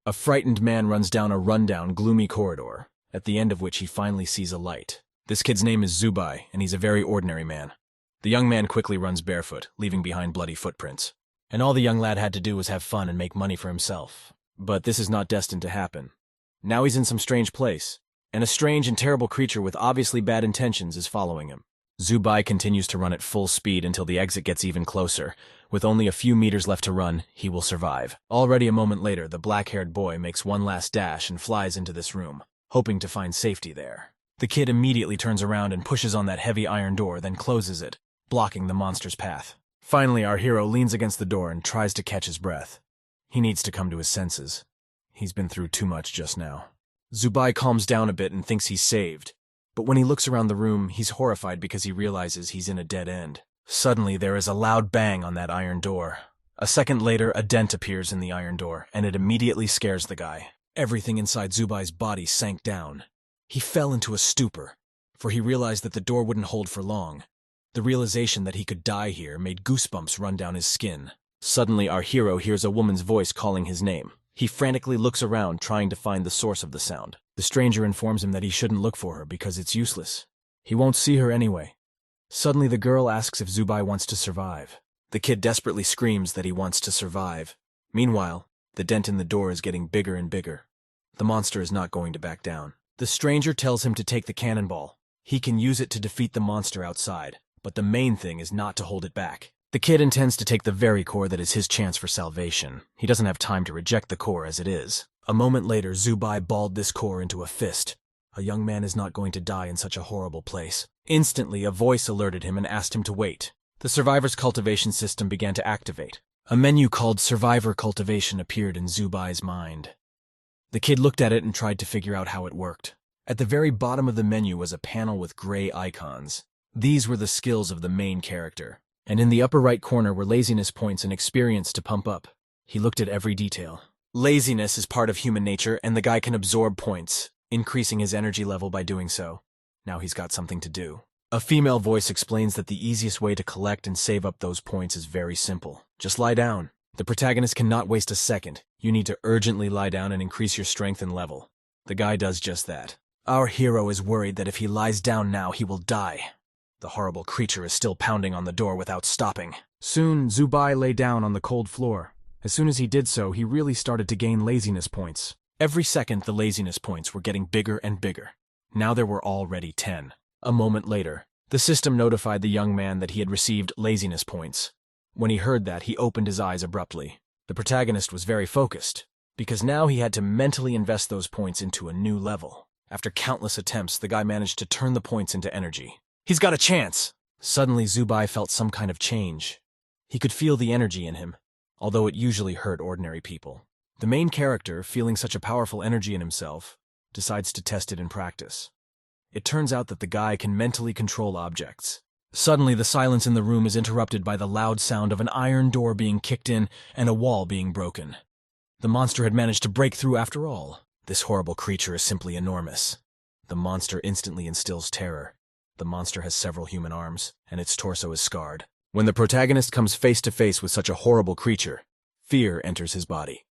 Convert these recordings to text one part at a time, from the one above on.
A frightened man runs down a rundown, gloomy corridor, at the end of which he finally sees a light. This kid's name is Zubai, and he's a very ordinary man. The young man quickly runs barefoot, leaving behind bloody footprints. And all the young lad had to do was have fun and make money for himself. But this is not destined to happen. Now he's in some strange place, and a strange and terrible creature with obviously bad intentions is following him. Zubai continues to run at full speed until the exit gets even closer. With only a few meters left to run, he will survive. Already a moment later, the black-haired boy makes one last dash and flies into this room, hoping to find safety there. The kid immediately turns around and pushes on that heavy iron door, then closes it, blocking the monster's path. Finally, our hero leans against the door and tries to catch his breath. He needs to come to his senses. He's been through too much just now. Zubai calms down a bit and thinks he's saved, but when he looks around the room, he's horrified because he realizes he's in a dead end. Suddenly, there is a loud bang on that iron door. A second later, a dent appears in the iron door, and it immediately scares the guy. Everything inside Zubai's body sank down. He fell into a stupor, for he realized that the door wouldn't hold for long. The realization that he could die here made goosebumps run down his skin. Suddenly, our hero hears a woman's voice calling his name. He frantically looks around, trying to find the source of the sound. The stranger informs him that he shouldn't look for her because it's useless. He won't see her anyway. Suddenly, the girl asks if Zubai wants to survive. The kid desperately screams that he wants to survive. Meanwhile, the dent in the door is getting bigger and bigger. The monster is not going to back down. The stranger tells him to take the cannonball. He can use it to defeat the monster outside, but the main thing is not to hold it back. The kid intends to take the very core that is his chance for salvation. He doesn't have time to reject the core as it is. A moment later, Zubai balled this core into a fist. A young man is not going to die in such a horrible place. Instantly, a voice alerted him and asked him to wait. The survivor's cultivation system began to activate. A menu called Survivor Cultivation appeared in Zubai's mind. The kid looked at it and tried to figure out how it worked. At the very bottom of the menu was a panel with gray icons. These were the skills of the main character, and in the upper right corner were laziness points and experience to pump up. He looked at every detail. Laziness is part of human nature, and the guy can absorb points, increasing his energy level by doing so. Now he's got something to do. A female voice explains that the easiest way to collect and save up those points is very simple. Just lie down. The protagonist cannot waste a second. You need to urgently lie down and increase your strength and level. The guy does just that. Our hero is worried that if he lies down now, he will die. The horrible creature is still pounding on the door without stopping. Soon, Zubai lay down on the cold floor. As soon as he did so, he really started to gain laziness points. Every second, the laziness points were getting bigger and bigger. Now there were already 10. A moment later, the system notified the young man that he had received laziness points. When he heard that, he opened his eyes abruptly. The protagonist was very focused, because now he had to mentally invest those points into a new level. After countless attempts, the guy managed to turn the points into energy. He's got a chance! Suddenly, Zubai felt some kind of change. He could feel the energy in him, although it usually hurt ordinary people. The main character, feeling such a powerful energy in himself, decides to test it in practice. It turns out that the guy can mentally control objects. Suddenly, the silence in the room is interrupted by the loud sound of an iron door being kicked in and a wall being broken. The monster had managed to break through after all. This horrible creature is simply enormous. The monster instantly instills terror. The monster has several human arms, and its torso is scarred. When the protagonist comes face to face with such a horrible creature, fear enters his body.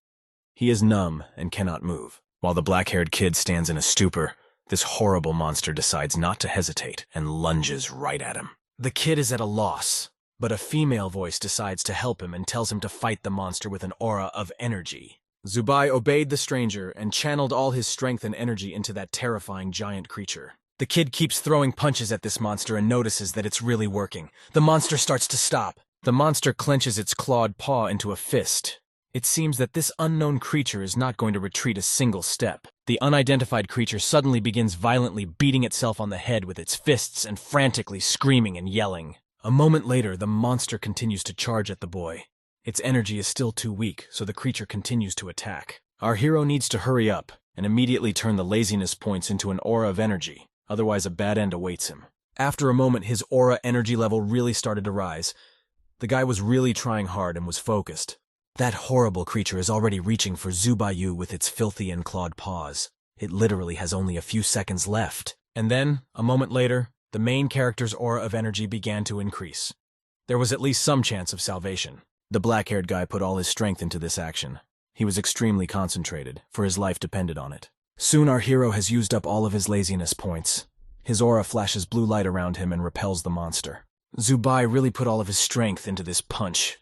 He is numb and cannot move. While the black-haired kid stands in a stupor, this horrible monster decides not to hesitate and lunges right at him. The kid is at a loss, but a female voice decides to help him and tells him to fight the monster with an aura of energy. Zubai obeyed the stranger and channeled all his strength and energy into that terrifying giant creature. The kid keeps throwing punches at this monster and notices that it's really working. The monster starts to stop. The monster clenches its clawed paw into a fist. It seems that this unknown creature is not going to retreat a single step. The unidentified creature suddenly begins violently beating itself on the head with its fists and frantically screaming and yelling. A moment later, the monster continues to charge at the boy. Its energy is still too weak, so the creature continues to attack. Our hero needs to hurry up and immediately turn the laziness points into an aura of energy, otherwise a bad end awaits him. After a moment, his aura energy level really started to rise. The guy was really trying hard and was focused. That horrible creature is already reaching for Zubayu with its filthy and clawed paws. It literally has only a few seconds left. And then, a moment later, the main character's aura of energy began to increase. There was at least some chance of salvation. The black-haired guy put all his strength into this action. He was extremely concentrated, for his life depended on it. Soon our hero has used up all of his laziness points. His aura flashes blue light around him and repels the monster. Zubai really put all of his strength into this punch.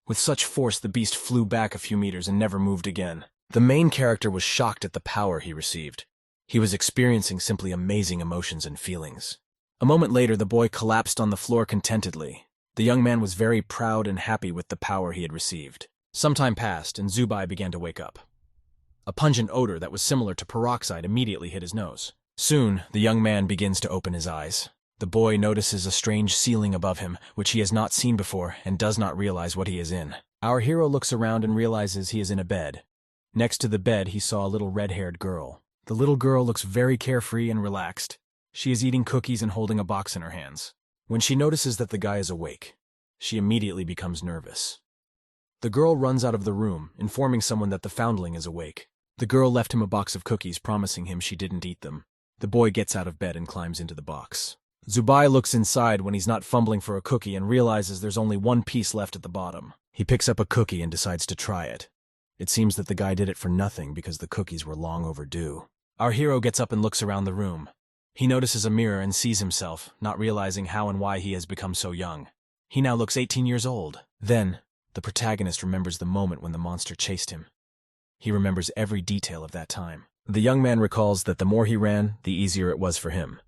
With such force, the beast flew back a few meters and never moved again. The main character was shocked at the power he received. He was experiencing simply amazing emotions and feelings. A moment later, the boy collapsed on the floor contentedly. The young man was very proud and happy with the power he had received. Some time passed, and Zubai began to wake up. A pungent odor that was similar to peroxide immediately hit his nose. Soon, the young man begins to open his eyes. The boy notices a strange ceiling above him, which he has not seen before, and does not realize what he is in. Our hero looks around and realizes he is in a bed. Next to the bed, he saw a little red-haired girl. The little girl looks very carefree and relaxed. She is eating cookies and holding a box in her hands. When she notices that the guy is awake, she immediately becomes nervous. The girl runs out of the room, informing someone that the foundling is awake. The girl left him a box of cookies, promising him she didn't eat them. The boy gets out of bed and climbs into the box. Zubai looks inside when he's not fumbling for a cookie and realizes there's only one piece left at the bottom. He picks up a cookie and decides to try it. It seems that the guy did it for nothing because the cookies were long overdue. Our hero gets up and looks around the room. He notices a mirror and sees himself, not realizing how and why he has become so young. He now looks 18 years old. Then, the protagonist remembers the moment when the monster chased him. He remembers every detail of that time. The young man recalls that the more he ran, the easier it was for him.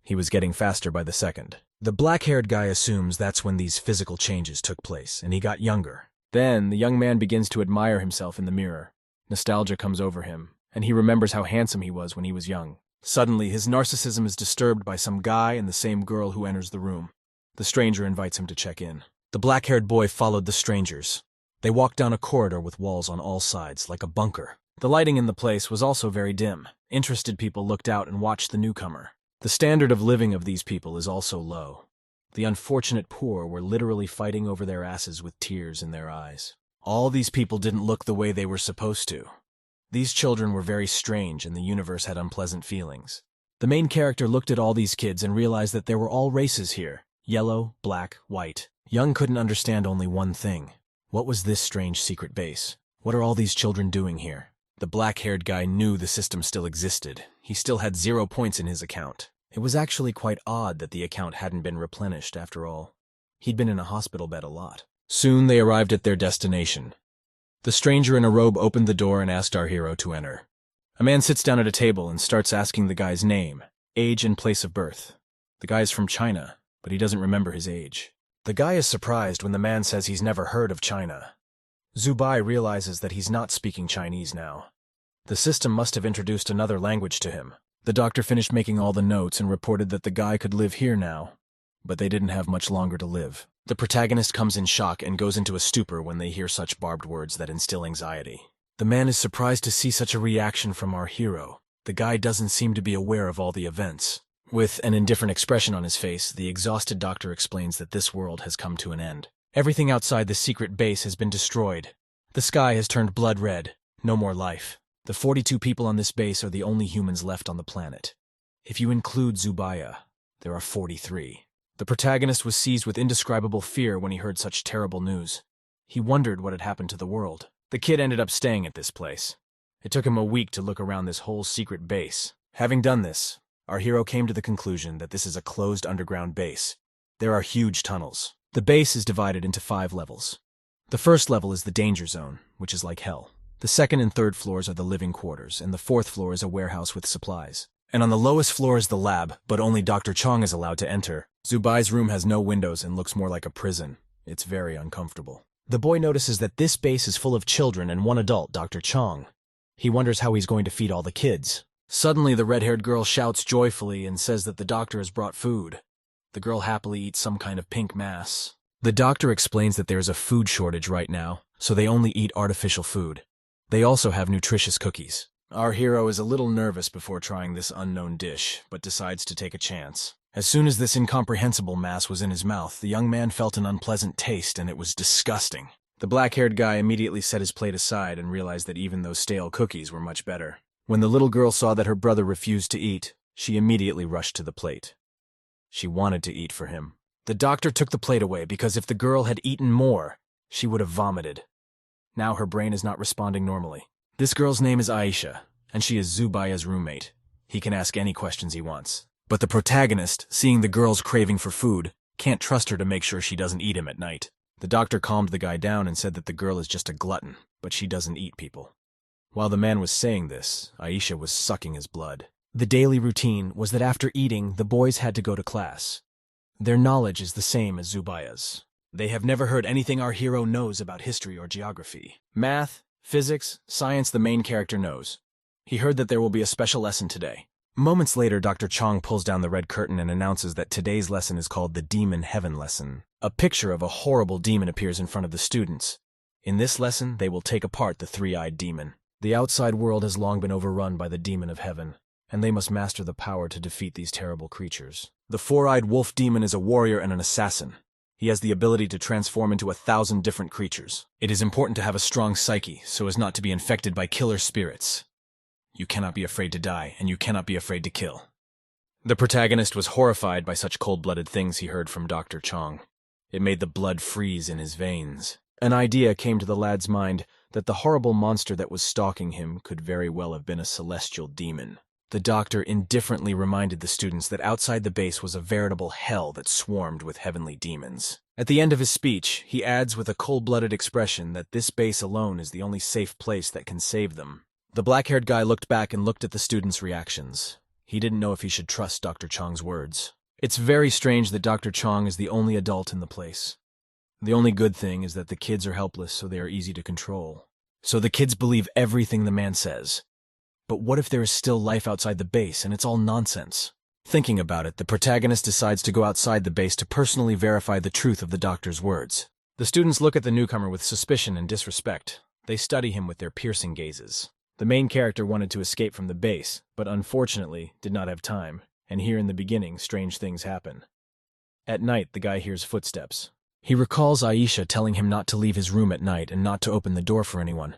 He was getting faster by the second. The black-haired guy assumes that's when these physical changes took place, and he got younger. Then, the young man begins to admire himself in the mirror. Nostalgia comes over him, and he remembers how handsome he was when he was young. Suddenly, his narcissism is disturbed by some guy and the same girl who enters the room. The stranger invites him to check in. The black-haired boy followed the strangers. They walked down a corridor with walls on all sides, like a bunker. The lighting in the place was also very dim. Interested people looked out and watched the newcomer. The standard of living of these people is also low. The unfortunate poor were literally fighting over their asses with tears in their eyes. All these people didn't look the way they were supposed to. These children were very strange, and the universe had unpleasant feelings. The main character looked at all these kids and realized that there were all races here: yellow, black, white. Young couldn't understand only one thing. What was this strange secret base? What are all these children doing here? The black-haired guy knew the system still existed. He still had 0 points in his account. It was actually quite odd that the account hadn't been replenished after all. He'd been in a hospital bed a lot. Soon they arrived at their destination. The stranger in a robe opened the door and asked our hero to enter. A man sits down at a table and starts asking the guy's name, age, and place of birth. The guy is from China, but he doesn't remember his age. The guy is surprised when the man says he's never heard of China. Zubai realizes that he's not speaking Chinese now. The system must have introduced another language to him. The doctor finished making all the notes and reported that the guy could live here now, but they didn't have much longer to live. The protagonist comes in shock and goes into a stupor when they hear such barbed words that instill anxiety. The man is surprised to see such a reaction from our hero. The guy doesn't seem to be aware of all the events. With an indifferent expression on his face, the exhausted doctor explains that this world has come to an end. Everything outside the secret base has been destroyed. The sky has turned blood red. No more life. The 42 people on this base are the only humans left on the planet. If you include Zubaya, there are 43. The protagonist was seized with indescribable fear when he heard such terrible news. He wondered what had happened to the world. The kid ended up staying at this place. It took him a week to look around this whole secret base. Having done this, our hero came to the conclusion that this is a closed underground base. There are huge tunnels. The base is divided into 5 levels. The first level is the danger zone, which is like hell. The second and third floors are the living quarters, and the 4th floor is a warehouse with supplies. And on the lowest floor is the lab, but only Dr. Chong is allowed to enter. Zubai's room has no windows and looks more like a prison. It's very uncomfortable. The boy notices that this base is full of children and one adult, Dr. Chong. He wonders how he's going to feed all the kids. Suddenly, the red-haired girl shouts joyfully and says that the doctor has brought food. The girl happily eats some kind of pink mass. The doctor explains that there is a food shortage right now, so they only eat artificial food. They also have nutritious cookies. Our hero is a little nervous before trying this unknown dish, but decides to take a chance. As soon as this incomprehensible mass was in his mouth, the young man felt an unpleasant taste, and it was disgusting. The black-haired guy immediately set his plate aside and realized that even those stale cookies were much better. When the little girl saw that her brother refused to eat, she immediately rushed to the plate. She wanted to eat for him. The doctor took the plate away because if the girl had eaten more, she would have vomited. Now her brain is not responding normally. This girl's name is Aisha, and she is Zubaya's roommate. He can ask any questions he wants. But the protagonist, seeing the girl's craving for food, can't trust her to make sure she doesn't eat him at night. The doctor calmed the guy down and said that the girl is just a glutton, but she doesn't eat people. While the man was saying this, Aisha was sucking his blood. The daily routine was that after eating, the boys had to go to class. Their knowledge is the same as Zubaya's. They have never heard anything our hero knows about history or geography. Math, physics, science the main character knows. He heard that there will be a special lesson today. Moments later, Dr. Chong pulls down the red curtain and announces that today's lesson is called the Demon Heaven lesson. A picture of a horrible demon appears in front of the students. In this lesson, they will take apart the three-eyed demon. The outside world has long been overrun by the demon of heaven, and they must master the power to defeat these terrible creatures. The four-eyed wolf demon is a warrior and an assassin. He has the ability to transform into 1,000 different creatures. It is important to have a strong psyche so as not to be infected by killer spirits. You cannot be afraid to die, and you cannot be afraid to kill. The protagonist was horrified by such cold-blooded things he heard from Dr. Chong. It made the blood freeze in his veins. An idea came to the lad's mind that the horrible monster that was stalking him could very well have been a celestial demon. The doctor indifferently reminded the students that outside the base was a veritable hell that swarmed with heavenly demons. At the end of his speech, he adds with a cold-blooded expression that this base alone is the only safe place that can save them. The black-haired guy looked back and looked at the students' reactions. He didn't know if he should trust Dr. Chong's words. It's very strange that Dr. Chong is the only adult in the place. The only good thing is that the kids are helpless, so they are easy to control. So the kids believe everything the man says. But what if there is still life outside the base and it's all nonsense? Thinking about it, the protagonist decides to go outside the base to personally verify the truth of the doctor's words. The students look at the newcomer with suspicion and disrespect. They study him with their piercing gazes. The main character wanted to escape from the base, but unfortunately did not have time, and here in the beginning, strange things happen. At night, the guy hears footsteps. He recalls Aisha telling him not to leave his room at night and not to open the door for anyone.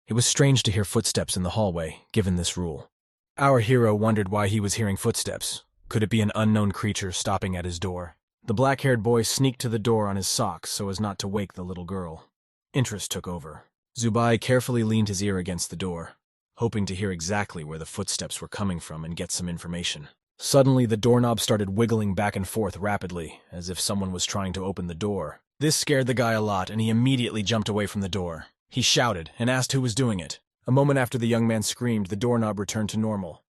It was strange to hear footsteps in the hallway, given this rule. Our hero wondered why he was hearing footsteps. Could it be an unknown creature stopping at his door? The black-haired boy sneaked to the door on his socks so as not to wake the little girl. Interest took over. Zubai carefully leaned his ear against the door, hoping to hear exactly where the footsteps were coming from and get some information. Suddenly, the doorknob started wiggling back and forth rapidly, as if someone was trying to open the door. This scared the guy a lot, and he immediately jumped away from the door. He shouted and asked who was doing it. A moment after the young man screamed, the doorknob returned to normal.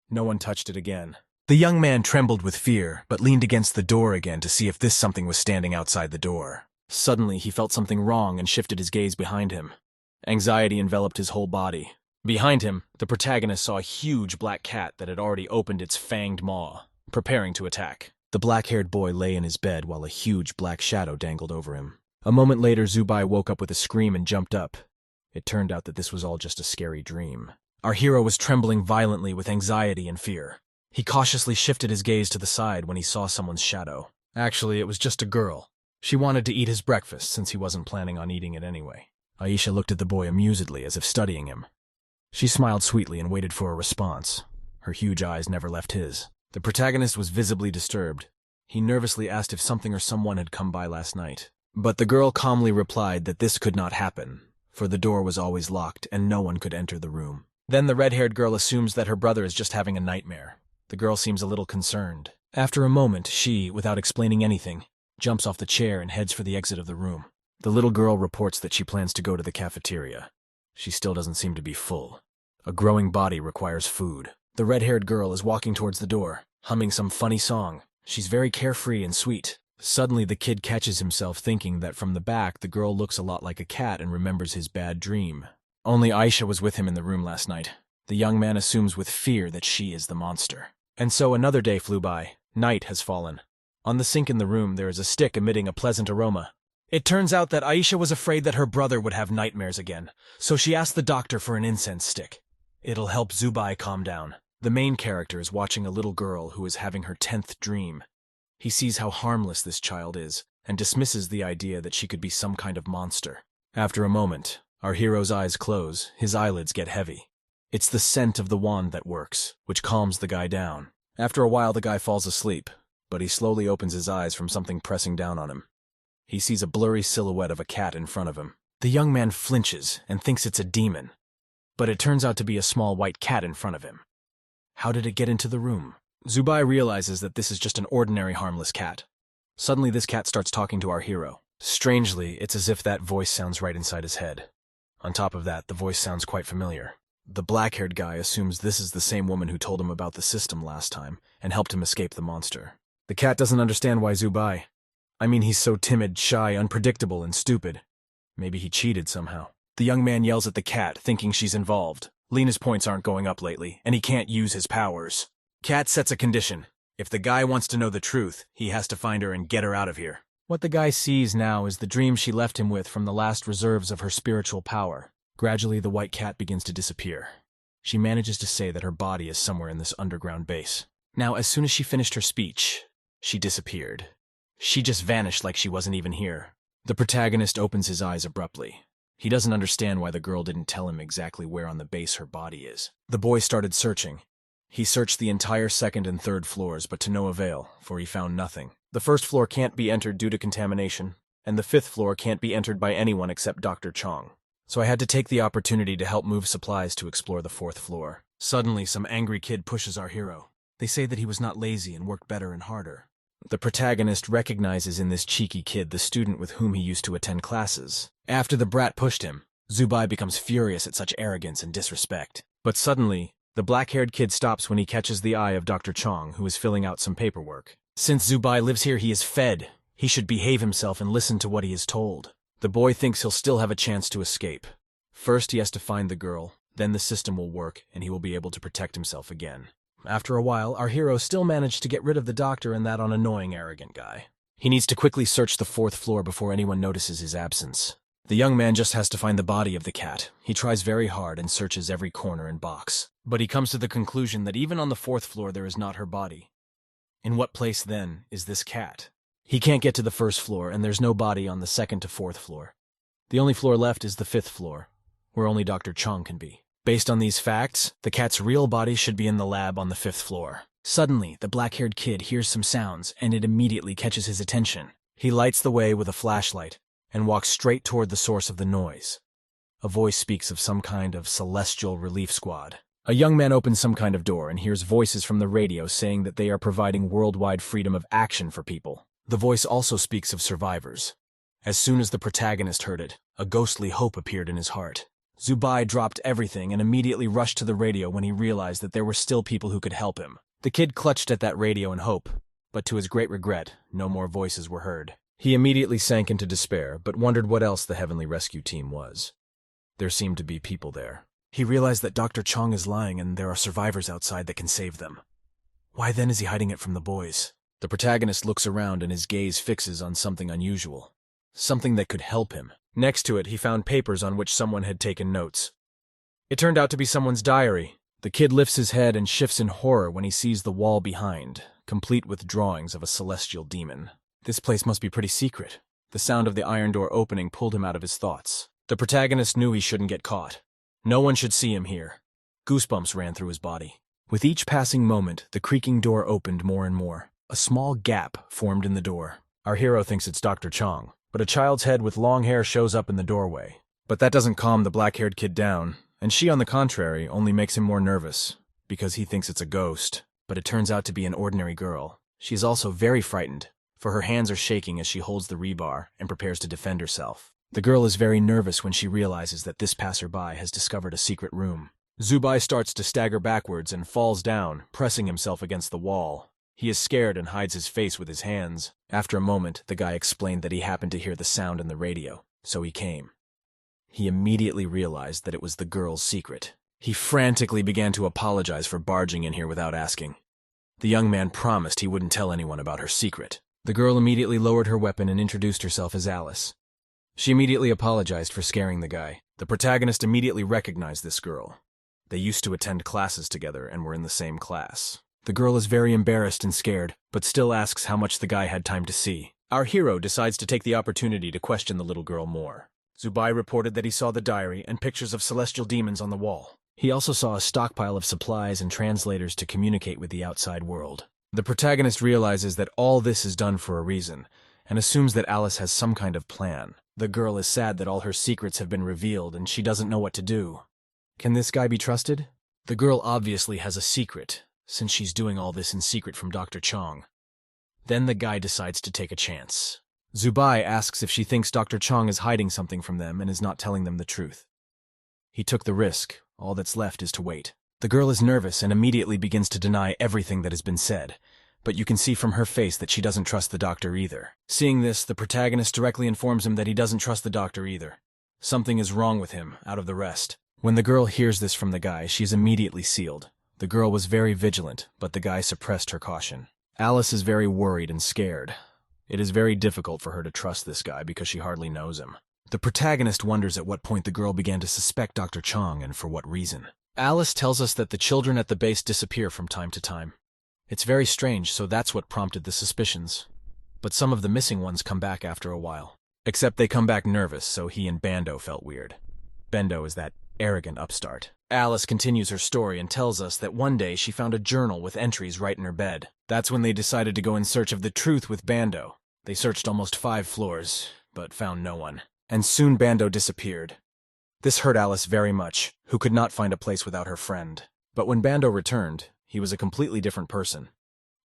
No one touched it again. The young man trembled with fear, but leaned against the door again to see if this something was standing outside the door. Suddenly, he felt something wrong and shifted his gaze behind him. Anxiety enveloped his whole body. Behind him, the protagonist saw a huge black cat that had already opened its fanged maw, preparing to attack. The black-haired boy lay in his bed while a huge black shadow dangled over him. A moment later, Zubai woke up with a scream and jumped up. It turned out that this was all just a scary dream. Our hero was trembling violently with anxiety and fear. He cautiously shifted his gaze to the side when he saw someone's shadow. Actually, it was just a girl. She wanted to eat his breakfast since he wasn't planning on eating it anyway. Aisha looked at the boy amusedly as if studying him. She smiled sweetly and waited for a response. Her huge eyes never left his. The protagonist was visibly disturbed. He nervously asked if something or someone had come by last night. But the girl calmly replied that this could not happen, for the door was always locked and no one could enter the room. Then the red-haired girl assumes that her brother is just having a nightmare. The girl seems a little concerned. After a moment, she, without explaining anything, jumps off the chair and heads for the exit of the room. The little girl reports that she plans to go to the cafeteria. She still doesn't seem to be full. A growing body requires food. The red-haired girl is walking towards the door, humming some funny song. She's very carefree and sweet. Suddenly, the kid catches himself thinking that from the back, the girl looks a lot like a cat and remembers his bad dream. Only Aisha was with him in the room last night. The young man assumes with fear that she is the monster. And so another day flew by. Night has fallen. On the sink in the room, there is a stick emitting a pleasant aroma. It turns out that Aisha was afraid that her brother would have nightmares again, so she asked the doctor for an incense stick. It'll help Zubai calm down. The main character is watching a little girl who is having her 10th dream. He sees how harmless this child is, and dismisses the idea that she could be some kind of monster. After a moment, our hero's eyes close, his eyelids get heavy. It's the scent of the wand that works, which calms the guy down. After a while, the guy falls asleep, but he slowly opens his eyes from something pressing down on him. He sees a blurry silhouette of a cat in front of him. The young man flinches and thinks it's a demon, but it turns out to be a small white cat in front of him. How did it get into the room? Zubai realizes that this is just an ordinary harmless cat. Suddenly this cat starts talking to our hero. Strangely, it's as if that voice sounds right inside his head. On top of that, the voice sounds quite familiar. The black-haired guy assumes this is the same woman who told him about the system last time and helped him escape the monster. The cat doesn't understand why Zubai. I mean, he's so timid, shy, unpredictable, and stupid. Maybe he cheated somehow. The young man yells at the cat, thinking she's involved. Lena's points aren't going up lately, and he can't use his powers. Cat sets a condition. If the guy wants to know the truth, he has to find her and get her out of here. What the guy sees now is the dream she left him with from the last reserves of her spiritual power. Gradually, the white cat begins to disappear. She manages to say that her body is somewhere in this underground base. Now, as soon as she finished her speech, she disappeared. She just vanished like she wasn't even here. The protagonist opens his eyes abruptly. He doesn't understand why the girl didn't tell him exactly where on the base her body is. The boy started searching. He searched the entire second and third floors, but to no avail, for he found nothing. The first floor can't be entered due to contamination, and the fifth floor can't be entered by anyone except Dr. Chong. So I had to take the opportunity to help move supplies to explore the fourth floor. Suddenly, some angry kid pushes our hero. They say that he was not lazy and worked better and harder. The protagonist recognizes in this cheeky kid the student with whom he used to attend classes. After the brat pushed him, Zubai becomes furious at such arrogance and disrespect. But suddenly, the black-haired kid stops when he catches the eye of Dr. Chong, who is filling out some paperwork. Since Zubai lives here, he is fed. He should behave himself and listen to what he is told. The boy thinks he'll still have a chance to escape. First, he has to find the girl, then the system will work, and he will be able to protect himself again. After a while, our hero still managed to get rid of the doctor and that annoying, arrogant guy. He needs to quickly search the fourth floor before anyone notices his absence. The young man just has to find the body of the cat. He tries very hard and searches every corner and box. But he comes to the conclusion that even on the fourth floor there is not her body. In what place, then, is this cat? He can't get to the first floor, and there's no body on the second to fourth floor. The only floor left is the fifth floor, where only Dr. Chong can be. Based on these facts, the cat's real body should be in the lab on the fifth floor. Suddenly, the black-haired kid hears some sounds, and it immediately catches his attention. He lights the way with a flashlight and walks straight toward the source of the noise. A voice speaks of some kind of celestial relief squad. A young man opens some kind of door and hears voices from the radio saying that they are providing worldwide freedom of action for people. The voice also speaks of survivors. As soon as the protagonist heard it, a ghostly hope appeared in his heart. Zubai dropped everything and immediately rushed to the radio when he realized that there were still people who could help him. The kid clutched at that radio in hope, but to his great regret, no more voices were heard. He immediately sank into despair, but wondered what else the Heavenly Rescue Team was. There seemed to be people there. He realized that Dr. Chong is lying and there are survivors outside that can save them. Why then is he hiding it from the boys? The protagonist looks around and his gaze fixes on something unusual. Something that could help him. Next to it, he found papers on which someone had taken notes. It turned out to be someone's diary. The kid lifts his head and shifts in horror when he sees the wall behind, complete with drawings of a celestial demon. This place must be pretty secret. The sound of the iron door opening pulled him out of his thoughts. The protagonist knew he shouldn't get caught. No one should see him here. Goosebumps ran through his body. With each passing moment, the creaking door opened more and more. A small gap formed in the door. Our hero thinks it's Dr. Chong, but a child's head with long hair shows up in the doorway. But that doesn't calm the black-haired kid down, and she, on the contrary, only makes him more nervous, because he thinks it's a ghost. But it turns out to be an ordinary girl. She is also very frightened, for her hands are shaking as she holds the rebar and prepares to defend herself. The girl is very nervous when she realizes that this passerby has discovered a secret room. Zubai starts to stagger backwards and falls down, pressing himself against the wall. He is scared and hides his face with his hands. After a moment, the guy explained that he happened to hear the sound in the radio, so he came. He immediately realized that it was the girl's secret. He frantically began to apologize for barging in here without asking. The young man promised he wouldn't tell anyone about her secret. The girl immediately lowered her weapon and introduced herself as Alice. She immediately apologized for scaring the guy. The protagonist immediately recognized this girl. They used to attend classes together and were in the same class. The girl is very embarrassed and scared, but still asks how much the guy had time to see. Our hero decides to take the opportunity to question the little girl more. Zubai reported that he saw the diary and pictures of celestial demons on the wall. He also saw a stockpile of supplies and translators to communicate with the outside world. The protagonist realizes that all this is done for a reason, and assumes that Alice has some kind of plan. The girl is sad that all her secrets have been revealed and she doesn't know what to do. Can this guy be trusted? The girl obviously has a secret, since she's doing all this in secret from Dr. Chong. Then the guy decides to take a chance. Zubai asks if she thinks Dr. Chong is hiding something from them and is not telling them the truth. He took the risk. All that's left is to wait. The girl is nervous and immediately begins to deny everything that has been said, but you can see from her face that she doesn't trust the doctor either. Seeing this, the protagonist directly informs him that he doesn't trust the doctor either. Something is wrong with him, out of the rest. When the girl hears this from the guy, she is immediately sealed. The girl was very vigilant, but the guy suppressed her caution. Alice is very worried and scared. It is very difficult for her to trust this guy because she hardly knows him. The protagonist wonders at what point the girl began to suspect Dr. Chong and for what reason. Alice tells us that the children at the base disappear from time to time. It's very strange, so that's what prompted the suspicions. But some of the missing ones come back after a while. Except they come back nervous, so he and Bando felt weird. Bando is that arrogant upstart. Alice continues her story and tells us that one day she found a journal with entries right in her bed. That's when they decided to go in search of the truth with Bando. They searched almost 5 floors, but found no one. And soon Bando disappeared. This hurt Alice very much, who could not find a place without her friend. But when Bando returned, he was a completely different person.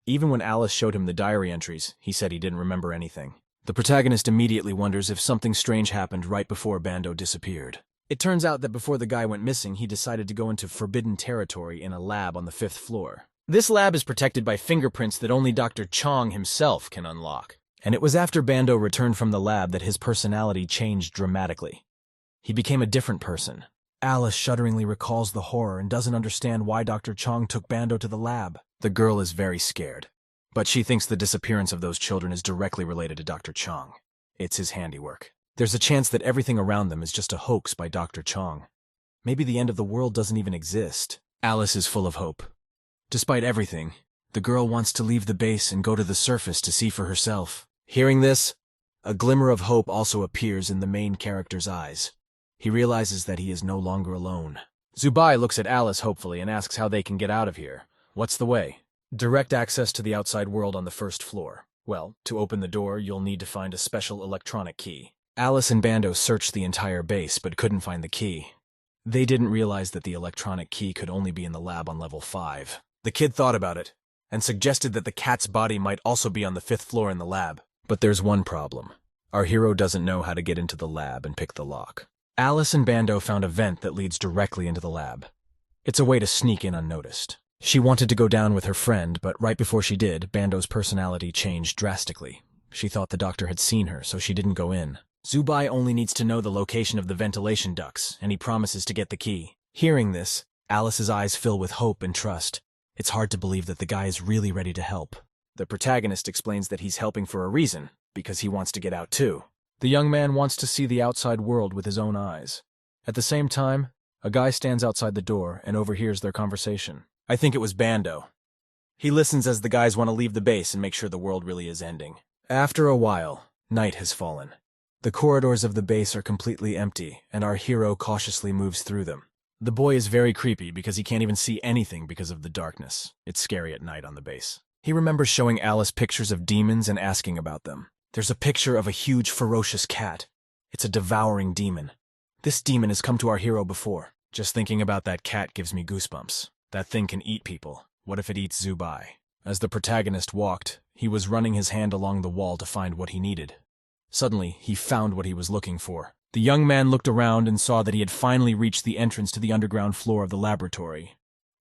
Even when Alice showed him the diary entries, he said he didn't remember anything. The protagonist immediately wonders if something strange happened right before Bando disappeared. It turns out that before the guy went missing, he decided to go into forbidden territory in a lab on the 5th floor. This lab is protected by fingerprints that only Dr. Chong himself can unlock. And it was after Bando returned from the lab that his personality changed dramatically. He became a different person. Alice shudderingly recalls the horror and doesn't understand why Dr. Chong took Bando to the lab. The girl is very scared, but she thinks the disappearance of those children is directly related to Dr. Chong. It's his handiwork. There's a chance that everything around them is just a hoax by Dr. Chong. Maybe the end of the world doesn't even exist. Alice is full of hope. Despite everything, the girl wants to leave the base and go to the surface to see for herself. Hearing this, a glimmer of hope also appears in the main character's eyes. He realizes that he is no longer alone. Zubai looks at Alice hopefully and asks how they can get out of here. What's the way? Direct access to the outside world on the 1st floor. Well, to open the door, you'll need to find a special electronic key. Alice and Bando searched the entire base but couldn't find the key. They didn't realize that the electronic key could only be in the lab on level 5. The kid thought about it and suggested that the cat's body might also be on the 5th floor in the lab. But there's one problem. Our hero doesn't know how to get into the lab and pick the lock. Alice and Bando found a vent that leads directly into the lab. It's a way to sneak in unnoticed. She wanted to go down with her friend, but right before she did, Bando's personality changed drastically. She thought the doctor had seen her, so she didn't go in. Zubai only needs to know the location of the ventilation ducts, and he promises to get the key. Hearing this, Alice's eyes fill with hope and trust. It's hard to believe that the guy is really ready to help. The protagonist explains that he's helping for a reason, because he wants to get out too. The young man wants to see the outside world with his own eyes. At the same time, a guy stands outside the door and overhears their conversation. I think it was Bando. He listens as the guys want to leave the base and make sure the world really is ending. After a while, night has fallen. The corridors of the base are completely empty, and our hero cautiously moves through them. The boy is very creepy because he can't even see anything because of the darkness. It's scary at night on the base. He remembers showing Alice pictures of demons and asking about them. There's a picture of a huge, ferocious cat. It's a devouring demon. This demon has come to our hero before. Just thinking about that cat gives me goosebumps. That thing can eat people. What if it eats Zubai? As the protagonist walked, he was running his hand along the wall to find what he needed. Suddenly, he found what he was looking for. The young man looked around and saw that he had finally reached the entrance to the underground floor of the laboratory.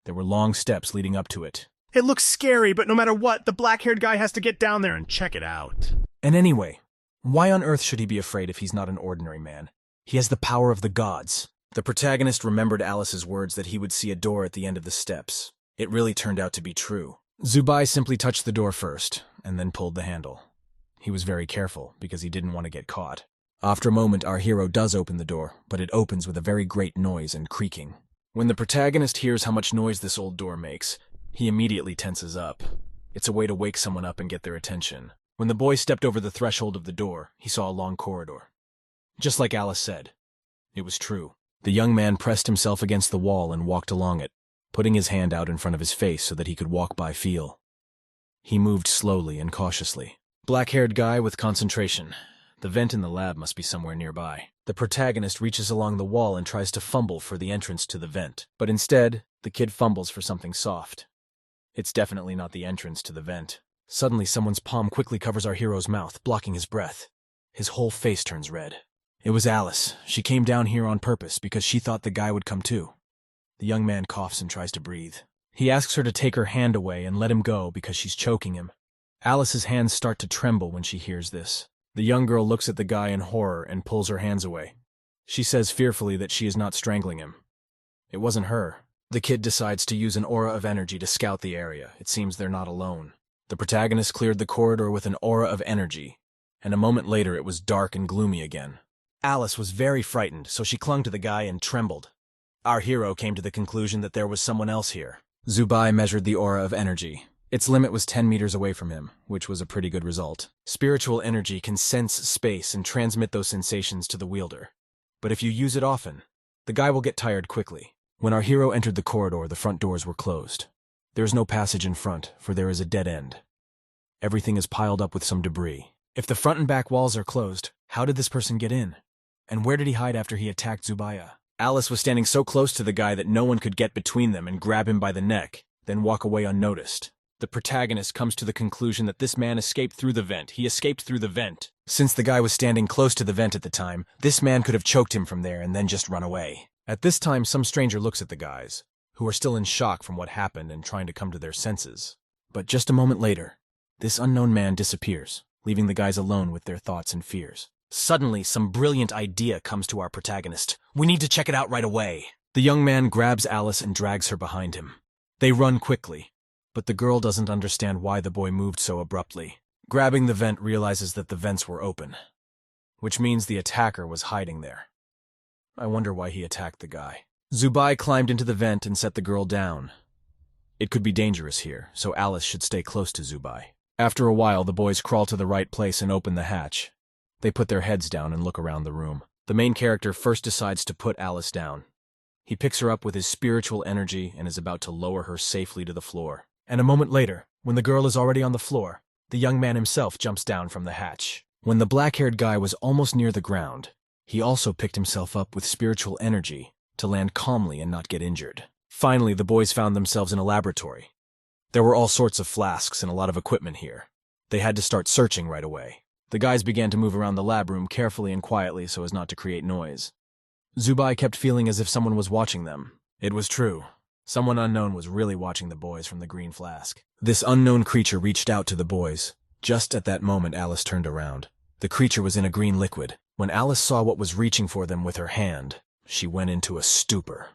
There were long steps leading up to it. It looks scary, but no matter what, the black-haired guy has to get down there and check it out. And anyway, why on earth should he be afraid if he's not an ordinary man? He has the power of the gods. The protagonist remembered Alice's words that he would see a door at the end of the steps. It really turned out to be true. Zubai simply touched the door first, and then pulled the handle. He was very careful, because he didn't want to get caught. After a moment, our hero does open the door, but it opens with a very great noise and creaking. When the protagonist hears how much noise this old door makes, he immediately tenses up. It's a way to wake someone up and get their attention. When the boy stepped over the threshold of the door, he saw a long corridor. Just like Alice said. It was true. The young man pressed himself against the wall and walked along it, putting his hand out in front of his face so that he could walk by feel. He moved slowly and cautiously. Black-haired guy with concentration. The vent in the lab must be somewhere nearby. The protagonist reaches along the wall and tries to fumble for the entrance to the vent, but instead, the kid fumbles for something soft. It's definitely not the entrance to the vent. Suddenly, someone's palm quickly covers our hero's mouth, blocking his breath. His whole face turns red. It was Alice. She came down here on purpose because she thought the guy would come too. The young man coughs and tries to breathe. He asks her to take her hand away and let him go because she's choking him. Alice's hands start to tremble when she hears this. The young girl looks at the guy in horror and pulls her hands away. She says fearfully that she is not strangling him. It wasn't her. The kid decides to use an aura of energy to scout the area. It seems they're not alone. The protagonist cleared the corridor with an aura of energy, and a moment later it was dark and gloomy again. Alice was very frightened, so she clung to the guy and trembled. Our hero came to the conclusion that there was someone else here. Zubai measured the aura of energy. Its limit was 10 meters away from him, which was a pretty good result. Spiritual energy can sense space and transmit those sensations to the wielder. But if you use it often, the guy will get tired quickly. When our hero entered the corridor, the front doors were closed. There is no passage in front, for there is a dead end. Everything is piled up with some debris. If the front and back walls are closed, how did this person get in? And where did he hide after he attacked Zubaya? Alice was standing so close to the guy that no one could get between them and grab him by the neck, then walk away unnoticed. The protagonist comes to the conclusion that this man escaped through the vent. He escaped through the vent. Since the guy was standing close to the vent at the time, this man could have choked him from there and then just run away. At this time, some stranger looks at the guys, who are still in shock from what happened and trying to come to their senses. But just a moment later, this unknown man disappears, leaving the guys alone with their thoughts and fears. Suddenly, some brilliant idea comes to our protagonist. We need to check it out right away. The young man grabs Alice and drags her behind him. They run quickly, but the girl doesn't understand why the boy moved so abruptly. Grabbing the vent realizes that the vents were open, which means the attacker was hiding there. I wonder why he attacked the guy. Zubai climbed into the vent and set the girl down. It could be dangerous here, so Alice should stay close to Zubai. After a while, the boys crawl to the right place and open the hatch. They put their heads down and look around the room. The main character first decides to put Alice down. He picks her up with his spiritual energy and is about to lower her safely to the floor. And a moment later, when the girl is already on the floor, the young man himself jumps down from the hatch. When the black-haired guy was almost near the ground, he also picked himself up with spiritual energy to land calmly and not get injured. Finally, the boys found themselves in a laboratory. There were all sorts of flasks and a lot of equipment here. They had to start searching right away. The guys began to move around the lab room carefully and quietly so as not to create noise. Zubai kept feeling as if someone was watching them. It was true. Someone unknown was really watching the boys from the green flask. This unknown creature reached out to the boys. Just at that moment, Alice turned around. The creature was in a green liquid. When Alice saw what was reaching for them with her hand, she went into a stupor.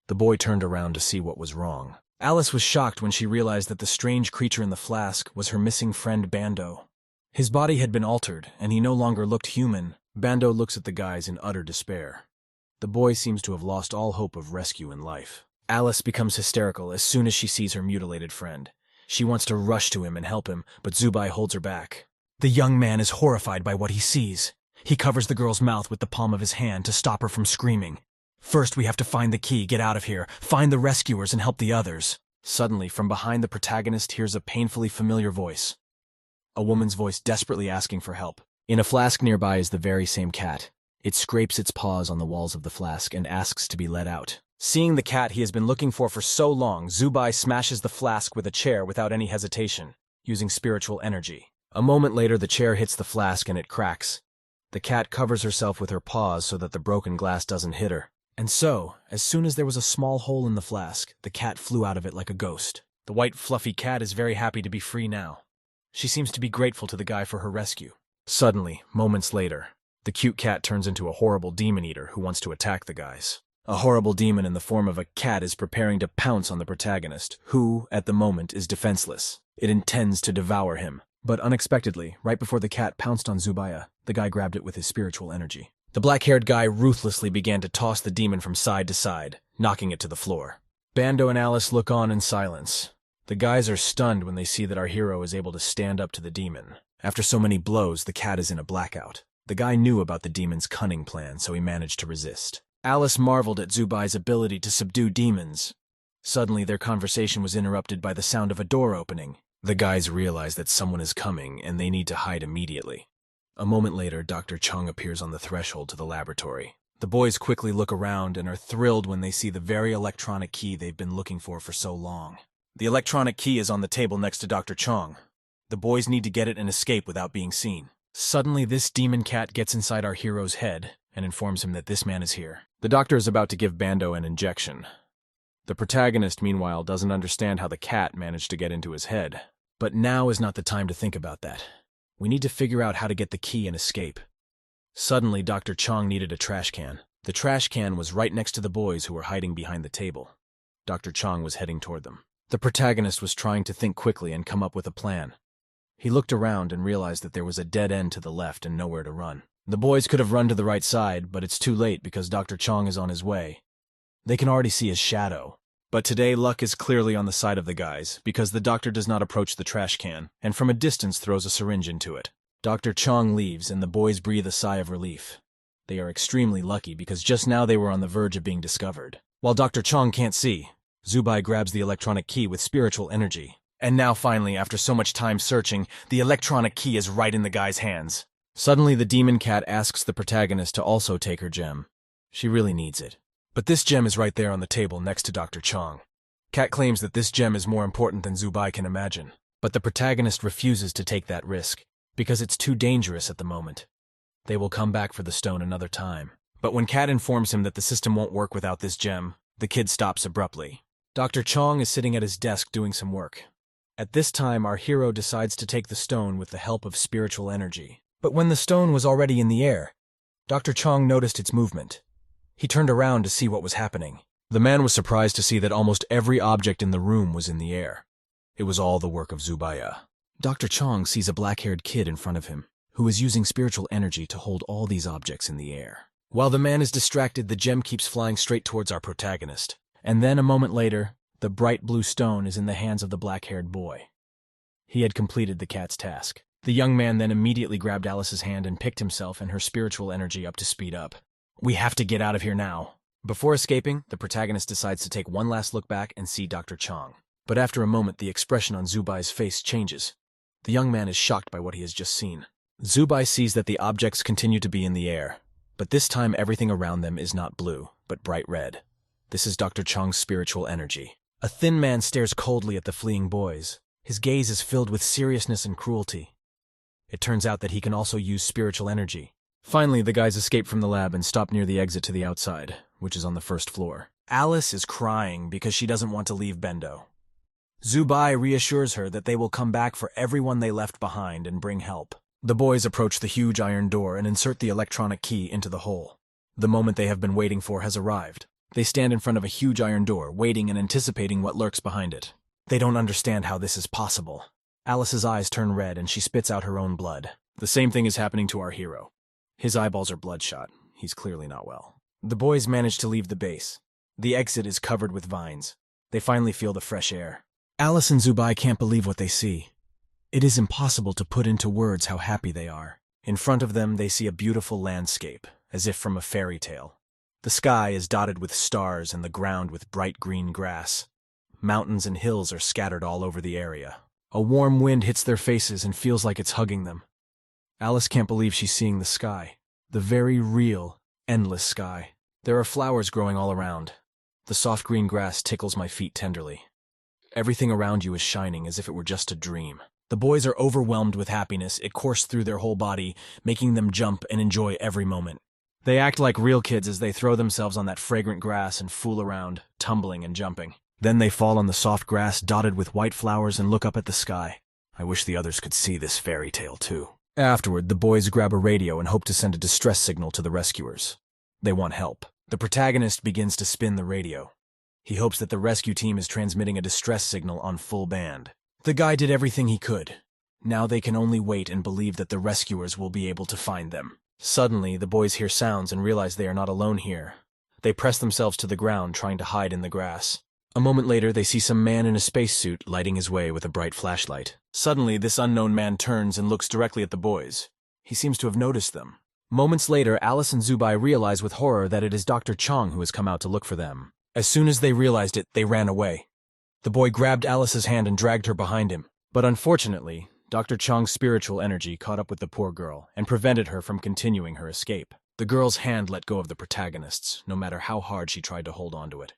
The boy turned around to see what was wrong. Alice was shocked when she realized that the strange creature in the flask was her missing friend Bando. His body had been altered, and he no longer looked human. Bando looks at the guys in utter despair. The boy seems to have lost all hope of rescue in life. Alice becomes hysterical as soon as she sees her mutilated friend. She wants to rush to him and help him, but Zubai holds her back. The young man is horrified by what he sees. He covers the girl's mouth with the palm of his hand to stop her from screaming. First, we have to find the key, get out of here, find the rescuers, and help the others. Suddenly, from behind the protagonist hears a painfully familiar voice. A woman's voice desperately asking for help. In a flask nearby is the very same cat. It scrapes its paws on the walls of the flask and asks to be let out. Seeing the cat he has been looking for so long, Zubai smashes the flask with a chair without any hesitation, using spiritual energy. A moment later, the chair hits the flask and it cracks. The cat covers herself with her paws so that the broken glass doesn't hit her. And so, as soon as there was a small hole in the flask, the cat flew out of it like a ghost. The white fluffy cat is very happy to be free now. She seems to be grateful to the guy for her rescue. Suddenly, moments later, the cute cat turns into a horrible demon eater who wants to attack the guys. A horrible demon in the form of a cat is preparing to pounce on the protagonist, who, at the moment, is defenseless. It intends to devour him. But unexpectedly, right before the cat pounced on Zubaya, the guy grabbed it with his spiritual energy. The black-haired guy ruthlessly began to toss the demon from side to side, knocking it to the floor. Bando and Alice look on in silence. The guys are stunned when they see that our hero is able to stand up to the demon. After so many blows, the cat is in a blackout. The guy knew about the demon's cunning plan, so he managed to resist. Alice marveled at Zubai's ability to subdue demons. Suddenly, their conversation was interrupted by the sound of a door opening. The guys realize that someone is coming, and they need to hide immediately. A moment later, Dr. Chong appears on the threshold to the laboratory. The boys quickly look around and are thrilled when they see the very electronic key they've been looking for so long. The electronic key is on the table next to Dr. Chong. The boys need to get it and escape without being seen. Suddenly, this demon cat gets inside our hero's head and informs him that this man is here. The doctor is about to give Bando an injection. The protagonist, meanwhile, doesn't understand how the cat managed to get into his head. But now is not the time to think about that. We need to figure out how to get the key and escape. Suddenly, Dr. Chong needed a trash can. The trash can was right next to the boys who were hiding behind the table. Dr. Chong was heading toward them. The protagonist was trying to think quickly and come up with a plan. He looked around and realized that there was a dead end to the left and nowhere to run. The boys could have run to the right side, but it's too late because Dr. Chong is on his way. They can already see his shadow. But today, luck is clearly on the side of the guys, because the doctor does not approach the trash can, and from a distance throws a syringe into it. Dr. Chong leaves, and the boys breathe a sigh of relief. They are extremely lucky because just now they were on the verge of being discovered. While Dr. Chong can't see, Zubai grabs the electronic key with spiritual energy. And now finally, after so much time searching, the electronic key is right in the guy's hands. Suddenly, the demon cat asks the protagonist to also take her gem. She really needs it. But this gem is right there on the table next to Dr. Chong. Cat claims that this gem is more important than Zubai can imagine. But the protagonist refuses to take that risk, because it's too dangerous at the moment. They will come back for the stone another time. But when Cat informs him that the system won't work without this gem, the kid stops abruptly. Dr. Chong is sitting at his desk doing some work. At this time, our hero decides to take the stone with the help of spiritual energy. But when the stone was already in the air, Dr. Chong noticed its movement. He turned around to see what was happening. The man was surprised to see that almost every object in the room was in the air. It was all the work of Zubaya. Dr. Chong sees a black-haired kid in front of him, who is using spiritual energy to hold all these objects in the air. While the man is distracted, the gem keeps flying straight towards our protagonist. And then, a moment later, the bright blue stone is in the hands of the black-haired boy. He had completed the cat's task. The young man then immediately grabbed Alice's hand and picked himself and her spiritual energy up to speed up. We have to get out of here now. Before escaping, the protagonist decides to take one last look back and see Dr. Chong. But after a moment, the expression on Zubai's face changes. The young man is shocked by what he has just seen. Zubai sees that the objects continue to be in the air, but this time everything around them is not blue, but bright red. This is Dr. Chong's spiritual energy. A thin man stares coldly at the fleeing boys. His gaze is filled with seriousness and cruelty. It turns out that he can also use spiritual energy. Finally, the guys escape from the lab and stop near the exit to the outside, which is on the first floor. Alice is crying because she doesn't want to leave Bendo. Zubai reassures her that they will come back for everyone they left behind and bring help. The boys approach the huge iron door and insert the electronic key into the hole. The moment they have been waiting for has arrived. They stand in front of a huge iron door, waiting and anticipating what lurks behind it. They don't understand how this is possible. Alice's eyes turn red and she spits out her own blood. The same thing is happening to our hero. His eyeballs are bloodshot. He's clearly not well. The boys manage to leave the base. The exit is covered with vines. They finally feel the fresh air. Alice and Zubai can't believe what they see. It is impossible to put into words how happy they are. In front of them, they see a beautiful landscape, as if from a fairy tale. The sky is dotted with stars and the ground with bright green grass. Mountains and hills are scattered all over the area. A warm wind hits their faces and feels like it's hugging them. Alice can't believe she's seeing the sky. The very real, endless sky. There are flowers growing all around. The soft green grass tickles my feet tenderly. Everything around you is shining as if it were just a dream. The boys are overwhelmed with happiness. It coursed through their whole body, making them jump and enjoy every moment. They act like real kids as they throw themselves on that fragrant grass and fool around, tumbling and jumping. Then they fall on the soft grass dotted with white flowers and look up at the sky. I wish the others could see this fairy tale too. Afterward, the boys grab a radio and hope to send a distress signal to the rescuers. They want help. The protagonist begins to spin the radio. He hopes that the rescue team is transmitting a distress signal on full band. The guy did everything he could. Now they can only wait and believe that the rescuers will be able to find them. Suddenly, the boys hear sounds and realize they are not alone here. They press themselves to the ground, trying to hide in the grass. A moment later, they see some man in a spacesuit lighting his way with a bright flashlight. Suddenly, this unknown man turns and looks directly at the boys. He seems to have noticed them. Moments later, Alice and Zubai realize with horror that it is Dr. Chong who has come out to look for them. As soon as they realized it, they ran away. The boy grabbed Alice's hand and dragged her behind him. But unfortunately, Dr. Chong's spiritual energy caught up with the poor girl and prevented her from continuing her escape. The girl's hand let go of the protagonist's, no matter how hard she tried to hold onto it.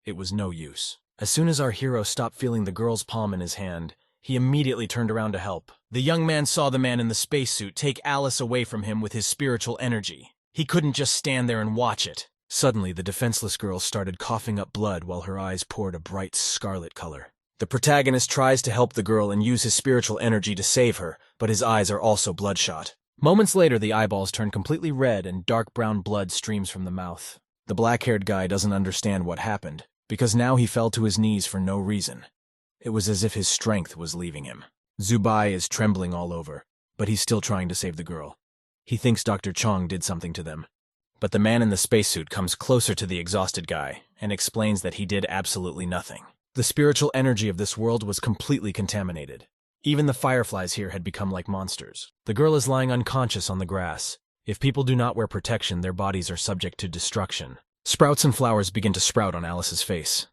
It was no use. As soon as our hero stopped feeling the girl's palm in his hand, he immediately turned around to help. The young man saw the man in the spacesuit take Alice away from him with his spiritual energy. He couldn't just stand there and watch it. Suddenly, the defenseless girl started coughing up blood while her eyes poured a bright scarlet color. The protagonist tries to help the girl and use his spiritual energy to save her, but his eyes are also bloodshot. Moments later, the eyeballs turn completely red and dark brown blood streams from the mouth. The black-haired guy doesn't understand what happened, because now he fell to his knees for no reason. It was as if his strength was leaving him. Zubai is trembling all over, but he's still trying to save the girl. He thinks Dr. Chong did something to them. But the man in the spacesuit comes closer to the exhausted guy and explains that he did absolutely nothing. The spiritual energy of this world was completely contaminated. Even the fireflies here had become like monsters. The girl is lying unconscious on the grass. If people do not wear protection, their bodies are subject to destruction. Sprouts and flowers begin to sprout on Alice's face.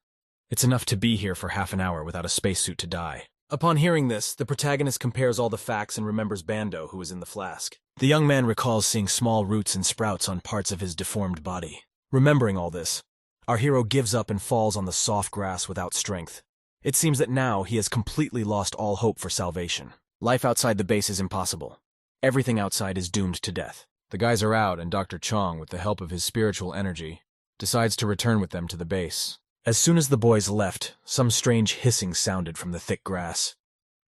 It's enough to be here for half an hour without a spacesuit to die. Upon hearing this, the protagonist compares all the facts and remembers Bando, who was in the flask. The young man recalls seeing small roots and sprouts on parts of his deformed body. Remembering all this, our hero gives up and falls on the soft grass without strength. It seems that now he has completely lost all hope for salvation. Life outside the base is impossible. Everything outside is doomed to death. The guys are out, and Dr. Chong, with the help of his spiritual energy, decides to return with them to the base. As soon as the boys left, some strange hissing sounded from the thick grass.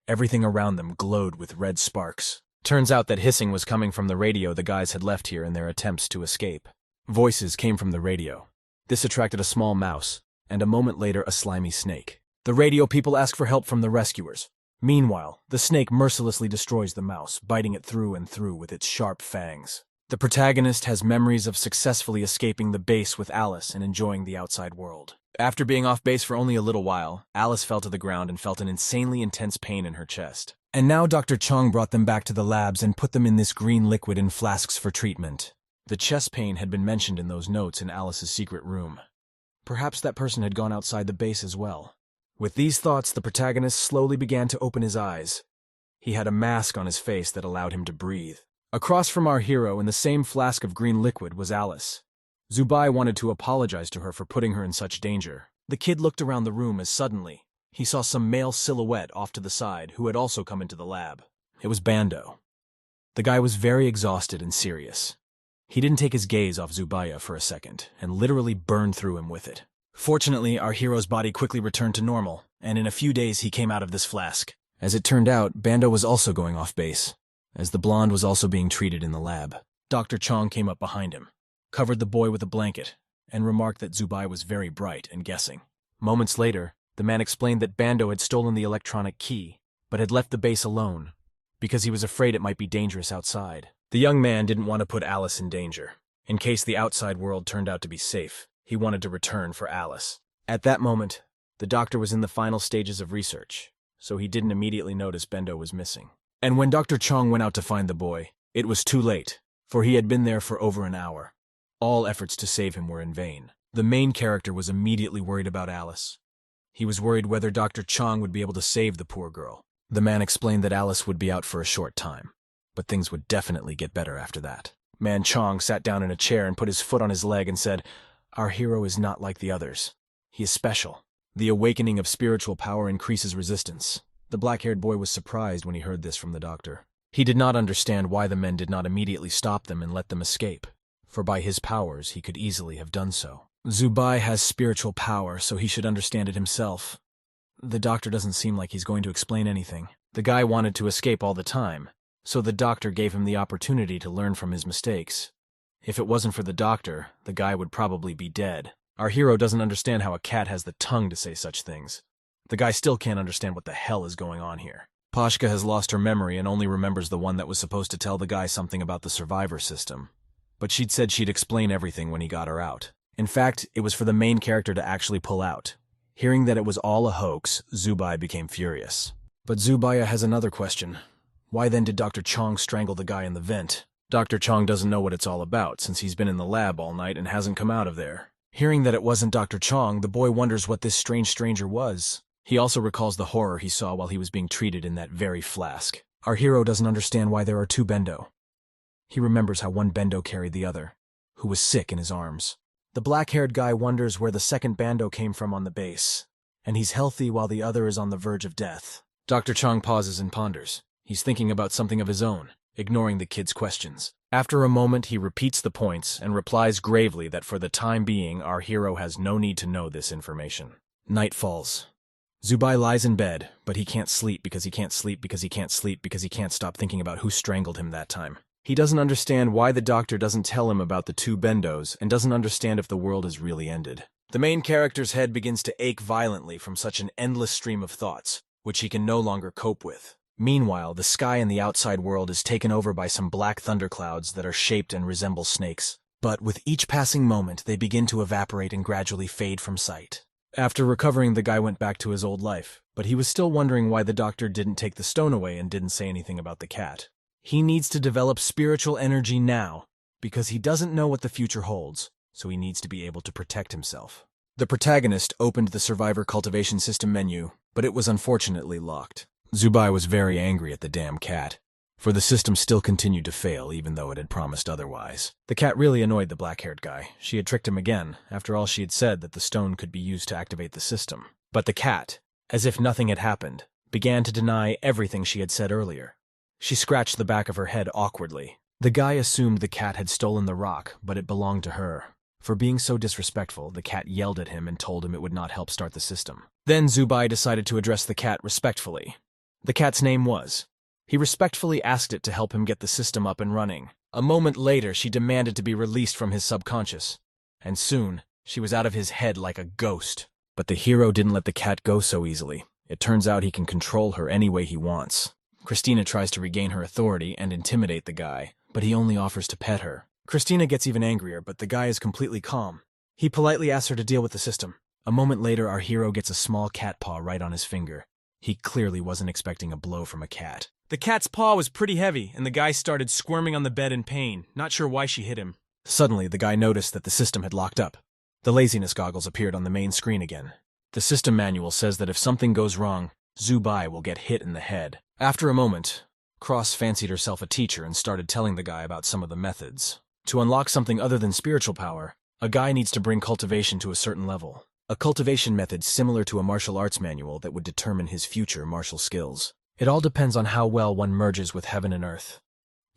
Everything around them glowed with red sparks. Turns out that hissing was coming from the radio the guys had left here in their attempts to escape. Voices came from the radio. This attracted a small mouse, and a moment later a slimy snake. The radio people ask for help from the rescuers. Meanwhile, the snake mercilessly destroys the mouse, biting it through and through with its sharp fangs. The protagonist has memories of successfully escaping the base with Alice and enjoying the outside world. After being off base for only a little while, Alice fell to the ground and felt an insanely intense pain in her chest. And now Dr. Chong brought them back to the labs and put them in this green liquid in flasks for treatment. The chest pain had been mentioned in those notes in Alice's secret room. Perhaps that person had gone outside the base as well. With these thoughts, the protagonist slowly began to open his eyes. He had a mask on his face that allowed him to breathe. Across from our hero, in the same flask of green liquid, was Alice. Zubai wanted to apologize to her for putting her in such danger. The kid looked around the room as suddenly he saw some male silhouette off to the side who had also come into the lab. It was Bando. The guy was very exhausted and serious. He didn't take his gaze off Zubaya for a second and literally burned through him with it. Fortunately, our hero's body quickly returned to normal, and in a few days he came out of this flask. As it turned out, Bando was also going off base, as the blonde was also being treated in the lab. Dr. Chong came up behind him, covered the boy with a blanket, and remarked that Zubai was very bright and guessing. Moments later, the man explained that Bando had stolen the electronic key, but had left the base alone, because he was afraid it might be dangerous outside. The young man didn't want to put Alice in danger. In case the outside world turned out to be safe, he wanted to return for Alice. At that moment, the doctor was in the final stages of research, so he didn't immediately notice Bando was missing. And when Dr. Chong went out to find the boy, it was too late, for he had been there for over an hour. All efforts to save him were in vain. The main character was immediately worried about Alice. He was worried whether Dr. Chong would be able to save the poor girl. The man explained that Alice would be out for a short time, but things would definitely get better after that. Man Chong sat down in a chair and put his foot on his leg and said, "Our hero is not like the others. He is special. The awakening of spiritual power increases resistance." The black-haired boy was surprised when he heard this from the doctor. He did not understand why the men did not immediately stop them and let them escape, for by his powers he could easily have done so. Zubai has spiritual power, so he should understand it himself. The doctor doesn't seem like he's going to explain anything. The guy wanted to escape all the time, so the doctor gave him the opportunity to learn from his mistakes. If it wasn't for the doctor, the guy would probably be dead. Our hero doesn't understand how a cat has the tongue to say such things. The guy still can't understand what the hell is going on here. Pashka has lost her memory and only remembers the one that was supposed to tell the guy something about the survivor system. But she'd said she'd explain everything when he got her out. In fact, it was for the main character to actually pull out. Hearing that it was all a hoax, Zubai became furious. But Zubaya has another question. Why then did Dr. Chong strangle the guy in the vent? Dr. Chong doesn't know what it's all about, since he's been in the lab all night and hasn't come out of there. Hearing that it wasn't Dr. Chong, the boy wonders what this strange stranger was. He also recalls the horror he saw while he was being treated in that very flask. Our hero doesn't understand why there are two Bendo. He remembers how one Bendo carried the other, who was sick in his arms. The black-haired guy wonders where the second Bando came from on the base, and he's healthy while the other is on the verge of death. Dr. Chong pauses and ponders. He's thinking about something of his own, ignoring the kid's questions. After a moment, he repeats the points and replies gravely that for the time being, our hero has no need to know this information. Night falls. Zubai lies in bed, but he can't sleep because he can't sleep because he can't sleep because he can't stop thinking about who strangled him that time. He doesn't understand why the doctor doesn't tell him about the two Bendos and doesn't understand if the world has really ended. The main character's head begins to ache violently from such an endless stream of thoughts, which he can no longer cope with. Meanwhile, the sky in the outside world is taken over by some black thunderclouds that are shaped and resemble snakes. But with each passing moment, they begin to evaporate and gradually fade from sight. After recovering, the guy went back to his old life, but he was still wondering why the doctor didn't take the stone away and didn't say anything about the cat. He needs to develop spiritual energy now, because he doesn't know what the future holds, so he needs to be able to protect himself. The protagonist opened the survivor cultivation system menu, but it was unfortunately locked. Zubai was very angry at the damn cat, for the system still continued to fail even though it had promised otherwise. The cat really annoyed the black-haired guy. She had tricked him again, after all she had said that the stone could be used to activate the system. But the cat, as if nothing had happened, began to deny everything she had said earlier. She scratched the back of her head awkwardly. The guy assumed the cat had stolen the rock, but it belonged to her. For being so disrespectful, the cat yelled at him and told him it would not help start the system. Then Zubai decided to address the cat respectfully. The cat's name was. He respectfully asked it to help him get the system up and running. A moment later, she demanded to be released from his subconscious. And soon, she was out of his head like a ghost. But the hero didn't let the cat go so easily. It turns out he can control her any way he wants. Christina tries to regain her authority and intimidate the guy, but he only offers to pet her. Christina gets even angrier, but the guy is completely calm. He politely asks her to deal with the system. A moment later, our hero gets a small cat paw right on his finger. He clearly wasn't expecting a blow from a cat. The cat's paw was pretty heavy, and the guy started squirming on the bed in pain, not sure why she hit him. Suddenly, the guy noticed that the system had locked up. The laziness goggles appeared on the main screen again. The system manual says that if something goes wrong, Zubai will get hit in the head. After a moment, Cross fancied herself a teacher and started telling the guy about some of the methods. To unlock something other than spiritual power, a guy needs to bring cultivation to a certain level. A cultivation method similar to a martial arts manual that would determine his future martial skills. It all depends on how well one merges with heaven and earth.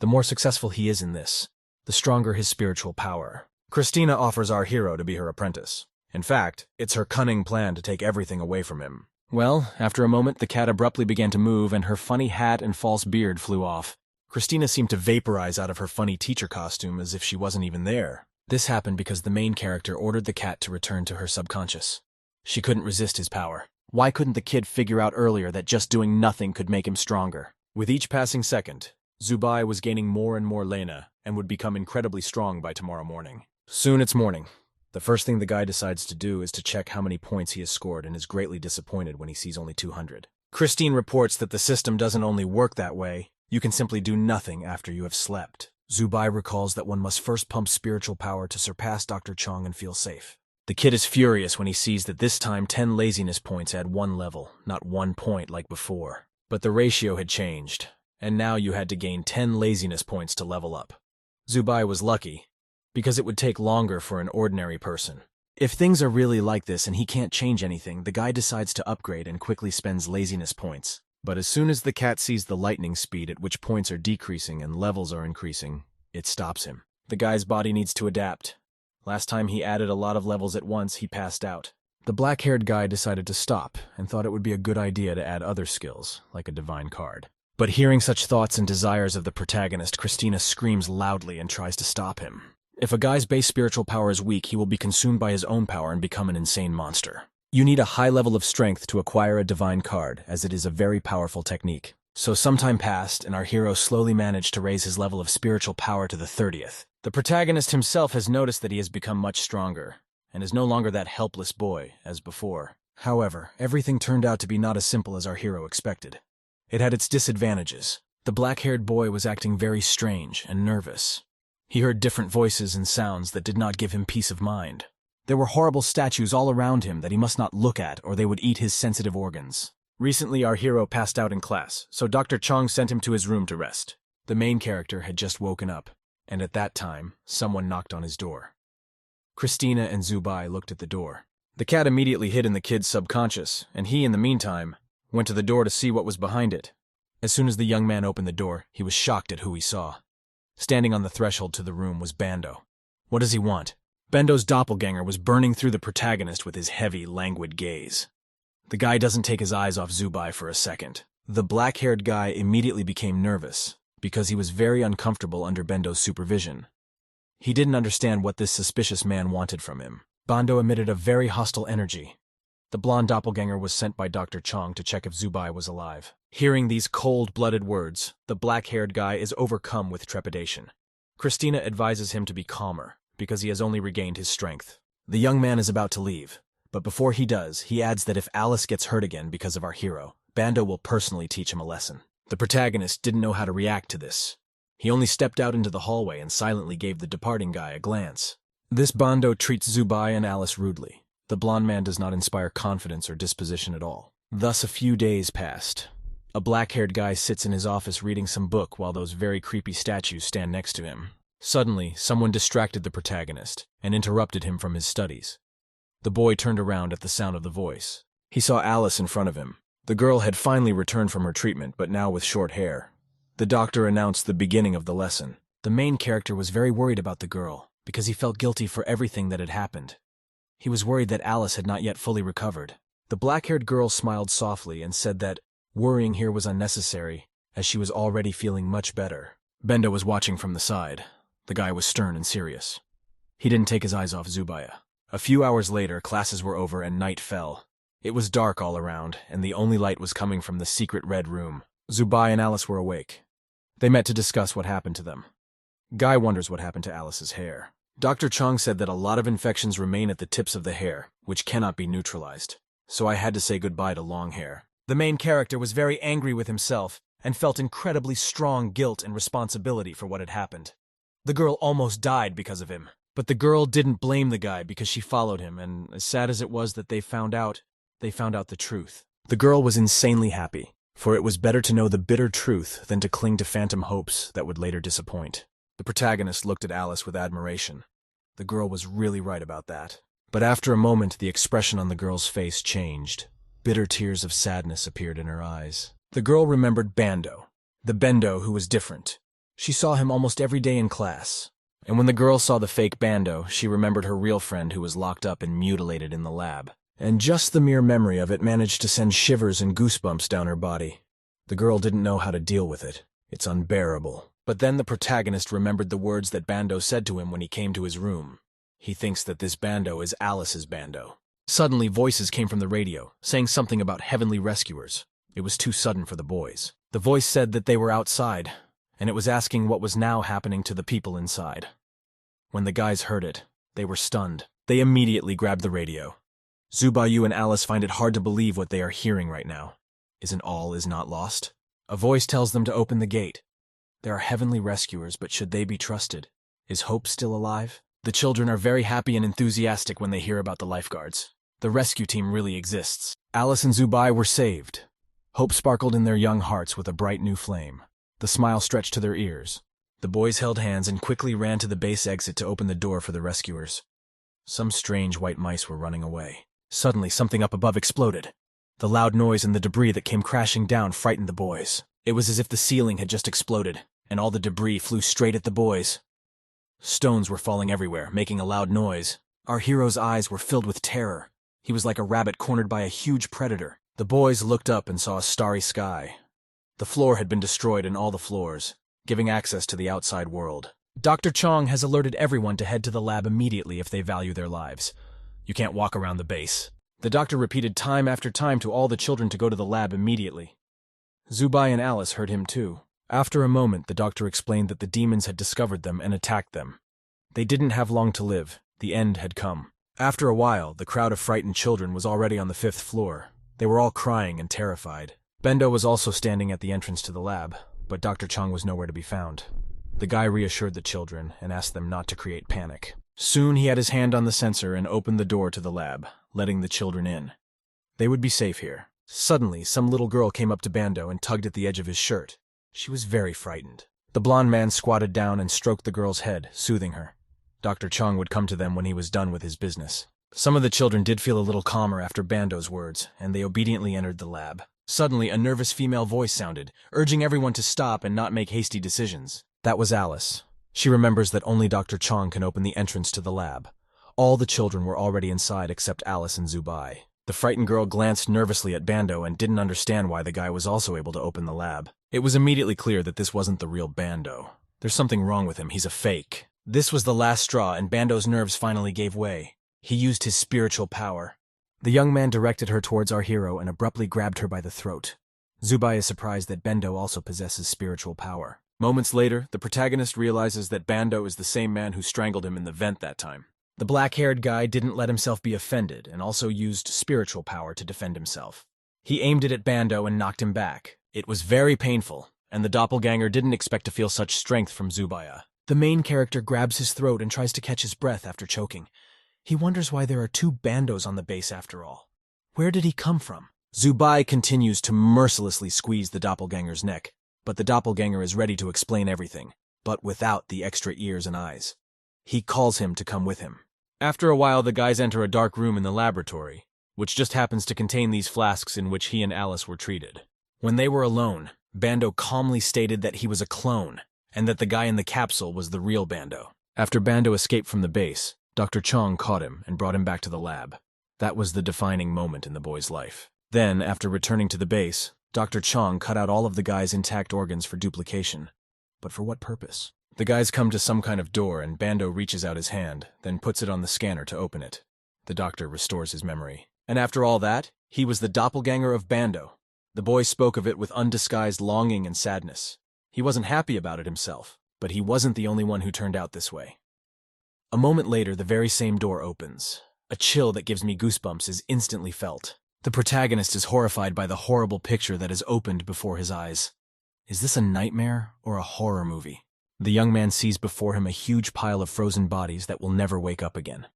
The more successful he is in this, the stronger his spiritual power. Christina offers our hero to be her apprentice. In fact, it's her cunning plan to take everything away from him. Well, after a moment, the cat abruptly began to move and her funny hat and false beard flew off. Christina seemed to vaporize out of her funny teacher costume as if she wasn't even there. This happened because the main character ordered the cat to return to her subconscious. She couldn't resist his power. Why couldn't the kid figure out earlier that just doing nothing could make him stronger? With each passing second, Zubai was gaining more and more lena and would become incredibly strong by tomorrow morning. Soon it's morning. The first thing the guy decides to do is to check how many points he has scored and is greatly disappointed when he sees only 200. Christine reports that the system doesn't only work that way, you can simply do nothing after you have slept. Zubai recalls that one must first pump spiritual power to surpass Dr. Chong and feel safe. The kid is furious when he sees that this time 10 laziness points add 1 level, not 1 point like before. But the ratio had changed, and now you had to gain 10 laziness points to level up. Zubai was lucky, because it would take longer for an ordinary person. If things are really like this and he can't change anything, the guy decides to upgrade and quickly spends laziness points. But as soon as the cat sees the lightning speed at which points are decreasing and levels are increasing, it stops him. The guy's body needs to adapt. Last time he added a lot of levels at once, he passed out. The black-haired guy decided to stop and thought it would be a good idea to add other skills, like a divine card. But hearing such thoughts and desires of the protagonist, Christina screams loudly and tries to stop him. If a guy's base spiritual power is weak, he will be consumed by his own power and become an insane monster. You need a high level of strength to acquire a divine card, as it is a very powerful technique. So some time passed, and our hero slowly managed to raise his level of spiritual power to the 30th. The protagonist himself has noticed that he has become much stronger, and is no longer that helpless boy as before. However, everything turned out to be not as simple as our hero expected. It had its disadvantages. The black-haired boy was acting very strange and nervous. He heard different voices and sounds that did not give him peace of mind. There were horrible statues all around him that he must not look at or they would eat his sensitive organs. Recently, our hero passed out in class, so Dr. Chong sent him to his room to rest. The main character had just woken up, and at that time, someone knocked on his door. Christina and Zubai looked at the door. The cat immediately hid in the kid's subconscious, and he, in the meantime, went to the door to see what was behind it. As soon as the young man opened the door, he was shocked at who he saw. Standing on the threshold to the room was Bando. What does he want? Bando's doppelganger was burning through the protagonist with his heavy, languid gaze. The guy doesn't take his eyes off Zubai for a second. The black-haired guy immediately became nervous, because he was very uncomfortable under Bando's supervision. He didn't understand what this suspicious man wanted from him. Bando emitted a very hostile energy. The blonde doppelganger was sent by Dr. Chong to check if Zubai was alive. Hearing these cold-blooded words, the black-haired guy is overcome with trepidation. Christina advises him to be calmer, because he has only regained his strength. The young man is about to leave, but before he does, he adds that if Alice gets hurt again because of our hero, Bando will personally teach him a lesson. The protagonist didn't know how to react to this. He only stepped out into the hallway and silently gave the departing guy a glance. This Bando treats Zubai and Alice rudely. The blonde man does not inspire confidence or disposition at all. Thus a few days passed. A black-haired guy sits in his office reading some book while those very creepy statues stand next to him. Suddenly, someone distracted the protagonist and interrupted him from his studies. The boy turned around at the sound of the voice. He saw Alice in front of him. The girl had finally returned from her treatment, but now with short hair. The doctor announced the beginning of the lesson. The main character was very worried about the girl, because he felt guilty for everything that had happened. He was worried that Alice had not yet fully recovered. The black-haired girl smiled softly and said that worrying here was unnecessary, as she was already feeling much better. Bendo was watching from the side. The guy was stern and serious. He didn't take his eyes off Zubaya. A few hours later, classes were over and night fell. It was dark all around, and the only light was coming from the secret red room. Zubai and Alice were awake. They met to discuss what happened to them. Guy wonders what happened to Alice's hair. Dr. Chong said that a lot of infections remain at the tips of the hair, which cannot be neutralized. So I had to say goodbye to long hair. The main character was very angry with himself and felt incredibly strong guilt and responsibility for what had happened. The girl almost died because of him. But the girl didn't blame the guy because she followed him, and as sad as it was that they found out the truth. The girl was insanely happy, for it was better to know the bitter truth than to cling to phantom hopes that would later disappoint. The protagonist looked at Alice with admiration. The girl was really right about that. But after a moment, the expression on the girl's face changed. Bitter tears of sadness appeared in her eyes. The girl remembered Bando, the Bendo who was different. She saw him almost every day in class. And when the girl saw the fake Bando, she remembered her real friend who was locked up and mutilated in the lab. And just the mere memory of it managed to send shivers and goosebumps down her body. The girl didn't know how to deal with it. It's unbearable. But then the protagonist remembered the words that Bando said to him when he came to his room. He thinks that this Bando is Alice's Bando. Suddenly, voices came from the radio, saying something about heavenly rescuers. It was too sudden for the boys. The voice said that they were outside, and it was asking what was now happening to the people inside. When the guys heard it, they were stunned. They immediately grabbed the radio. Zubayu and Alice find it hard to believe what they are hearing right now. Isn't all is not lost? A voice tells them to open the gate. There are heavenly rescuers, but should they be trusted? Is hope still alive? The children are very happy and enthusiastic when they hear about the lifeguards. The rescue team really exists. Alice and Zubai were saved. Hope sparkled in their young hearts with a bright new flame. The smile stretched to their ears. The boys held hands and quickly ran to the base exit to open the door for the rescuers. Some strange white mice were running away. Suddenly, something up above exploded. The loud noise and the debris that came crashing down frightened the boys. It was as if the ceiling had just exploded, and all the debris flew straight at the boys. Stones were falling everywhere, making a loud noise. Our hero's eyes were filled with terror. He was like a rabbit cornered by a huge predator. The boys looked up and saw a starry sky. The floor had been destroyed in all the floors, giving access to the outside world. Dr. Chong has alerted everyone to head to the lab immediately if they value their lives. You can't walk around the base. The doctor repeated time after time to all the children to go to the lab immediately. Zubai and Alice heard him too. After a moment, the doctor explained that the demons had discovered them and attacked them. They didn't have long to live. The end had come. After a while, the crowd of frightened children was already on the 5th floor. They were all crying and terrified. Bendo was also standing at the entrance to the lab, but Dr. Chong was nowhere to be found. The guy reassured the children and asked them not to create panic. Soon he had his hand on the sensor and opened the door to the lab, letting the children in. They would be safe here. Suddenly, some little girl came up to Bando and tugged at the edge of his shirt. She was very frightened. The blonde man squatted down and stroked the girl's head, soothing her. Dr. Chong would come to them when he was done with his business. Some of the children did feel a little calmer after Bando's words, and they obediently entered the lab. Suddenly, a nervous female voice sounded, urging everyone to stop and not make hasty decisions. That was Alice. She remembers that only Dr. Chong can open the entrance to the lab. All the children were already inside except Alice and Zubai. The frightened girl glanced nervously at Bando and didn't understand why the guy was also able to open the lab. It was immediately clear that this wasn't the real Bando. There's something wrong with him, he's a fake. This was the last straw, and Bando's nerves finally gave way. He used his spiritual power. The young man directed her towards our hero and abruptly grabbed her by the throat. Zubai is surprised that Bando also possesses spiritual power. Moments later, the protagonist realizes that Bando is the same man who strangled him in the vent that time. The black-haired guy didn't let himself be offended and also used spiritual power to defend himself. He aimed it at Bando and knocked him back. It was very painful, and the doppelganger didn't expect to feel such strength from Zubaya. The main character grabs his throat and tries to catch his breath after choking. He wonders why there are two Bandos on the base after all. Where did he come from? Zubai continues to mercilessly squeeze the doppelganger's neck, but the doppelganger is ready to explain everything, but without the extra ears and eyes. He calls him to come with him. After a while, the guys enter a dark room in the laboratory, which just happens to contain these flasks in which he and Alice were treated. When they were alone, Bando calmly stated that he was a clone, and that the guy in the capsule was the real Bando. After Bando escaped from the base, Dr. Chong caught him and brought him back to the lab. That was the defining moment in the boy's life. Then, after returning to the base, Dr. Chong cut out all of the guy's intact organs for duplication. But for what purpose? The guys come to some kind of door and Bando reaches out his hand, then puts it on the scanner to open it. The doctor restores his memory. And after all that, he was the doppelganger of Bando. The boy spoke of it with undisguised longing and sadness. He wasn't happy about it himself, but he wasn't the only one who turned out this way. A moment later, the very same door opens. A chill that gives me goosebumps is instantly felt. The protagonist is horrified by the horrible picture that is opened before his eyes. Is this a nightmare or a horror movie? The young man sees before him a huge pile of frozen bodies that will never wake up again.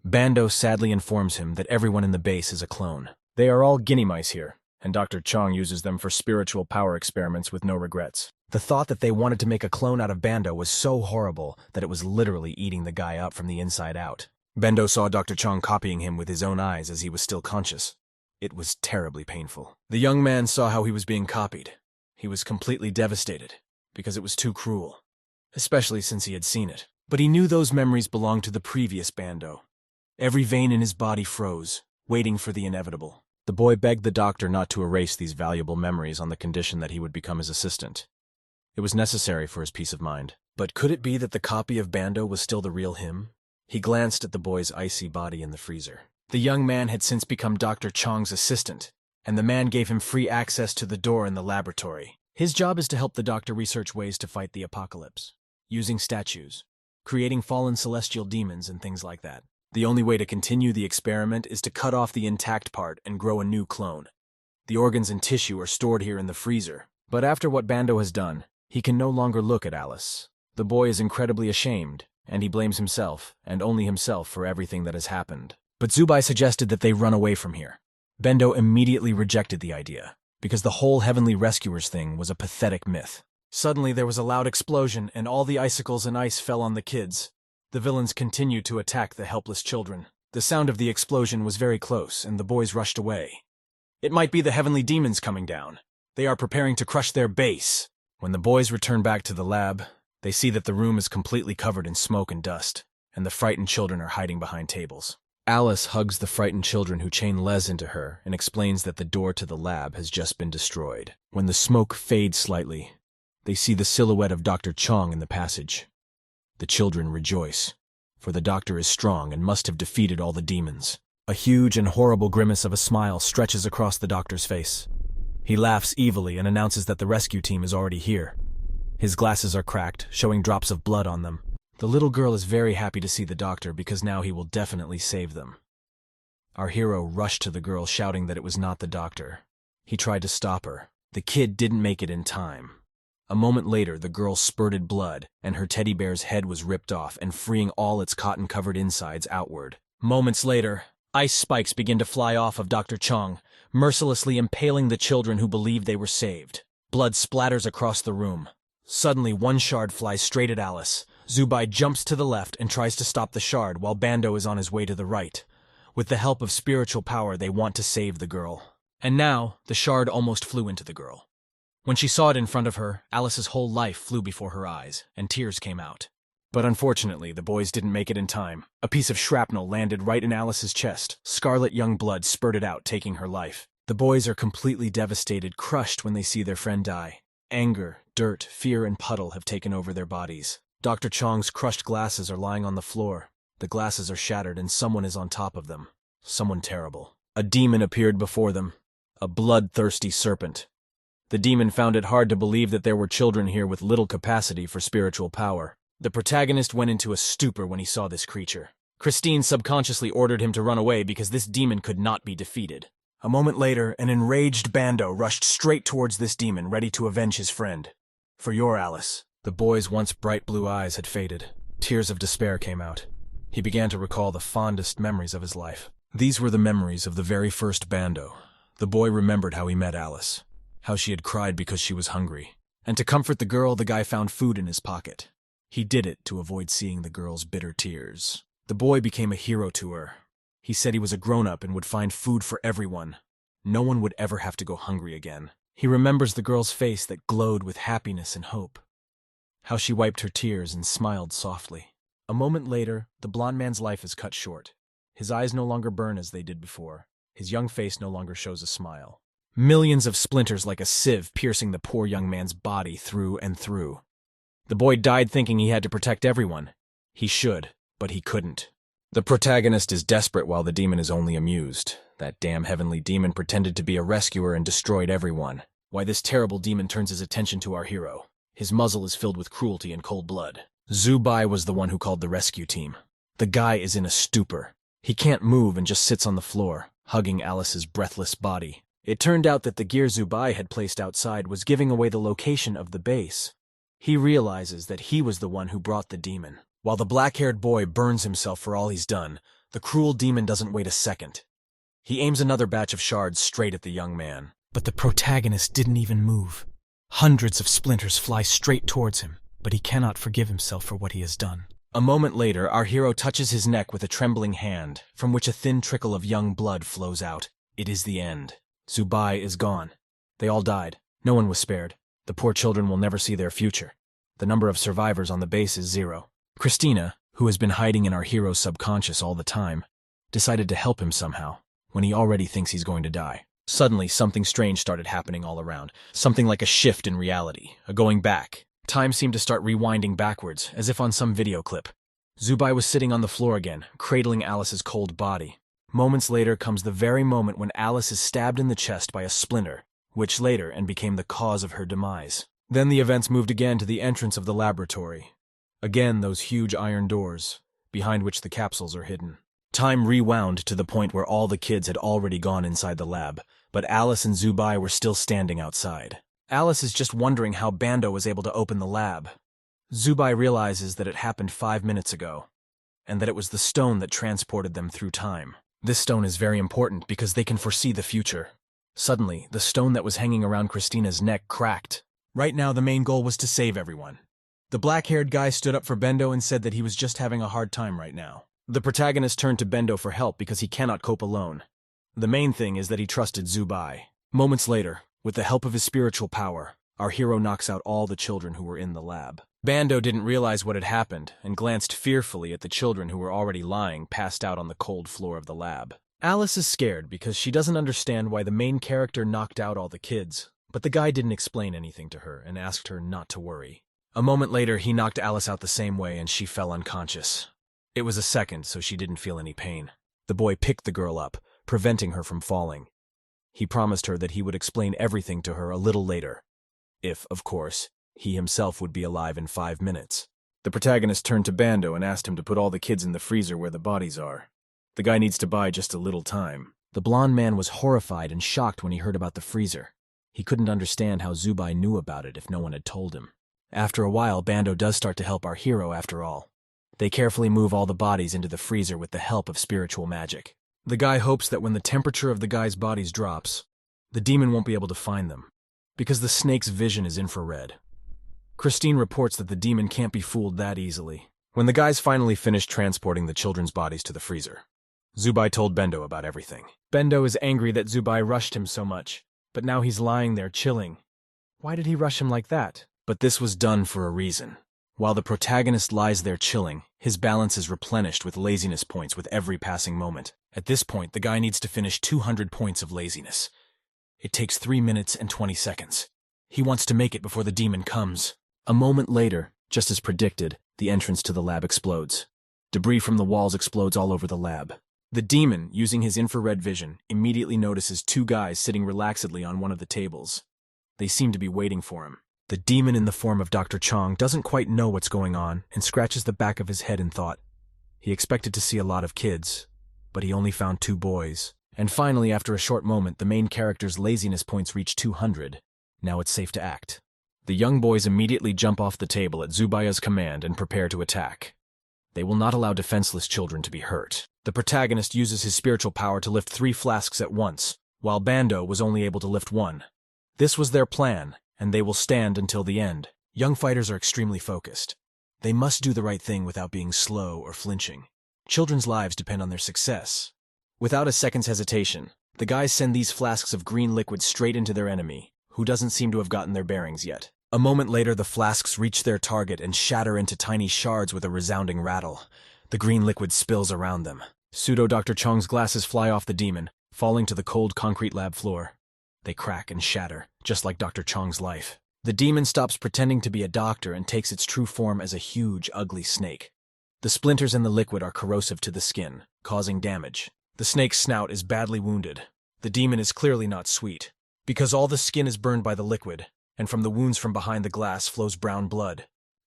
Bando sadly informs him that everyone in the base is a clone. They are all guinea mice here, and Dr. Chong uses them for spiritual power experiments with no regrets. The thought that they wanted to make a clone out of Bando was so horrible that it was literally eating the guy up from the inside out. Bando saw Dr. Chong copying him with his own eyes as he was still conscious. It was terribly painful. The young man saw how he was being copied. He was completely devastated, because it was too cruel, especially since he had seen it. But he knew those memories belonged to the previous Bando. Every vein in his body froze, waiting for the inevitable. The boy begged the doctor not to erase these valuable memories on the condition that he would become his assistant. It was necessary for his peace of mind. But could it be that the copy of Bando was still the real him? He glanced at the boy's icy body in the freezer. The young man had since become Dr. Chong's assistant, and the man gave him free access to the door in the laboratory. His job is to help the doctor research ways to fight the apocalypse, using statues, creating fallen celestial demons and things like that. The only way to continue the experiment is to cut off the intact part and grow a new clone. The organs and tissue are stored here in the freezer. But after what Bando has done, he can no longer look at Alice. The boy is incredibly ashamed, and he blames himself, and only himself, for everything that has happened. But Zubai suggested that they run away from here. Bando immediately rejected the idea, because the whole Heavenly Rescuers thing was a pathetic myth. Suddenly there was a loud explosion, and all the icicles and ice fell on the kids. The villains continued to attack the helpless children. The sound of the explosion was very close, and the boys rushed away. It might be the heavenly demons coming down. They are preparing to crush their base. When the boys return back to the lab, they see that the room is completely covered in smoke and dust, and the frightened children are hiding behind tables. Alice hugs the frightened children who chain Les into her and explains that the door to the lab has just been destroyed. When the smoke fades slightly, they see the silhouette of Dr. Chong in the passage. The children rejoice, for the doctor is strong and must have defeated all the demons. A huge and horrible grimace of a smile stretches across the doctor's face. He laughs evilly and announces that the rescue team is already here. His glasses are cracked, showing drops of blood on them. The little girl is very happy to see the doctor because now he will definitely save them. Our hero rushed to the girl shouting that it was not the doctor. He tried to stop her. The kid didn't make it in time. A moment later, the girl spurted blood, and her teddy bear's head was ripped off and freeing all its cotton-covered insides outward. Moments later, ice spikes begin to fly off of Dr. Chong, mercilessly impaling the children who believed they were saved. Blood splatters across the room. Suddenly, one shard flies straight at Alice. Zubai jumps to the left and tries to stop the shard while Bando is on his way to the right. With the help of spiritual power, they want to save the girl. And now, the shard almost flew into the girl. When she saw it in front of her, Alice's whole life flew before her eyes, and tears came out. But unfortunately, the boys didn't make it in time. A piece of shrapnel landed right in Alice's chest. Scarlet young blood spurted out, taking her life. The boys are completely devastated, crushed when they see their friend die. Anger, dirt, fear, and puddle have taken over their bodies. Dr. Chong's crushed glasses are lying on the floor. The glasses are shattered and someone is on top of them. Someone terrible. A demon appeared before them. A bloodthirsty serpent. The demon found it hard to believe that there were children here with little capacity for spiritual power. The protagonist went into a stupor when he saw this creature. Christine subconsciously ordered him to run away because this demon could not be defeated. A moment later, an enraged Bando rushed straight towards this demon, ready to avenge his friend. For your Alice. The boy's once bright blue eyes had faded. Tears of despair came out. He began to recall the fondest memories of his life. These were the memories of the very first Bando. The boy remembered how he met Alice, how she had cried because she was hungry. And to comfort the girl, the guy found food in his pocket. He did it to avoid seeing the girl's bitter tears. The boy became a hero to her. He said he was a grown-up and would find food for everyone. No one would ever have to go hungry again. He remembers the girl's face that glowed with happiness and hope. How she wiped her tears and smiled softly. A moment later, the blond man's life is cut short. His eyes no longer burn as they did before. His young face no longer shows a smile. Millions of splinters like a sieve piercing the poor young man's body through and through. The boy died thinking he had to protect everyone. He should, but he couldn't. The protagonist is desperate while the demon is only amused. That damn heavenly demon pretended to be a rescuer and destroyed everyone. Why this terrible demon turns his attention to our hero. His muzzle is filled with cruelty and cold blood. Zubai was the one who called the rescue team. The guy is in a stupor. He can't move and just sits on the floor, hugging Alice's breathless body. It turned out that the gear Zubai had placed outside was giving away the location of the base. He realizes that he was the one who brought the demon. While the black-haired boy burns himself for all he's done, the cruel demon doesn't wait a second. He aims another batch of shards straight at the young man. But the protagonist didn't even move. Hundreds of splinters fly straight towards him, but he cannot forgive himself for what he has done. A moment later, our hero touches his neck with a trembling hand, from which a thin trickle of young blood flows out. It is the end. Zubai is gone. They all died. No one was spared. The poor children will never see their future. The number of survivors on the base is 0. Christina, who has been hiding in our hero's subconscious all the time, decided to help him somehow, when he already thinks he's going to die. Suddenly, something strange started happening all around. Something like a shift in reality, a going back. Time seemed to start rewinding backwards, as if on some video clip. Zubai was sitting on the floor again, cradling Alice's cold body. Moments later comes the very moment when Alice is stabbed in the chest by a splinter, which later and became the cause of her demise. Then the events moved again to the entrance of the laboratory. Again those huge iron doors, behind which the capsules are hidden. Time rewound to the point where all the kids had already gone inside the lab, but Alice and Zubai were still standing outside. Alice is just wondering how Bando was able to open the lab. Zubai realizes that it happened 5 minutes ago, and that it was the stone that transported them through time. This stone is very important because they can foresee the future. Suddenly, the stone that was hanging around Christina's neck cracked. Right now, the main goal was to save everyone. The black-haired guy stood up for Bendo and said that he was just having a hard time right now. The protagonist turned to Bendo for help because he cannot cope alone. The main thing is that he trusted Zubai. Moments later, with the help of his spiritual power, our hero knocks out all the children who were in the lab. Bando didn't realize what had happened and glanced fearfully at the children who were already lying, passed out on the cold floor of the lab. Alice is scared because she doesn't understand why the main character knocked out all the kids, but the guy didn't explain anything to her and asked her not to worry. A moment later, he knocked Alice out the same way and she fell unconscious. It was a second, so she didn't feel any pain. The boy picked the girl up, preventing her from falling. He promised her that he would explain everything to her a little later. If, of course, he himself would be alive in 5 minutes. The protagonist turned to Bando and asked him to put all the kids in the freezer where the bodies are. The guy needs to buy just a little time. The blonde man was horrified and shocked when he heard about the freezer. He couldn't understand how Zubai knew about it if no one had told him. After a while, Bando does start to help our hero after all. They carefully move all the bodies into the freezer with the help of spiritual magic. The guy hopes that when the temperature of the guy's bodies drops, the demon won't be able to find them, because the snake's vision is infrared. Christine reports that the demon can't be fooled that easily. When the guys finally finished transporting the children's bodies to the freezer, Zubai told Bendo about everything. Bendo is angry that Zubai rushed him so much, but now he's lying there chilling. Why did he rush him like that? But this was done for a reason. While the protagonist lies there chilling, his balance is replenished with laziness points with every passing moment. At this point, the guy needs to finish 200 points of laziness. It takes 3 minutes and 20 seconds. He wants to make it before the demon comes. A moment later, just as predicted, the entrance to the lab explodes. Debris from the walls explodes all over the lab. The demon, using his infrared vision, immediately notices 2 guys sitting relaxedly on one of the tables. They seem to be waiting for him. The demon in the form of Dr. Chong doesn't quite know what's going on and scratches the back of his head in thought. He expected to see a lot of kids, but he only found 2 boys. And finally, after a short moment, the main character's laziness points reach 200. Now it's safe to act. The young boys immediately jump off the table at Zubaya's command and prepare to attack. They will not allow defenseless children to be hurt. The protagonist uses his spiritual power to lift 3 flasks at once, while Bando was only able to lift 1. This was their plan, and they will stand until the end. Young fighters are extremely focused. They must do the right thing without being slow or flinching. Children's lives depend on their success. Without a second's hesitation, the guys send these flasks of green liquid straight into their enemy, who doesn't seem to have gotten their bearings yet. A moment later, the flasks reach their target and shatter into tiny shards with a resounding rattle. The green liquid spills around them. Pseudo-Dr. Chong's glasses fly off the demon, falling to the cold concrete lab floor. They crack and shatter, just like Dr. Chong's life. The demon stops pretending to be a doctor and takes its true form as a huge, ugly snake. The splinters in the liquid are corrosive to the skin, causing damage. The snake's snout is badly wounded. The demon is clearly not sweet, because all the skin is burned by the liquid, and from the wounds from behind the glass flows brown blood.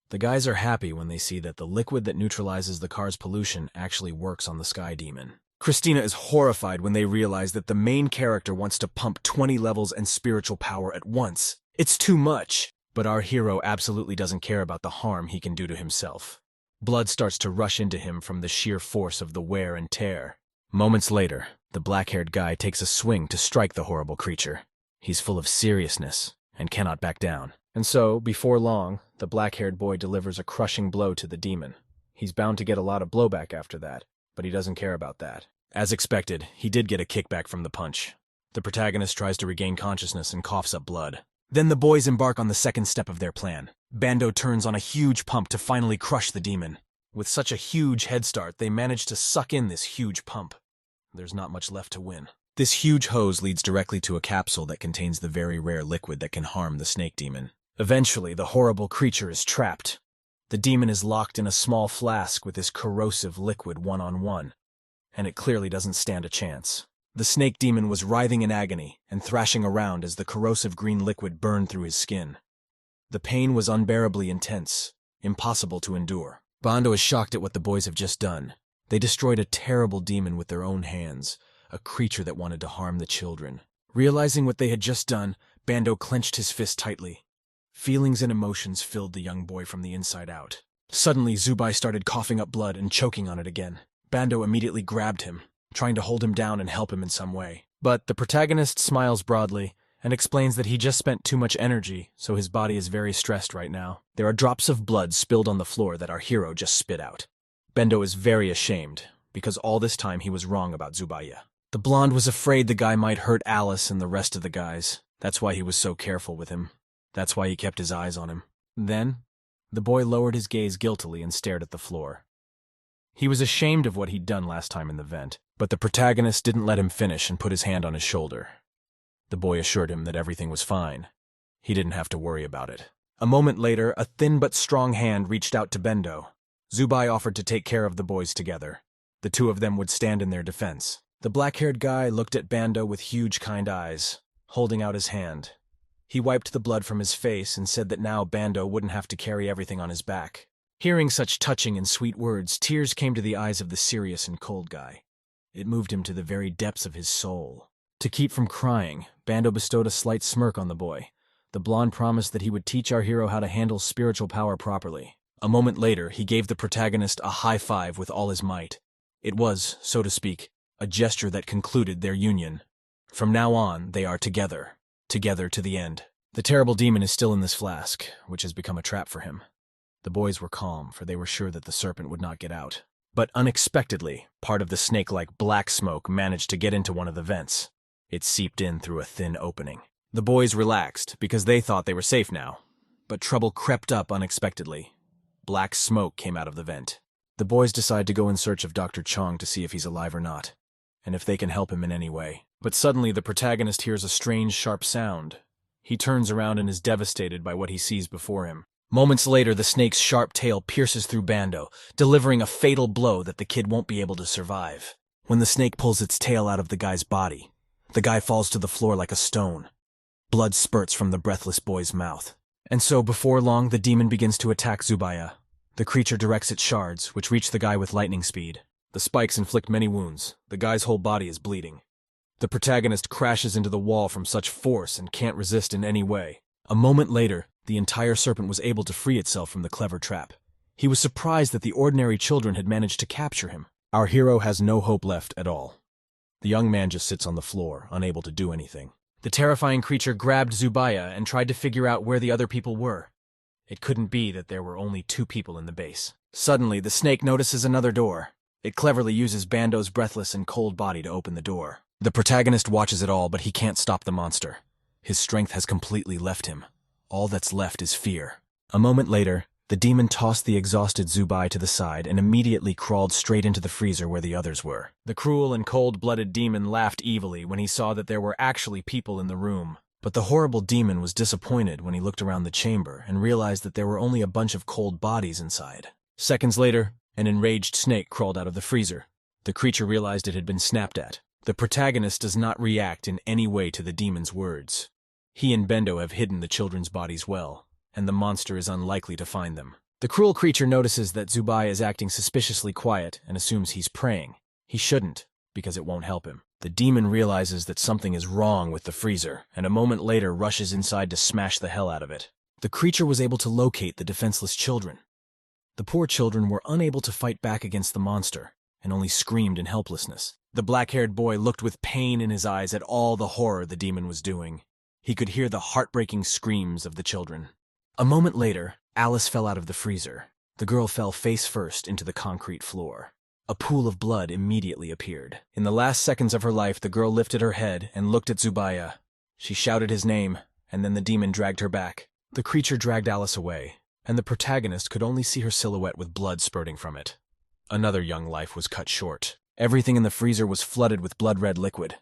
The guys are happy when they see that the liquid that neutralizes the car's pollution actually works on the sky demon. Christina is horrified when they realize that the main character wants to pump 20 levels and spiritual power at once. It's too much, but our hero absolutely doesn't care about the harm he can do to himself. Blood starts to rush into him from the sheer force of the wear and tear. Moments later, the black-haired guy takes a swing to strike the horrible creature. He's full of seriousness and cannot back down. And so, before long, the black-haired boy delivers a crushing blow to the demon. He's bound to get a lot of blowback after that, but he doesn't care about that. As expected, he did get a kickback from the punch. The protagonist tries to regain consciousness and coughs up blood. Then the boys embark on the second step of their plan. Bando turns on a huge pump to finally crush the demon. With such a huge head start, they manage to suck in this huge pump. There's not much left to win. This huge hose leads directly to a capsule that contains the very rare liquid that can harm the snake demon. Eventually, the horrible creature is trapped. The demon is locked in a small flask with this corrosive liquid one-on-one, and it clearly doesn't stand a chance. The snake demon was writhing in agony and thrashing around as the corrosive green liquid burned through his skin. The pain was unbearably intense, impossible to endure. Bando is shocked at what the boys have just done. They destroyed a terrible demon with their own hands, a creature that wanted to harm the children. Realizing what they had just done, Bando clenched his fist tightly. Feelings and emotions filled the young boy from the inside out. Suddenly, Zubai started coughing up blood and choking on it again. Bando immediately grabbed him, trying to hold him down and help him in some way. But the protagonist smiles broadly and explains that he just spent too much energy, so his body is very stressed right now. There are drops of blood spilled on the floor that our hero just spit out. Bendo is very ashamed, because all this time he was wrong about Zubaya. The blonde was afraid the guy might hurt Alice and the rest of the guys. That's why he was so careful with him. That's why he kept his eyes on him. Then, the boy lowered his gaze guiltily and stared at the floor. He was ashamed of what he'd done last time in the vent, but the protagonist didn't let him finish and put his hand on his shoulder. The boy assured him that everything was fine. He didn't have to worry about it. A moment later, a thin but strong hand reached out to Bendo. Zubai offered to take care of the boys together. The 2 of them would stand in their defense. The black-haired guy looked at Bando with huge, kind eyes, holding out his hand. He wiped the blood from his face and said that now Bando wouldn't have to carry everything on his back. Hearing such touching and sweet words, tears came to the eyes of the serious and cold guy. It moved him to the very depths of his soul. To keep from crying, Bando bestowed a slight smirk on the boy. The blonde promised that he would teach our hero how to handle spiritual power properly. A moment later, he gave the protagonist a high five with all his might. It was, so to speak, a gesture that concluded their union. From now on, they are together to the end. The terrible demon is still in this flask, which has become a trap for him. The boys were calm, for they were sure that the serpent would not get out. But unexpectedly, part of the snake-like black smoke managed to get into one of the vents. It seeped in through a thin opening. The boys relaxed, because they thought they were safe now. But trouble crept up unexpectedly. Black smoke came out of the vent. The boys decide to go in search of Dr. Chong to see if he's alive or not, and if they can help him in any way. But suddenly the protagonist hears a strange, sharp sound. He turns around and is devastated by what he sees before him. Moments later, the snake's sharp tail pierces through Bando, delivering a fatal blow that the kid won't be able to survive. When the snake pulls its tail out of the guy's body, the guy falls to the floor like a stone. Blood spurts from the breathless boy's mouth. And so, before long, the demon begins to attack Zubaya. The creature directs its shards, which reach the guy with lightning speed. The spikes inflict many wounds. The guy's whole body is bleeding. The protagonist crashes into the wall from such force and can't resist in any way. A moment later, the entire serpent was able to free itself from the clever trap. He was surprised that the ordinary children had managed to capture him. Our hero has no hope left at all. The young man just sits on the floor, unable to do anything. The terrifying creature grabbed Zubaya and tried to figure out where the other people were. It couldn't be that there were only 2 people in the base. Suddenly, the snake notices another door. It cleverly uses Bando's breathless and cold body to open the door. The protagonist watches it all, but he can't stop the monster. His strength has completely left him. All that's left is fear. A moment later, the demon tossed the exhausted Zubai to the side and immediately crawled straight into the freezer where the others were. The cruel and cold-blooded demon laughed evilly when he saw that there were actually people in the room. But the horrible demon was disappointed when he looked around the chamber and realized that there were only a bunch of cold bodies inside. Seconds later, an enraged snake crawled out of the freezer. The creature realized it had been snapped at. The protagonist does not react in any way to the demon's words. He and Bendo have hidden the children's bodies well, and the monster is unlikely to find them. The cruel creature notices that Zubai is acting suspiciously quiet and assumes he's praying. He shouldn't, because it won't help him. The demon realizes that something is wrong with the freezer, and a moment later rushes inside to smash the hell out of it. The creature was able to locate the defenseless children. The poor children were unable to fight back against the monster, and only screamed in helplessness. The black-haired boy looked with pain in his eyes at all the horror the demon was doing. He could hear the heartbreaking screams of the children. A moment later, Alice fell out of the freezer. The girl fell face first into the concrete floor. A pool of blood immediately appeared. In the last seconds of her life, the girl lifted her head and looked at Zubaya. She shouted his name, and then the demon dragged her back. The creature dragged Alice away, and the protagonist could only see her silhouette with blood spurting from it. Another young life was cut short. Everything in the freezer was flooded with blood-red liquid.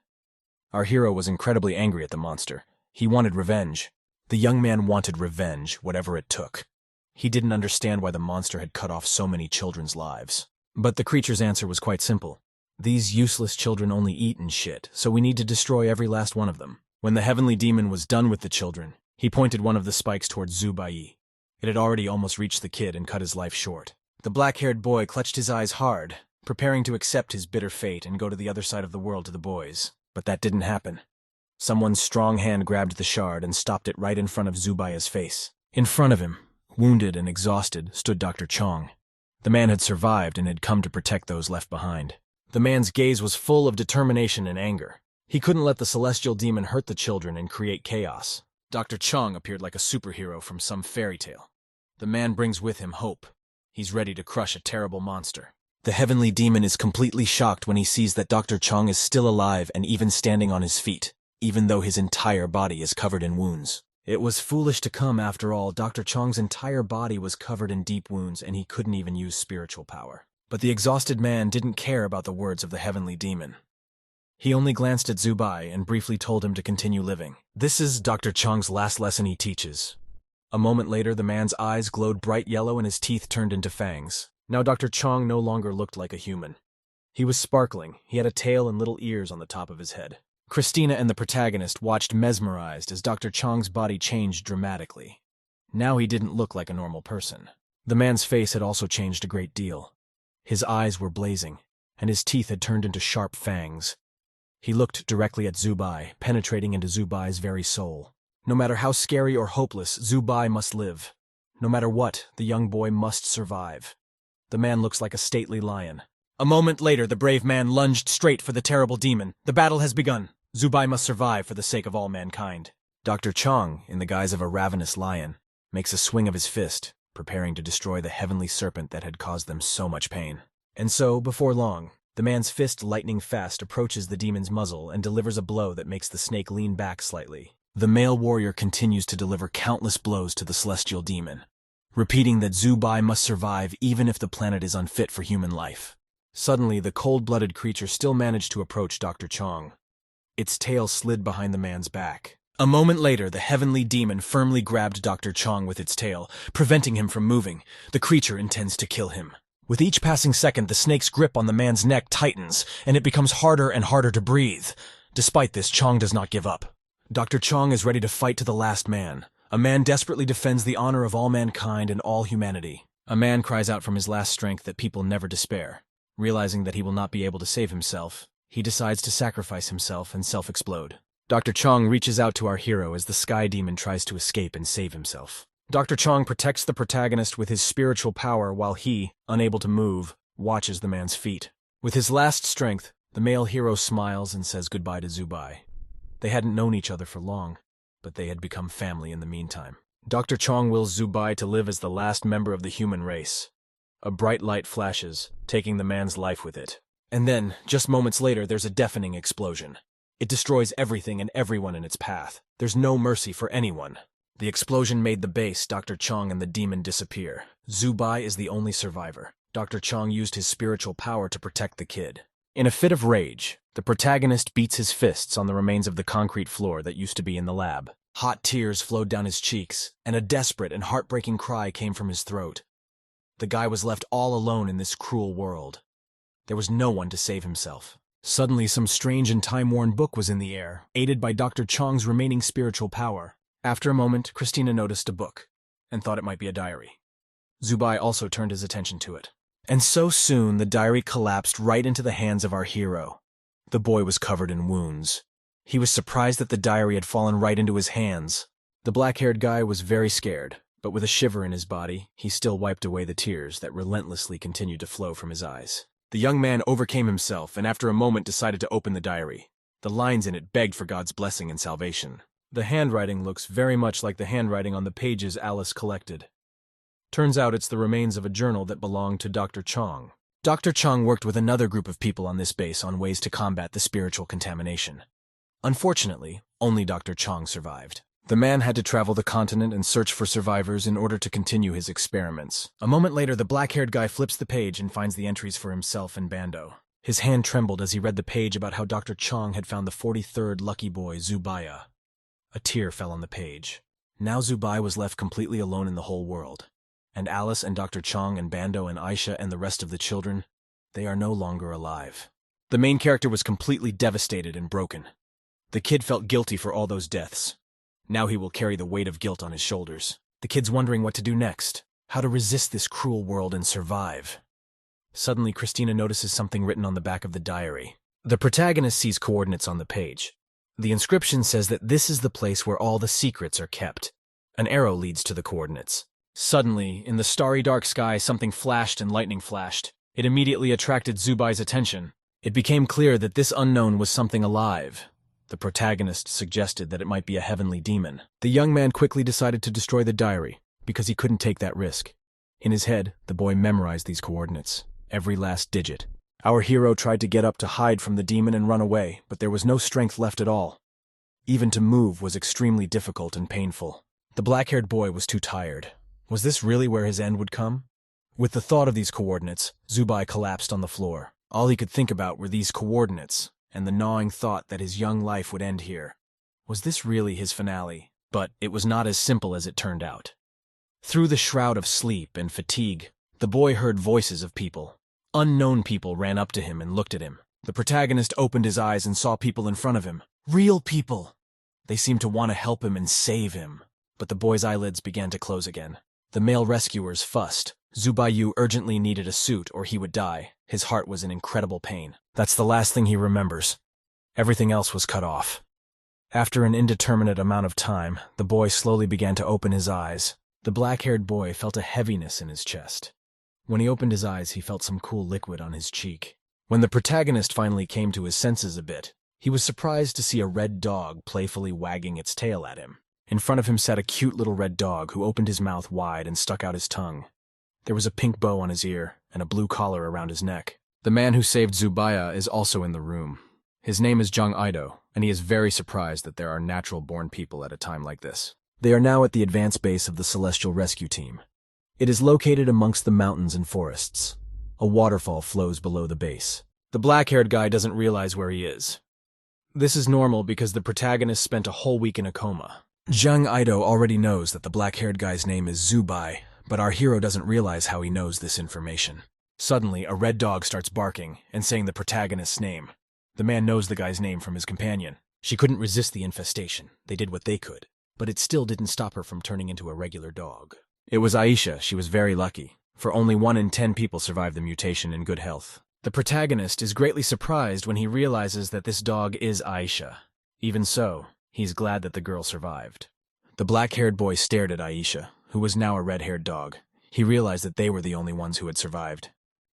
Our hero was incredibly angry at the monster. He wanted revenge. The young man wanted revenge, whatever it took. He didn't understand why the monster had cut off so many children's lives. But the creature's answer was quite simple. These useless children only eat and shit, so we need to destroy every last one of them. When the heavenly demon was done with the children, he pointed one of the spikes towards Zubai. It had already almost reached the kid and cut his life short. The black-haired boy clutched his eyes hard, preparing to accept his bitter fate and go to the other side of the world to the boys. But that didn't happen. Someone's strong hand grabbed the shard and stopped it right in front of Zubaya's face. In front of him, wounded and exhausted, stood Dr. Chong. The man had survived and had come to protect those left behind. The man's gaze was full of determination and anger. He couldn't let the celestial demon hurt the children and create chaos. Dr. Chong appeared like a superhero from some fairy tale. The man brings with him hope. He's ready to crush a terrible monster. The heavenly demon is completely shocked when he sees that Dr. Chong is still alive and even standing on his feet, even though his entire body is covered in wounds. It was foolish to come, after all. Dr. Chong's entire body was covered in deep wounds, and he couldn't even use spiritual power. But the exhausted man didn't care about the words of the heavenly demon. He only glanced at Zubai and briefly told him to continue living. This is Dr. Chong's last lesson he teaches. A moment later, the man's eyes glowed bright yellow and his teeth turned into fangs. Now Dr. Chong no longer looked like a human. He was sparkling. He had a tail and little ears on the top of his head. Christina and the protagonist watched mesmerized as Dr. Chong's body changed dramatically. Now he didn't look like a normal person. The man's face had also changed a great deal. His eyes were blazing, and his teeth had turned into sharp fangs. He looked directly at Zubai, penetrating into Zubai's very soul. No matter how scary or hopeless, Zubai must live. No matter what, the young boy must survive. The man looks like a stately lion. A moment later, the brave man lunged straight for the terrible demon. The battle has begun. Zubai must survive for the sake of all mankind. Dr. Chong, in the guise of a ravenous lion, makes a swing of his fist, preparing to destroy the heavenly serpent that had caused them so much pain. And so, before long, the man's fist lightning fast approaches the demon's muzzle and delivers a blow that makes the snake lean back slightly. The male warrior continues to deliver countless blows to the celestial demon, repeating that Zubai must survive even if the planet is unfit for human life. Suddenly, the cold-blooded creature still managed to approach Dr. Chong. Its tail slid behind the man's back. A moment later, the heavenly demon firmly grabbed Dr. Chong with its tail, preventing him from moving. The creature intends to kill him. With each passing second, the snake's grip on the man's neck tightens, and it becomes harder and harder to breathe. Despite this, Chong does not give up. Dr. Chong is ready to fight to the last man. A man desperately defends the honor of all mankind and all humanity. A man cries out from his last strength that people never despair. Realizing that he will not be able to save himself, he decides to sacrifice himself and self-explode. Dr. Chong reaches out to our hero as the sky demon tries to escape and save himself. Dr. Chong protects the protagonist with his spiritual power while he, unable to move, watches the man's feet. With his last strength, the male hero smiles and says goodbye to Zubai. They hadn't known each other for long, but they had become family in the meantime. Dr. Chong wills Zubai to live as the last member of the human race. A bright light flashes, taking the man's life with it. And then, just moments later, there's a deafening explosion. It destroys everything and everyone in its path. There's no mercy for anyone. The explosion made the base, Dr. Chong, and the demon disappear. Zubai is the only survivor. Dr. Chong used his spiritual power to protect the kid. In a fit of rage, the protagonist beats his fists on the remains of the concrete floor that used to be in the lab. Hot tears flowed down his cheeks, and a desperate and heartbreaking cry came from his throat. The guy was left all alone in this cruel world. There was no one to save himself. Suddenly, some strange and time-worn book was in the air, aided by Dr. Chong's remaining spiritual power. After a moment, Christina noticed a book, and thought it might be a diary. Zubai also turned his attention to it. And so soon, the diary collapsed right into the hands of our hero. The boy was covered in wounds. He was surprised that the diary had fallen right into his hands. The black-haired guy was very scared, but with a shiver in his body, he still wiped away the tears that relentlessly continued to flow from his eyes. The young man overcame himself and after a moment decided to open the diary. The lines in it begged for God's blessing and salvation. The handwriting looks very much like the handwriting on the pages Alice collected. Turns out it's the remains of a journal that belonged to Dr. Chong. Dr. Chong worked with another group of people on this base on ways to combat the spiritual contamination. Unfortunately, only Dr. Chong survived. The man had to travel the continent and search for survivors in order to continue his experiments. A moment later, the black-haired guy flips the page and finds the entries for himself and Bando. His hand trembled as he read the page about how Dr. Chong had found the 43rd lucky boy, Zubaya. A tear fell on the page. Now Zubai was left completely alone in the whole world. And Alice and Dr. Chong and Bando and Aisha and the rest of the children, they are no longer alive. The main character was completely devastated and broken. The kid felt guilty for all those deaths. Now he will carry the weight of guilt on his shoulders. The kid's wondering what to do next, how to resist this cruel world and survive. Suddenly, Christina notices something written on the back of the diary. The protagonist sees coordinates on the page. The inscription says that this is the place where all the secrets are kept. An arrow leads to the coordinates. Suddenly, in the starry dark sky, something flashed and lightning flashed. It immediately attracted Zubai's attention. It became clear that this unknown was something alive. The protagonist suggested that it might be a heavenly demon. The young man quickly decided to destroy the diary, because he couldn't take that risk. In his head, the boy memorized these coordinates, every last digit. Our hero tried to get up to hide from the demon and run away, but there was no strength left at all. Even to move was extremely difficult and painful. The black-haired boy was too tired. Was this really where his end would come? With the thought of these coordinates, Zubai collapsed on the floor. All he could think about were these coordinates, and the gnawing thought that his young life would end here. Was this really his finale? But it was not as simple as it turned out. Through the shroud of sleep and fatigue, the boy heard voices of people. Unknown people ran up to him and looked at him. The protagonist opened his eyes and saw people in front of him. Real people! They seemed to want to help him and save him. But the boy's eyelids began to close again. The male rescuers fussed. Zubayu urgently needed a suit or he would die. His heart was in incredible pain. That's the last thing he remembers. Everything else was cut off. After an indeterminate amount of time, the boy slowly began to open his eyes. The black-haired boy felt a heaviness in his chest. When he opened his eyes, he felt some cool liquid on his cheek. When the protagonist finally came to his senses a bit, he was surprised to see a red dog playfully wagging its tail at him. In front of him sat a cute little red dog who opened his mouth wide and stuck out his tongue. There was a pink bow on his ear and a blue collar around his neck. The man who saved Zubaya is also in the room. His name is Jung Ido, and he is very surprised that there are natural-born people at a time like this. They are now at the advanced base of the Celestial Rescue Team. It is located amongst the mountains and forests. A waterfall flows below the base. The black-haired guy doesn't realize where he is. This is normal because the protagonist spent a whole week in a coma. Jung Ido already knows that the black-haired guy's name is Zubai, but our hero doesn't realize how he knows this information. Suddenly, a red dog starts barking and saying the protagonist's name. The man knows the guy's name from his companion. She couldn't resist the infestation. They did what they could. But it still didn't stop her from turning into a regular dog. It was Aisha. She was very lucky, for only 1 in 10 people survive the mutation in good health. The protagonist is greatly surprised when he realizes that this dog is Aisha. Even so, he's glad that the girl survived. The black-haired boy stared at Aisha, who was now a red-haired dog. He realized that they were the only ones who had survived.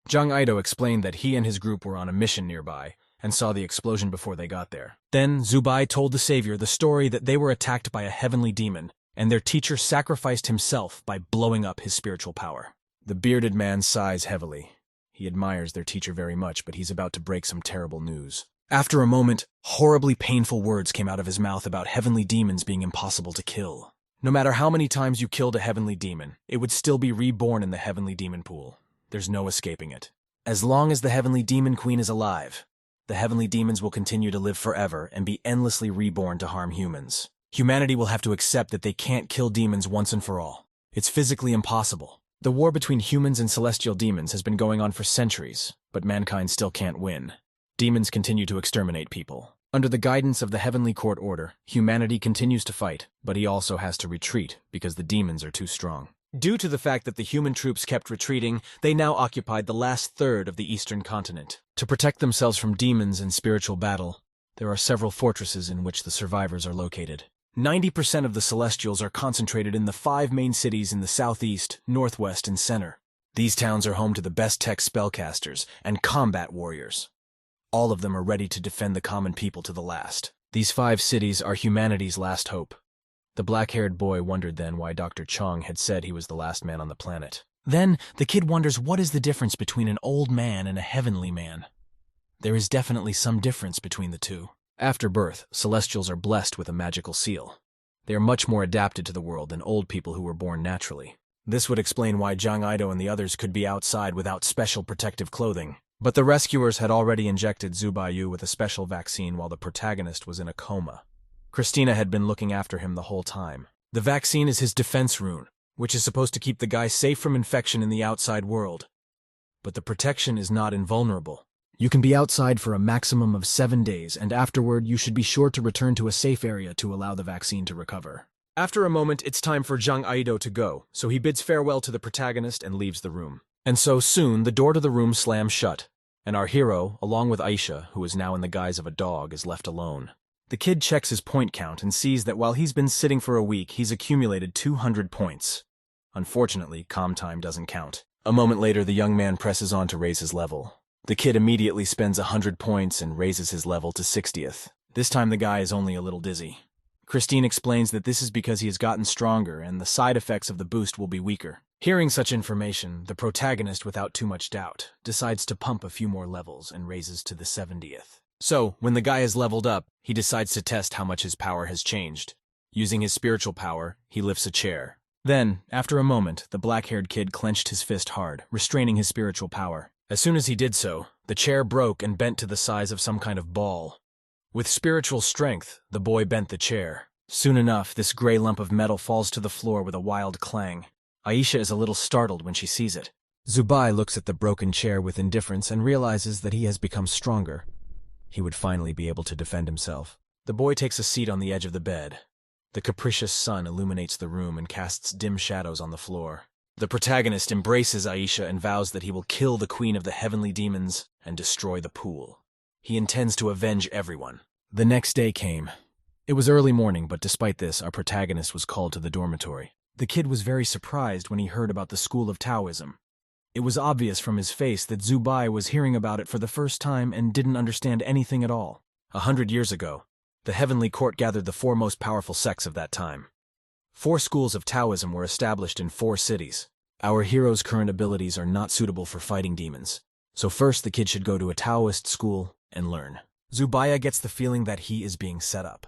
Jung Ido explained that he and his group were on a mission nearby, and saw the explosion before they got there. Then, Zubai told the savior the story that they were attacked by a heavenly demon, and their teacher sacrificed himself by blowing up his spiritual power. The bearded man sighs heavily. He admires their teacher very much, but he's about to break some terrible news. After a moment, horribly painful words came out of his mouth about heavenly demons being impossible to kill. No matter how many times you killed a heavenly demon, it would still be reborn in the heavenly demon pool. There's no escaping it. As long as the heavenly demon queen is alive, the heavenly demons will continue to live forever and be endlessly reborn to harm humans. Humanity will have to accept that they can't kill demons once and for all. It's physically impossible. The war between humans and celestial demons has been going on for centuries, but mankind still can't win. Demons continue to exterminate people. Under the guidance of the Heavenly Court Order, humanity continues to fight, but he also has to retreat because the demons are too strong. Due to the fact that the human troops kept retreating, they now occupied the last third of the eastern continent. To protect themselves from demons and spiritual battle, there are several fortresses in which the survivors are located. 90% of the Celestials are concentrated in the 5 main cities in the southeast, northwest, and center. These towns are home to the best tech spellcasters and combat warriors. All of them are ready to defend the common people to the last. These 5 cities are humanity's last hope. The black-haired boy wondered then why Dr. Chong had said he was the last man on the planet. Then, the kid wonders what is the difference between an old man and a heavenly man. There is definitely some difference between the two. After birth, Celestials are blessed with a magical seal. They are much more adapted to the world than old people who were born naturally. This would explain why Jung Ido and the others could be outside without special protective clothing. But the rescuers had already injected Zubayu with a special vaccine while the protagonist was in a coma. Christina had been looking after him the whole time. The vaccine is his defense rune, which is supposed to keep the guy safe from infection in the outside world. But the protection is not invulnerable. You can be outside for a maximum of 7 days, and afterward you should be sure to return to a safe area to allow the vaccine to recover. After a moment, it's time for Jung Ido to go, so he bids farewell to the protagonist and leaves the room. And so soon, the door to the room slams shut, and our hero, along with Aisha, who is now in the guise of a dog, is left alone. The kid checks his point count and sees that while he's been sitting for a week, he's accumulated 200 points. Unfortunately, calm time doesn't count. A moment later, the young man presses on to raise his level. The kid immediately spends 100 points and raises his level to 60th. This time the guy is only a little dizzy. Christine explains that this is because he has gotten stronger and the side effects of the boost will be weaker. Hearing such information, the protagonist, without too much doubt, decides to pump a few more levels and raises to the 70th. So, when the guy is leveled up, he decides to test how much his power has changed. Using his spiritual power, he lifts a chair. Then, after a moment, the black-haired kid clenched his fist hard, restraining his spiritual power. As soon as he did so, the chair broke and bent to the size of some kind of ball. With spiritual strength, the boy bent the chair. Soon enough, this gray lump of metal falls to the floor with a wild clang. Aisha is a little startled when she sees it. Zubai looks at the broken chair with indifference and realizes that he has become stronger. He would finally be able to defend himself. The boy takes a seat on the edge of the bed. The capricious sun illuminates the room and casts dim shadows on the floor. The protagonist embraces Aisha and vows that he will kill the queen of the heavenly demons and destroy the pool. He intends to avenge everyone. The next day came. It was early morning, but despite this, our protagonist was called to the dormitory. The kid was very surprised when he heard about the school of Taoism. It was obvious from his face that Zubai was hearing about it for the first time and didn't understand anything at all. 100 years ago, the Heavenly Court gathered the 4 most powerful sects of that time. 4 schools of Taoism were established in 4 cities. Our hero's current abilities are not suitable for fighting demons, so first the kid should go to a Taoist school and learn. Zubai gets the feeling that he is being set up.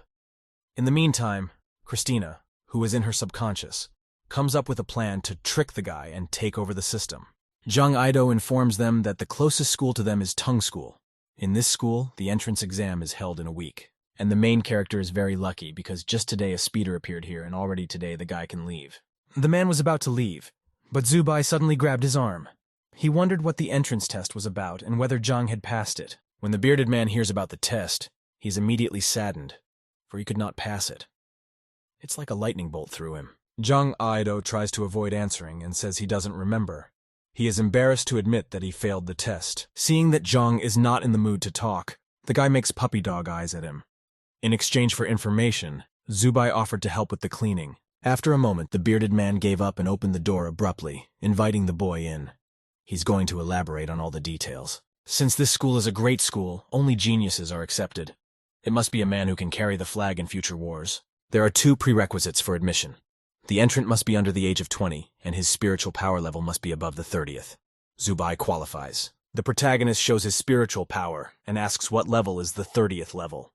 In the meantime, Christina, who is in her subconscious, comes up with a plan to trick the guy and take over the system. Jung Ido informs them that the closest school to them is Tong School. In this school, the entrance exam is held in a week. And the main character is very lucky because just today a speeder appeared here and already today the guy can leave. The man was about to leave, but Zubai suddenly grabbed his arm. He wondered what the entrance test was about and whether Jung had passed it. When the bearded man hears about the test, he's immediately saddened, for he could not pass it. It's like a lightning bolt through him. Jung Ido tries to avoid answering and says he doesn't remember. He is embarrassed to admit that he failed the test. Seeing that Jung is not in the mood to talk, the guy makes puppy dog eyes at him. In exchange for information, Zubai offered to help with the cleaning. After a moment, the bearded man gave up and opened the door abruptly, inviting the boy in. He's going to elaborate on all the details. Since this school is a great school, only geniuses are accepted. It must be a man who can carry the flag in future wars. There are 2 prerequisites for admission. The entrant must be under the age of 20, and his spiritual power level must be above the 30th. Zubai qualifies. The protagonist shows his spiritual power and asks what level is the 30th level.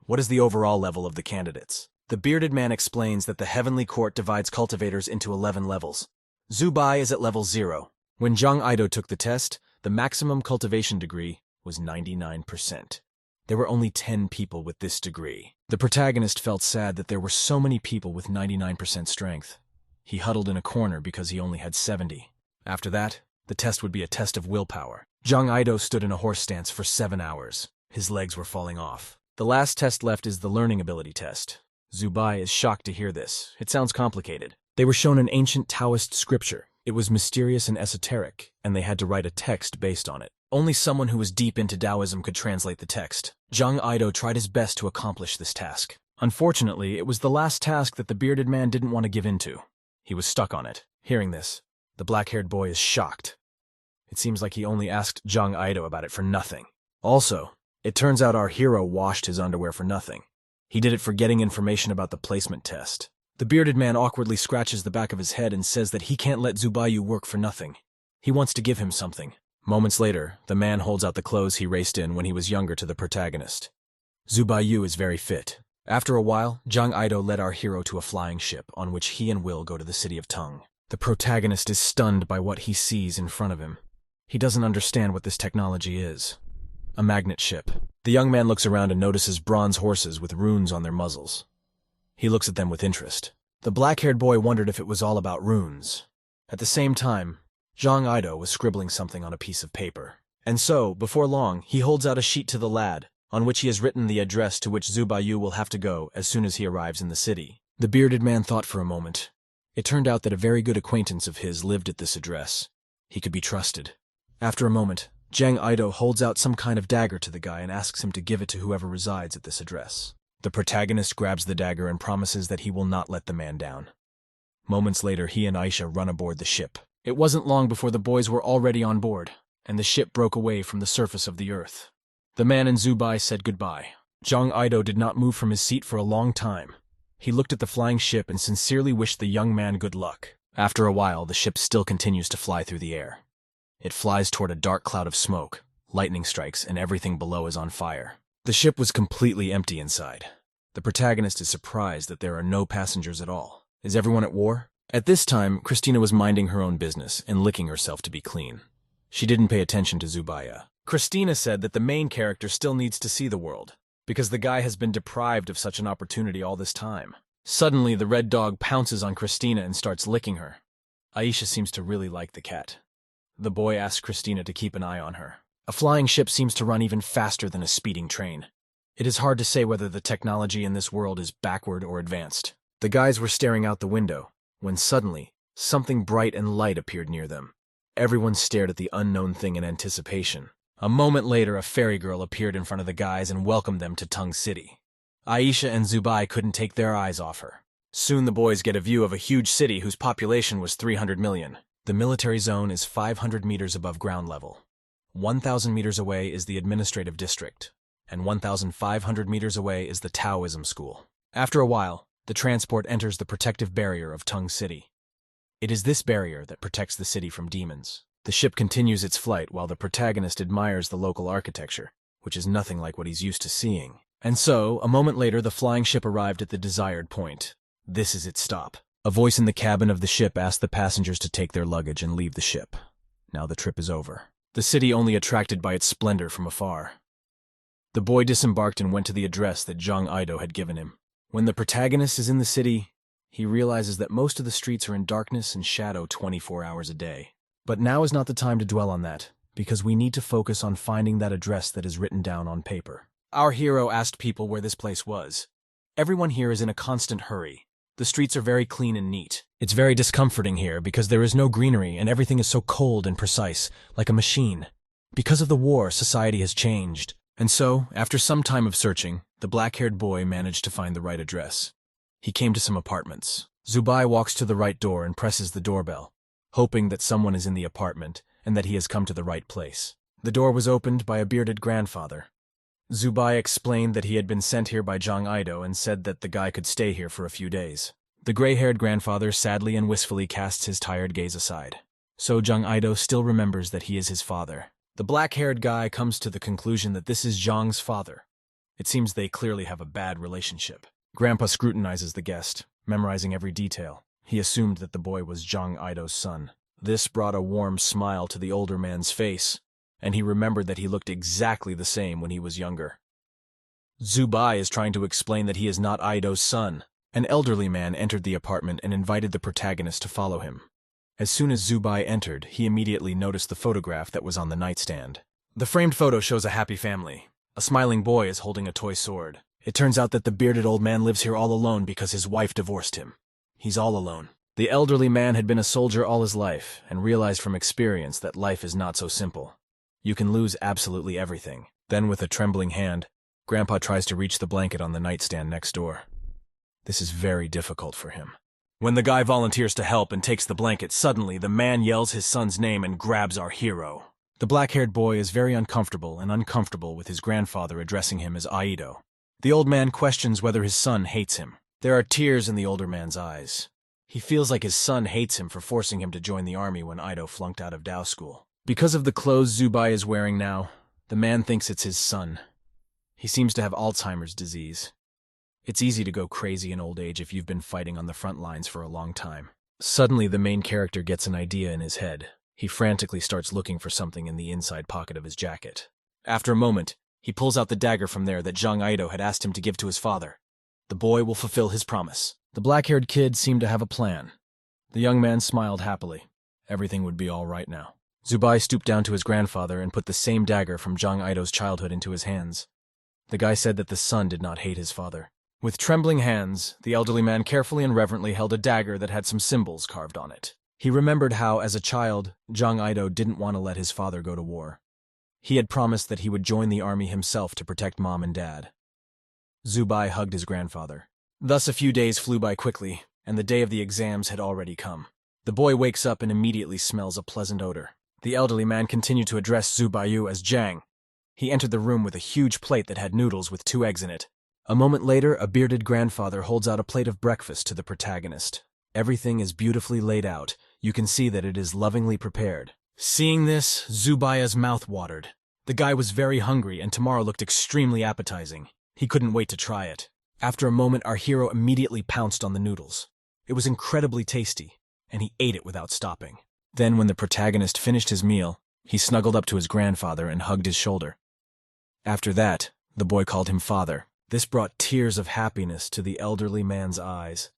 What is the overall level of the candidates? The bearded man explains that the Heavenly Court divides cultivators into 11 levels. Zubai is at level 0. When Jung Ido took the test, the maximum cultivation degree was 99%. There were only 10 people with this degree. The protagonist felt sad that there were so many people with 99% strength. He huddled in a corner because he only had 70. After that, the test would be a test of willpower. Jung Ido stood in a horse stance for 7 hours. His legs were falling off. The last test left is the learning ability test. Zubai is shocked to hear this. It sounds complicated. They were shown an ancient Taoist scripture. It was mysterious and esoteric, and they had to write a text based on it. Only someone who was deep into Taoism could translate the text. Jung Ido tried his best to accomplish this task. Unfortunately, it was the last task that the bearded man didn't want to give in to. He was stuck on it. Hearing this, the black-haired boy is shocked. It seems like he only asked Jung Ido about it for nothing. Also, it turns out our hero washed his underwear for nothing. He did it for getting information about the placement test. The bearded man awkwardly scratches the back of his head and says that he can't let Zubai work for nothing. He wants to give him something. Moments later, the man holds out the clothes he raced in when he was younger to the protagonist. Zubai is very fit. After a while, Jung Ido led our hero to a flying ship on which he and Will go to the city of Tong. The protagonist is stunned by what he sees in front of him. He doesn't understand what this technology is. A magnet ship. The young man looks around and notices bronze horses with runes on their muzzles. He looks at them with interest. The black-haired boy wondered if it was all about runes. At the same time, Jung Ido was scribbling something on a piece of paper. And so, before long, he holds out a sheet to the lad, on which he has written the address to which Zubai will have to go as soon as he arrives in the city. The bearded man thought for a moment. It turned out that a very good acquaintance of his lived at this address. He could be trusted. After a moment, Jung Ido holds out some kind of dagger to the guy and asks him to give it to whoever resides at this address. The protagonist grabs the dagger and promises that he will not let the man down. Moments later, he and Aisha run aboard the ship. It wasn't long before the boys were already on board, and the ship broke away from the surface of the earth. The man and Zubai said goodbye. Jung Ido did not move from his seat for a long time. He looked at the flying ship and sincerely wished the young man good luck. After a while, the ship still continues to fly through the air. It flies toward a dark cloud of smoke. Lightning strikes, and everything below is on fire. The ship was completely empty inside. The protagonist is surprised that there are no passengers at all. Is everyone at war? At this time, Christina was minding her own business and licking herself to be clean. She didn't pay attention to Zubai. Christina said that the main character still needs to see the world, because the guy has been deprived of such an opportunity all this time. Suddenly, the red dog pounces on Christina and starts licking her. Aisha seems to really like the cat. The boy asks Christina to keep an eye on her. A flying ship seems to run even faster than a speeding train. It is hard to say whether the technology in this world is backward or advanced. The guys were staring out the window, when suddenly, something bright and light appeared near them. Everyone stared at the unknown thing in anticipation. A moment later, a fairy girl appeared in front of the guys and welcomed them to Tong City. Aisha and Zubai couldn't take their eyes off her. Soon the boys get a view of a huge city whose population was 300 million. The military zone is 500 meters above ground level. 1,000 meters away is the administrative district, and 1,500 meters away is the Taoism school. After a while, the transport enters the protective barrier of Tong City. It is this barrier that protects the city from demons. The ship continues its flight while the protagonist admires the local architecture, which is nothing like what he's used to seeing. And so, a moment later, the flying ship arrived at the desired point. This is its stop. A voice in the cabin of the ship asked the passengers to take their luggage and leave the ship. Now the trip is over. The city only attracted by its splendor from afar. The boy disembarked and went to the address that Zhang Aido had given him. When the protagonist is in the city, he realizes that most of the streets are in darkness and shadow 24 hours a day. But now is not the time to dwell on that, because we need to focus on finding that address that is written down on paper. Our hero asked people where this place was. Everyone here is in a constant hurry. The streets are very clean and neat. It's very discomforting here because there is no greenery and everything is so cold and precise, like a machine. Because of the war, society has changed. And so, after some time of searching, the black-haired boy managed to find the right address. He came to some apartments. Zubai walks to the right door and presses the doorbell, hoping that someone is in the apartment and that he has come to the right place. The door was opened by a bearded grandfather. Zubai explained that he had been sent here by Zhang Aido and said that the guy could stay here for a few days. The gray-haired grandfather sadly and wistfully casts his tired gaze aside. So Zhang Aido still remembers that he is his father. The black-haired guy comes to the conclusion that this is Zhang's father. It seems they clearly have a bad relationship. Grandpa scrutinizes the guest, memorizing every detail. He assumed that the boy was Zhang Aido's son. This brought a warm smile to the older man's face, and he remembered that he looked exactly the same when he was younger. Zubai is trying to explain that he is not Aido's son. An elderly man entered the apartment and invited the protagonist to follow him. As soon as Zubai entered, he immediately noticed the photograph that was on the nightstand. The framed photo shows a happy family. A smiling boy is holding a toy sword. It turns out that the bearded old man lives here all alone because his wife divorced him. He's all alone. The elderly man had been a soldier all his life and realized from experience that life is not so simple. You can lose absolutely everything. Then, with a trembling hand, Grandpa tries to reach the blanket on the nightstand next door. This is very difficult for him. When the guy volunteers to help and takes the blanket, suddenly the man yells his son's name and grabs our hero. The black-haired boy is very uncomfortable with his grandfather addressing him as Aido. The old man questions whether his son hates him. There are tears in the older man's eyes. He feels like his son hates him for forcing him to join the army when Aido flunked out of Dao school. Because of the clothes Zubai is wearing now, the man thinks it's his son. He seems to have Alzheimer's disease. It's easy to go crazy in old age if you've been fighting on the front lines for a long time. Suddenly, the main character gets an idea in his head. He frantically starts looking for something in the inside pocket of his jacket. After a moment, he pulls out the dagger from there that Zhang Aido had asked him to give to his father. The boy will fulfill his promise. The black-haired kid seemed to have a plan. The young man smiled happily. Everything would be all right now. Zubai stooped down to his grandfather and put the same dagger from Zhang Aido's childhood into his hands. The guy said that the son did not hate his father. With trembling hands, the elderly man carefully and reverently held a dagger that had some symbols carved on it. He remembered how, as a child, Zhang Aido didn't want to let his father go to war. He had promised that he would join the army himself to protect Mom and Dad. Zubai hugged his grandfather. Thus a few days flew by quickly, and the day of the exams had already come. The boy wakes up and immediately smells a pleasant odor. The elderly man continued to address Zubai as Zhang. He entered the room with a huge plate that had noodles with 2 eggs in it. A moment later, a bearded grandfather holds out a plate of breakfast to the protagonist. Everything is beautifully laid out. You can see that it is lovingly prepared. Seeing this, Zubai's mouth watered. The guy was very hungry, and tomorrow looked extremely appetizing. He couldn't wait to try it. After a moment, our hero immediately pounced on the noodles. It was incredibly tasty, and he ate it without stopping. Then, when the protagonist finished his meal, he snuggled up to his grandfather and hugged his shoulder. After that, the boy called him father. This brought tears of happiness to the elderly man's eyes.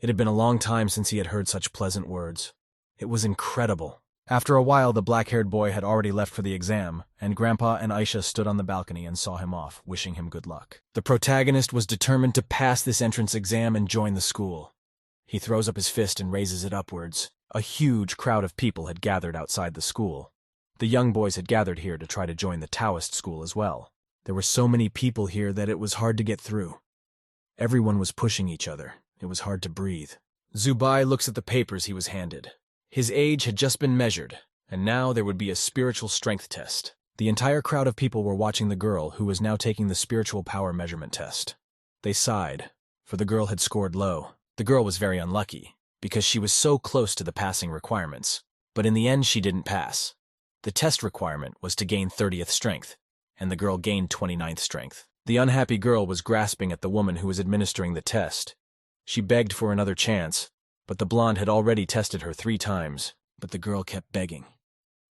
It had been a long time since he had heard such pleasant words. It was incredible. After a while, the black-haired boy had already left for the exam, and Grandpa and Aisha stood on the balcony and saw him off, wishing him good luck. The protagonist was determined to pass this entrance exam and join the school. He throws up his fist and raises it upwards. A huge crowd of people had gathered outside the school. The young boys had gathered here to try to join the Taoist school as well. There were so many people here that it was hard to get through. Everyone was pushing each other. It was hard to breathe. Zubai looks at the papers he was handed. His age had just been measured, and now there would be a spiritual strength test. The entire crowd of people were watching the girl who was now taking the spiritual power measurement test. They sighed, for the girl had scored low. The girl was very unlucky, because she was so close to the passing requirements. But in the end, she didn't pass. The test requirement was to gain 30th strength, and the girl gained 29th strength. The unhappy girl was grasping at the woman who was administering the test. She begged for another chance, but the blonde had already tested her 3 times, but the girl kept begging.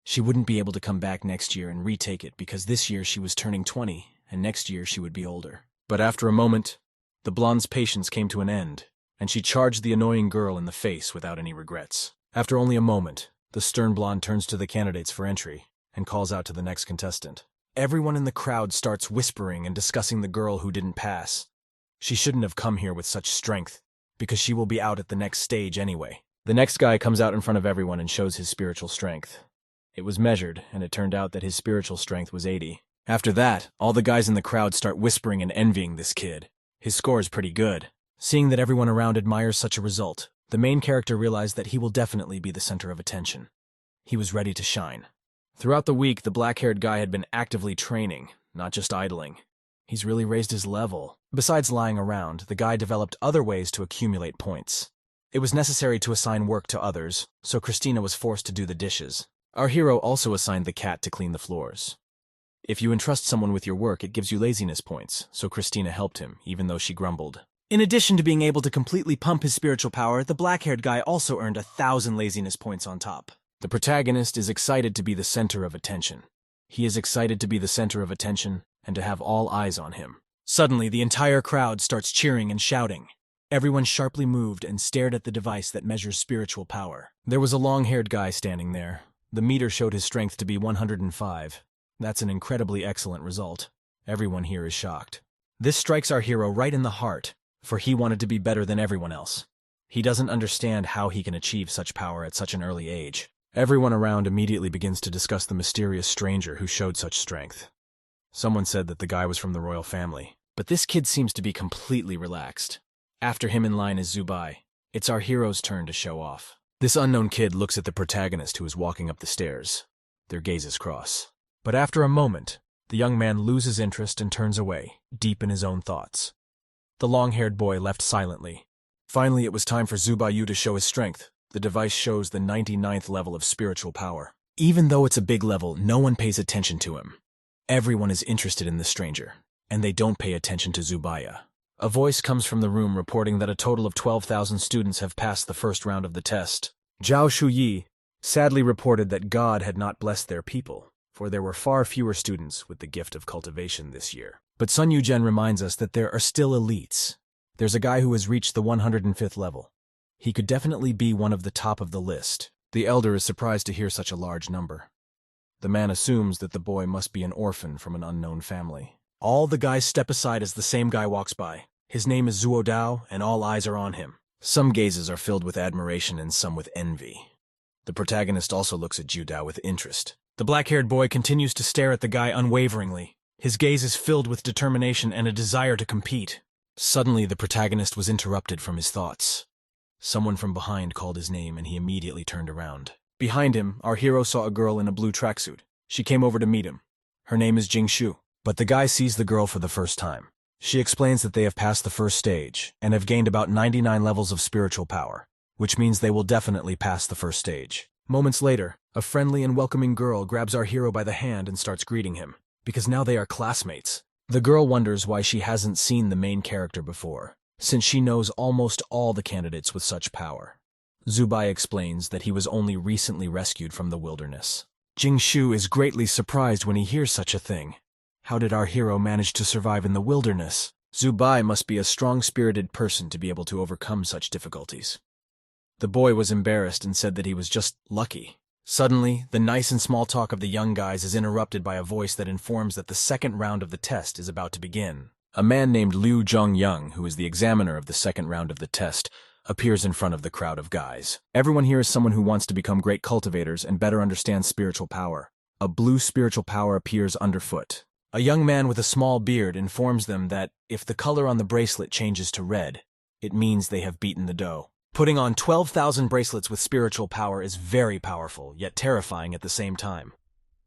She wouldn't be able to come back next year and retake it because this year she was turning 20, and next year she would be older. But after a moment, the blonde's patience came to an end, and she charged the annoying girl in the face without any regrets. After only a moment, the stern blonde turns to the candidates for entry and calls out to the next contestant. Everyone in the crowd starts whispering and discussing the girl who didn't pass. She shouldn't have come here with such strength, because she will be out at the next stage anyway. The next guy comes out in front of everyone and shows his spiritual strength. It was measured, and it turned out that his spiritual strength was 80. After that, all the guys in the crowd start whispering and envying this kid. His score is pretty good. Seeing that everyone around admires such a result, the main character realized that he will definitely be the center of attention. He was ready to shine. Throughout the week, the black-haired guy had been actively training, not just idling. He's really raised his level. Besides lying around, the guy developed other ways to accumulate points. It was necessary to assign work to others, so Christina was forced to do the dishes. Our hero also assigned the cat to clean the floors. If you entrust someone with your work, it gives you laziness points, so Christina helped him, even though she grumbled. In addition to being able to completely pump his spiritual power, the black-haired guy also earned 1,000 laziness points on top. The protagonist is excited to be the center of attention. He is excited to be the center of attention and to have all eyes on him. Suddenly, the entire crowd starts cheering and shouting. Everyone sharply moved and stared at the device that measures spiritual power. There was a long-haired guy standing there. The meter showed his strength to be 105. That's an incredibly excellent result. Everyone here is shocked. This strikes our hero right in the heart, for he wanted to be better than everyone else. He doesn't understand how he can achieve such power at such an early age. Everyone around immediately begins to discuss the mysterious stranger who showed such strength. Someone said that the guy was from the royal family, but this kid seems to be completely relaxed. After him in line is Zubai. It's our hero's turn to show off. This unknown kid looks at the protagonist who is walking up the stairs. Their gazes cross. But after a moment, the young man loses interest and turns away, deep in his own thoughts. The long-haired boy left silently. Finally, it was time for Zubayu to show his strength. The device shows the 99th level of spiritual power. Even though it's a big level, no one pays attention to him. Everyone is interested in the stranger, and they don't pay attention to Zubaya. A voice comes from the room reporting that a total of 12,000 students have passed the first round of the test. Zhao Shuyi sadly reported that God had not blessed their people, for there were far fewer students with the gift of cultivation this year. But Sun Yuzhen reminds us that there are still elites. There's a guy who has reached the 105th level. He could definitely be one of the top of the list. The elder is surprised to hear such a large number. The man assumes that the boy must be an orphan from an unknown family. All the guys step aside as the same guy walks by. His name is Zuo Dao, and all eyes are on him. Some gazes are filled with admiration and some with envy. The protagonist also looks at Zhu Dao with interest. The black-haired boy continues to stare at the guy unwaveringly. His gaze is filled with determination and a desire to compete. Suddenly, the protagonist was interrupted from his thoughts. Someone from behind called his name, and he immediately turned around. Behind him, our hero saw a girl in a blue tracksuit. She came over to meet him. Her name is Jingshu, but the guy sees the girl for the first time. She explains that they have passed the first stage and have gained about 99 levels of spiritual power, which means they will definitely pass the first stage. Moments later, a friendly and welcoming girl grabs our hero by the hand and starts greeting him, because now they are classmates. The girl wonders why she hasn't seen the main character before, since she knows almost all the candidates with such power. Zubai explains that he was only recently rescued from the wilderness. Jingshu is greatly surprised when he hears such a thing. How did our hero manage to survive in the wilderness? Zubai must be a strong-spirited person to be able to overcome such difficulties. The boy was embarrassed and said that he was just lucky. Suddenly, the nice and small talk of the young guys is interrupted by a voice that informs that the second round of the test is about to begin. A man named Liu Zhongyang, who is the examiner of the second round of the test, appears in front of the crowd of guys. Everyone here is someone who wants to become great cultivators and better understand spiritual power. A blue spiritual power appears underfoot. A young man with a small beard informs them that if the color on the bracelet changes to red, it means they have beaten the dough. Putting on 12,000 bracelets with spiritual power is very powerful, yet terrifying at the same time.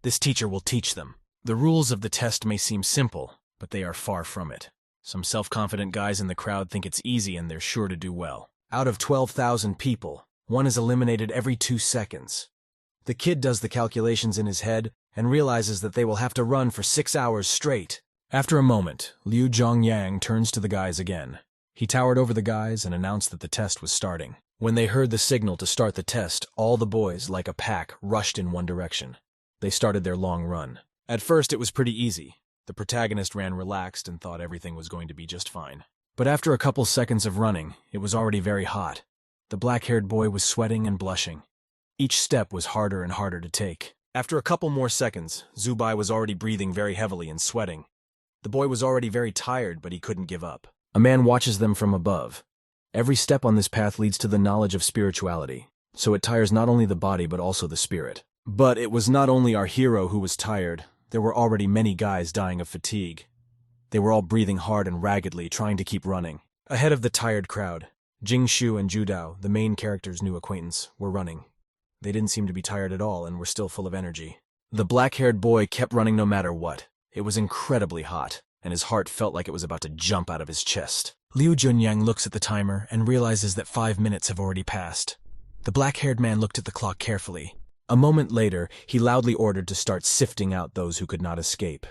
This teacher will teach them. The rules of the test may seem simple, but they are far from it. Some self-confident guys in the crowd think it's easy and they're sure to do well. Out of 12,000 people, one is eliminated every 2 seconds. The kid does the calculations in his head and realizes that they will have to run for 6 hours straight. After a moment, Liu Zhongyang turns to the guys again. He towered over the guys and announced that the test was starting. When they heard the signal to start the test, all the boys, like a pack, rushed in one direction. They started their long run. At first, it was pretty easy. The protagonist ran relaxed and thought everything was going to be just fine. But after a couple seconds of running, it was already very hot. The black-haired boy was sweating and blushing. Each step was harder and harder to take. After a couple more seconds, Zubai was already breathing very heavily and sweating. The boy was already very tired, but he couldn't give up. A man watches them from above. Every step on this path leads to the knowledge of spirituality, so it tires not only the body but also the spirit. But it was not only our hero who was tired. There were already many guys dying of fatigue. They were all breathing hard and raggedly, trying to keep running. Ahead of the tired crowd, Jingshu and Judao, the main character's new acquaintance, were running. They didn't seem to be tired at all and were still full of energy. The black-haired boy kept running no matter what. It was incredibly hot, and his heart felt like it was about to jump out of his chest. Liu Junyang looks at the timer and realizes that 5 minutes have already passed. The black-haired man looked at the clock carefully. A moment later, he loudly ordered to start sifting out those who could not escape.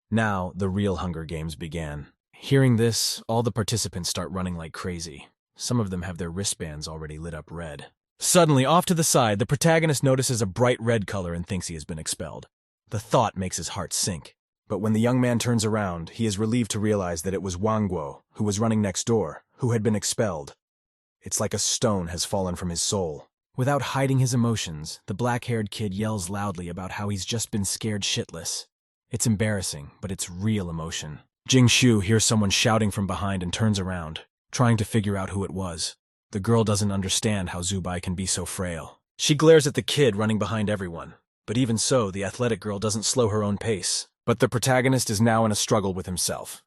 Now, the real Hunger Games began. Hearing this, all the participants start running like crazy. Some of them have their wristbands already lit up red. Suddenly, off to the side, the protagonist notices a bright red color and thinks he has been expelled. The thought makes his heart sink. But when the young man turns around, he is relieved to realize that it was Wang Guo, who was running next door, who had been expelled. It's like a stone has fallen from his soul. Without hiding his emotions, the black-haired kid yells loudly about how he's just been scared shitless. It's embarrassing, but it's real emotion. Jingshu hears someone shouting from behind and turns around, trying to figure out who it was. The girl doesn't understand how Zubai can be so frail. She glares at the kid running behind everyone, but even so, the athletic girl doesn't slow her own pace. But the protagonist is now in a struggle with himself.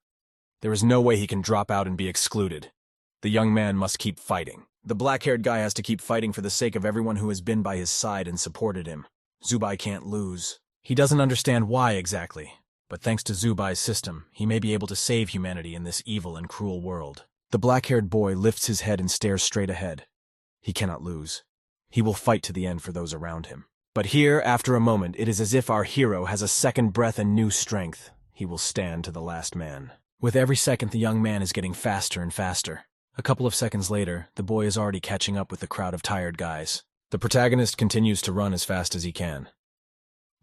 There is no way he can drop out and be excluded. The young man must keep fighting. The black-haired guy has to keep fighting for the sake of everyone who has been by his side and supported him. Zubai can't lose. He doesn't understand why exactly, but thanks to Zubai's system, he may be able to save humanity in this evil and cruel world. The black-haired boy lifts his head and stares straight ahead. He cannot lose. He will fight to the end for those around him. But here, after a moment, it is as if our hero has a second breath and new strength. He will stand to the last man. With every second, the young man is getting faster and faster. A couple of seconds later, the boy is already catching up with the crowd of tired guys. The protagonist continues to run as fast as he can.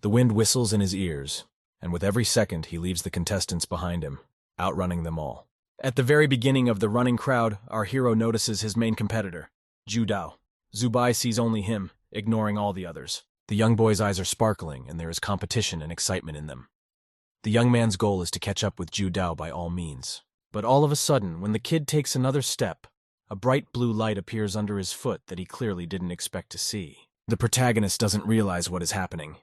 The wind whistles in his ears, and with every second he leaves the contestants behind him, outrunning them all. At the very beginning of the running crowd, our hero notices his main competitor, Judao. Zubai sees only him, ignoring all the others. The young boy's eyes are sparkling, and there is competition and excitement in them. The young man's goal is to catch up with Judao by all means. But all of a sudden, when the kid takes another step, a bright blue light appears under his foot that he clearly didn't expect to see. The protagonist doesn't realize what is happening.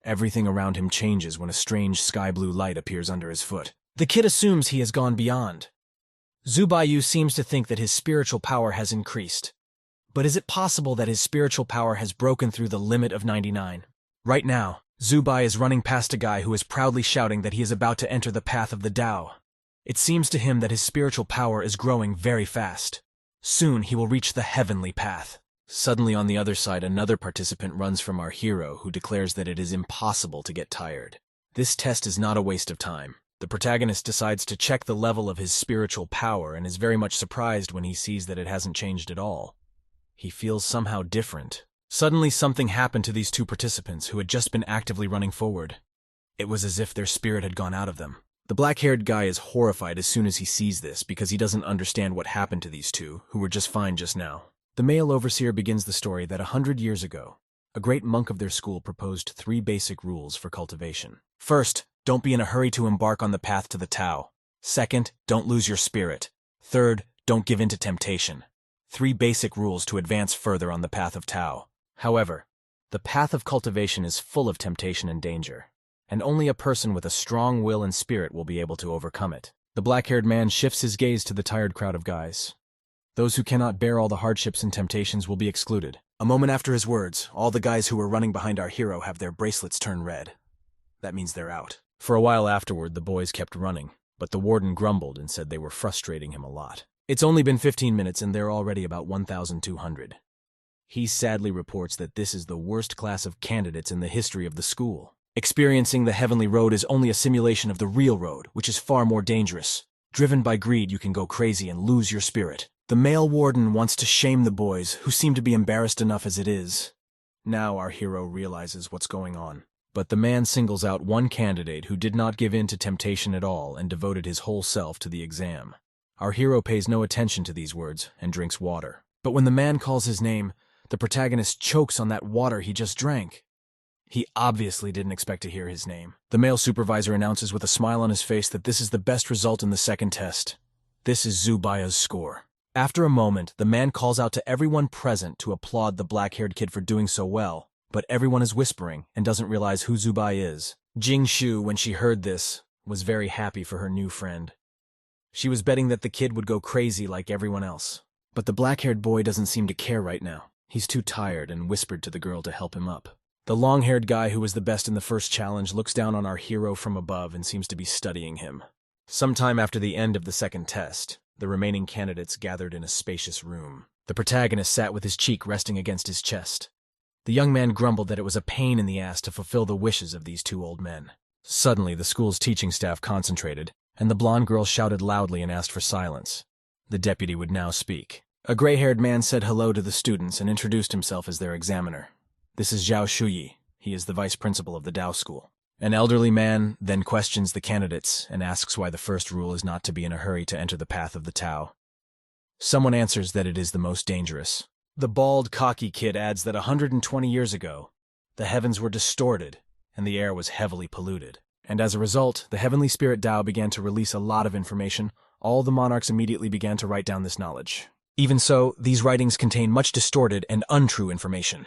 Everything around him changes when a strange sky blue light appears under his foot. The kid assumes he has gone beyond. Zubayu seems to think that his spiritual power has increased. But is it possible that his spiritual power has broken through the limit of 99? Right now, Zubai is running past a guy who is proudly shouting that he is about to enter the path of the Tao. It seems to him that his spiritual power is growing very fast. Soon he will reach the heavenly path. Suddenly on the other side, another participant runs from our hero who declares that it is impossible to get tired. This test is not a waste of time. The protagonist decides to check the level of his spiritual power and is very much surprised when he sees that it hasn't changed at all. He feels somehow different. Suddenly something happened to these two participants who had just been actively running forward. It was as if their spirit had gone out of them. The black-haired guy is horrified as soon as he sees this because he doesn't understand what happened to these two, who were just fine just now. The male overseer begins the story that 100 years ago, a great monk of their school proposed 3 basic rules for cultivation. First, don't be in a hurry to embark on the path to the Tao. Second, don't lose your spirit. Third, don't give in to temptation. 3 basic rules to advance further on the path of Tao. However, the path of cultivation is full of temptation and danger, and only a person with a strong will and spirit will be able to overcome it. The black-haired man shifts his gaze to the tired crowd of guys. Those who cannot bear all the hardships and temptations will be excluded. A moment after his words, all the guys who were running behind our hero have their bracelets turn red. That means they're out. For a while afterward, the boys kept running, but the warden grumbled and said they were frustrating him a lot. It's only been 15 minutes and they're already about 1,200. He sadly reports that this is the worst class of candidates in the history of the school. Experiencing the heavenly road is only a simulation of the real road, which is far more dangerous. Driven by greed, you can go crazy and lose your spirit. The male warden wants to shame the boys, who seem to be embarrassed enough as it is. Now our hero realizes what's going on. But the man singles out one candidate who did not give in to temptation at all and devoted his whole self to the exam. Our hero pays no attention to these words and drinks water. But when the man calls his name, the protagonist chokes on that water he just drank. He obviously didn't expect to hear his name. The male supervisor announces with a smile on his face that this is the best result in the second test. This is Zubaya's score. After a moment, the man calls out to everyone present to applaud the black-haired kid for doing so well, but everyone is whispering and doesn't realize who Zubai is. Jing Shu, when she heard this, was very happy for her new friend. She was betting that the kid would go crazy like everyone else. But the black-haired boy doesn't seem to care right now. He's too tired and whispered to the girl to help him up. The long-haired guy who was the best in the first challenge looks down on our hero from above and seems to be studying him. Sometime after the end of the second test, the remaining candidates gathered in a spacious room. The protagonist sat with his cheek resting against his chest. The young man grumbled that it was a pain in the ass to fulfill the wishes of these two old men. Suddenly, the school's teaching staff concentrated, and the blonde girl shouted loudly and asked for silence. The deputy would now speak. A gray-haired man said hello to the students and introduced himself as their examiner. This is Zhao Shuyi. He is the vice principal of the Dao School. An elderly man then questions the candidates and asks why the first rule is not to be in a hurry to enter the path of the Tao. Someone answers that it is the most dangerous. The bald, cocky kid adds that 120 years ago, the heavens were distorted and the air was heavily polluted. And as a result, the heavenly spirit Tao began to release a lot of information. All the monarchs immediately began to write down this knowledge. Even so, these writings contain much distorted and untrue information.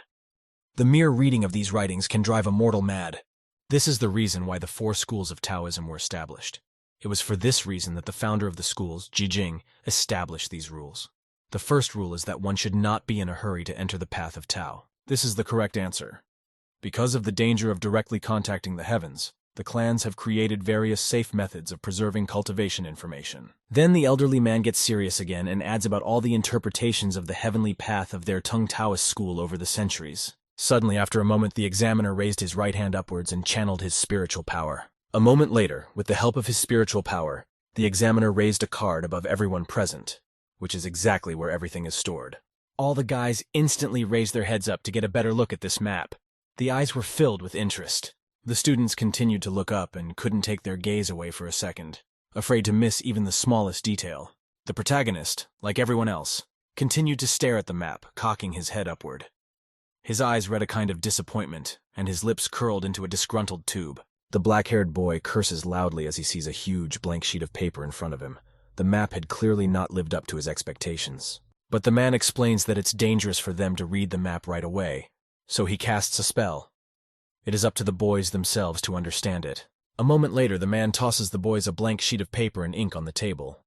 The mere reading of these writings can drive a mortal mad. This is the reason why the 4 schools of Taoism were established. It was for this reason that the founder of the schools, Jijing, established these rules. The first rule is that one should not be in a hurry to enter the path of Tao. This is the correct answer. Because of the danger of directly contacting the heavens, the clans have created various safe methods of preserving cultivation information. Then the elderly man gets serious again and adds about all the interpretations of the heavenly path of their Tong Taoist school over the centuries. Suddenly, after a moment, the examiner raised his right hand upwards and channeled his spiritual power. A moment later, with the help of his spiritual power, the examiner raised a card above everyone present, which is exactly where everything is stored. All the guys instantly raised their heads up to get a better look at this map. The eyes were filled with interest. The students continued to look up and couldn't take their gaze away for a second, afraid to miss even the smallest detail. The protagonist, like everyone else, continued to stare at the map, cocking his head upward. His eyes read a kind of disappointment, and his lips curled into a disgruntled tube. The black-haired boy curses loudly as he sees a huge blank sheet of paper in front of him. The map had clearly not lived up to his expectations. But the man explains that it's dangerous for them to read the map right away, so he casts a spell. It is up to the boys themselves to understand it. A moment later, the man tosses the boys a blank sheet of paper and ink on the table.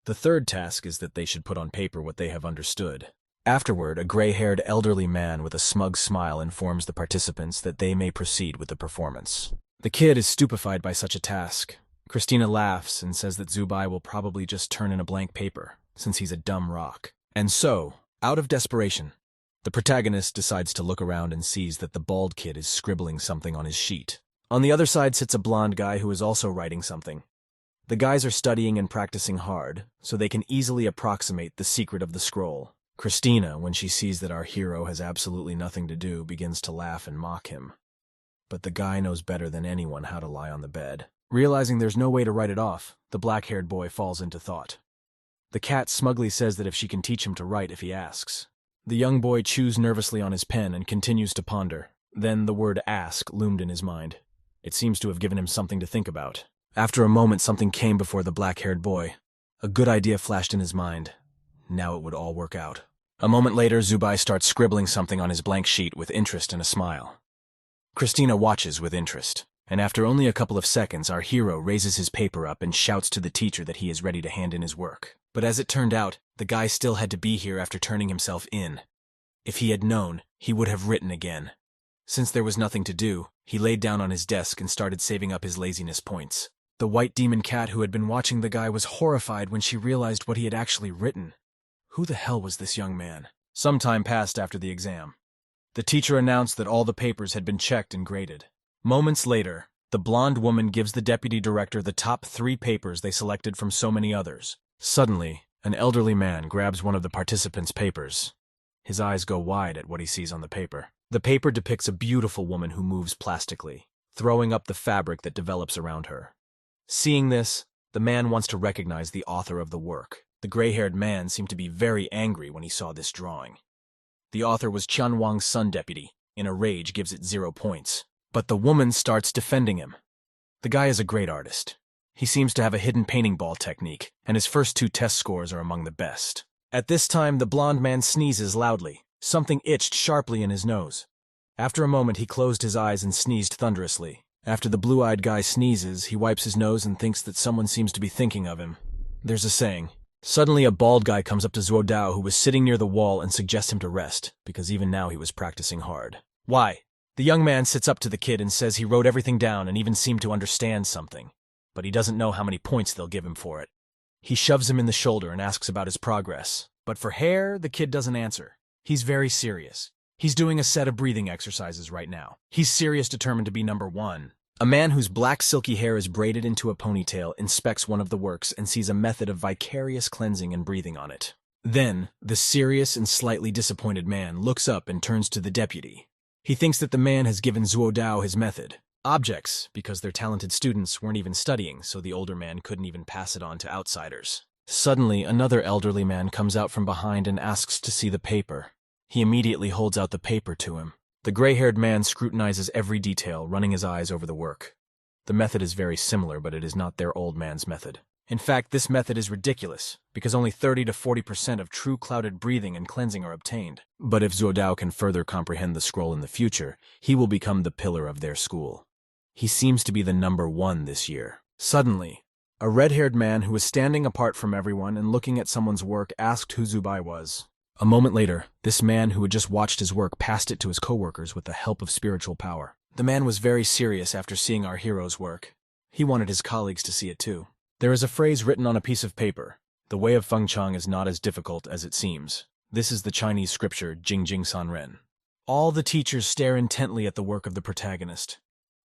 The third task is that they should put on paper what they have understood. Afterward, a gray-haired elderly man with a smug smile informs the participants that they may proceed with the performance. The kid is stupefied by such a task. Christina laughs and says that Zubai will probably just turn in a blank paper, since he's a dumb rock. And so, out of desperation, the protagonist decides to look around and sees that the bald kid is scribbling something on his sheet. On the other side sits a blonde guy who is also writing something. The guys are studying and practicing hard, so they can easily approximate the secret of the scroll. Christina, when she sees that our hero has absolutely nothing to do, begins to laugh and mock him. But the guy knows better than anyone how to lie on the bed. Realizing there's no way to write it off, the black-haired boy falls into thought. The cat smugly says that if she can teach him to write if he asks. The young boy chews nervously on his pen and continues to ponder. Then the word ask loomed in his mind. It seems to have given him something to think about. After a moment, something came before the black-haired boy. A good idea flashed in his mind. Now it would all work out. A moment later, Zubai starts scribbling something on his blank sheet with interest and a smile. Christina watches with interest. And after only a couple of seconds, our hero raises his paper up and shouts to the teacher that he is ready to hand in his work. But as it turned out, the guy still had to be here after turning himself in. If he had known, he would have written again. Since there was nothing to do, he laid down on his desk and started saving up his laziness points. The white demon cat who had been watching the guy was horrified when she realized what he had actually written. Who the hell was this young man? Some time passed after the exam. The teacher announced that all the papers had been checked and graded. Moments later, the blonde woman gives the deputy director the top 3 papers they selected from so many others. Suddenly, an elderly man grabs one of the participants' papers. His eyes go wide at what he sees on the paper. The paper depicts a beautiful woman who moves plastically, throwing up the fabric that develops around her. Seeing this, the man wants to recognize the author of the work. The gray-haired man seemed to be very angry when he saw this drawing. The author was Qian Wang's son deputy. In a rage, gives it 0 points. But the woman starts defending him. The guy is a great artist. He seems to have a hidden painting ball technique, and his first 2 test scores are among the best. At this time, the blonde man sneezes loudly. Something itched sharply in his nose. After a moment, he closed his eyes and sneezed thunderously. After the blue-eyed guy sneezes, he wipes his nose and thinks that someone seems to be thinking of him. There's a saying. Suddenly, a bald guy comes up to Zuo Dao, who was sitting near the wall, and suggests him to rest, because even now he was practicing hard. Why? The young man sits up to the kid and says he wrote everything down and even seemed to understand something, but he doesn't know how many points they'll give him for it. He shoves him in the shoulder and asks about his progress, but for hair, the kid doesn't answer. He's very serious. He's doing a set of breathing exercises right now. He's serious, determined to be number 1. A man whose black silky hair is braided into a ponytail inspects one of the works and sees a method of vicarious cleansing and breathing on it. Then, the serious and slightly disappointed man looks up and turns to the deputy. He thinks that the man has given Zuo Dao his method. Objects, because their talented students weren't even studying, so the older man couldn't even pass it on to outsiders. Suddenly, another elderly man comes out from behind and asks to see the paper. He immediately holds out the paper to him. The gray-haired man scrutinizes every detail, running his eyes over the work. The method is very similar, but it is not their old man's method. In fact, this method is ridiculous, because only 30 to 40% of true clouded breathing and cleansing are obtained. But if Zuo Dao can further comprehend the scroll in the future, he will become the pillar of their school. He seems to be the number 1 this year. Suddenly, a red-haired man who was standing apart from everyone and looking at someone's work asked who Zubai was. A moment later, this man who had just watched his work passed it to his coworkers with the help of spiritual power. The man was very serious after seeing our hero's work. He wanted his colleagues to see it too. There is a phrase written on a piece of paper. The way of Feng Chong is not as difficult as it seems. This is the Chinese scripture Jing Jing San Ren. All the teachers stare intently at the work of the protagonist.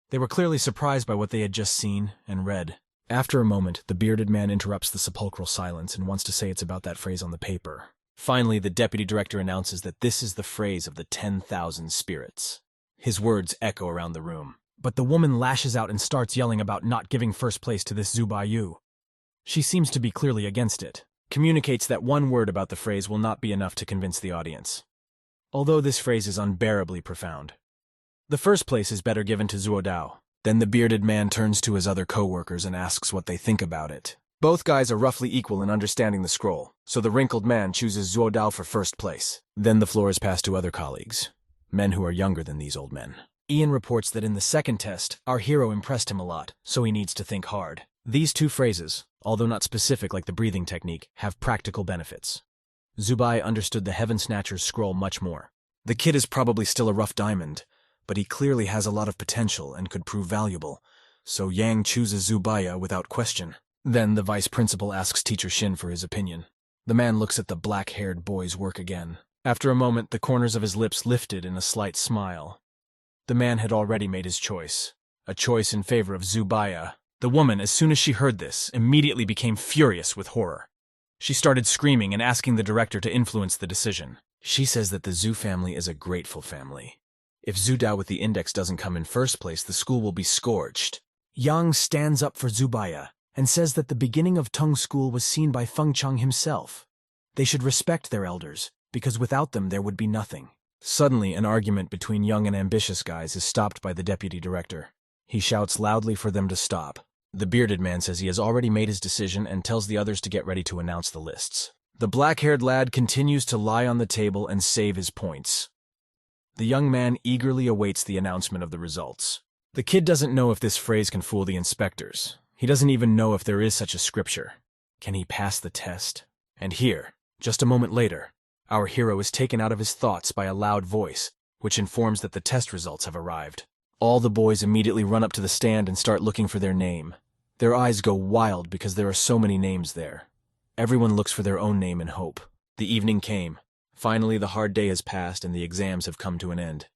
They were clearly surprised by what they had just seen and read. After a moment, the bearded man interrupts the sepulchral silence and wants to say it's about that phrase on the paper. Finally, the deputy director announces that this is the phrase of the 10,000 spirits. His words echo around the room. But the woman lashes out and starts yelling about not giving first place to this Zubai Yu. She seems to be clearly against it. Communicates that one word about the phrase will not be enough to convince the audience. Although this phrase is unbearably profound. The first place is better given to Zuo Dao. Then the bearded man turns to his other co-workers and asks what they think about it. Both guys are roughly equal in understanding the scroll, so the wrinkled man chooses Zuo Dao for first place. Then the floor is passed to other colleagues, men who are younger than these old men. Ian reports that in the second test, our hero impressed him a lot, so he needs to think hard. These 2 phrases, although not specific like the breathing technique, have practical benefits. Zubai understood the Heaven Snatcher's scroll much more. The kid is probably still a rough diamond, but he clearly has a lot of potential and could prove valuable, so Yang chooses Zubaya without question. Then the vice principal asks Teacher Shin for his opinion. The man looks at the black-haired boy's work again. After a moment, the corners of his lips lifted in a slight smile. The man had already made his choice. A choice in favor of Zubaya. The woman, as soon as she heard this, immediately became furious with horror. She started screaming and asking the director to influence the decision. She says that the Zhu family is a grateful family. If Zhu Dao with the index doesn't come in first place, the school will be scourged. Yang stands up for Zubaya and says that the beginning of Tong School was seen by Feng Chong himself. They should respect their elders, because without them there would be nothing. Suddenly, an argument between young and ambitious guys is stopped by the deputy director. He shouts loudly for them to stop. The bearded man says he has already made his decision and tells the others to get ready to announce the lists. The black-haired lad continues to lie on the table and save his points. The young man eagerly awaits the announcement of the results. The kid doesn't know if this phrase can fool the inspectors. He doesn't even know if there is such a scripture. Can he pass the test? And here, just a moment later, our hero is taken out of his thoughts by a loud voice, which informs that the test results have arrived. All the boys immediately run up to the stand and start looking for their name. Their eyes go wild because there are so many names there. Everyone looks for their own name in hope. The evening came. Finally, the hard day has passed and the exams have come to an end.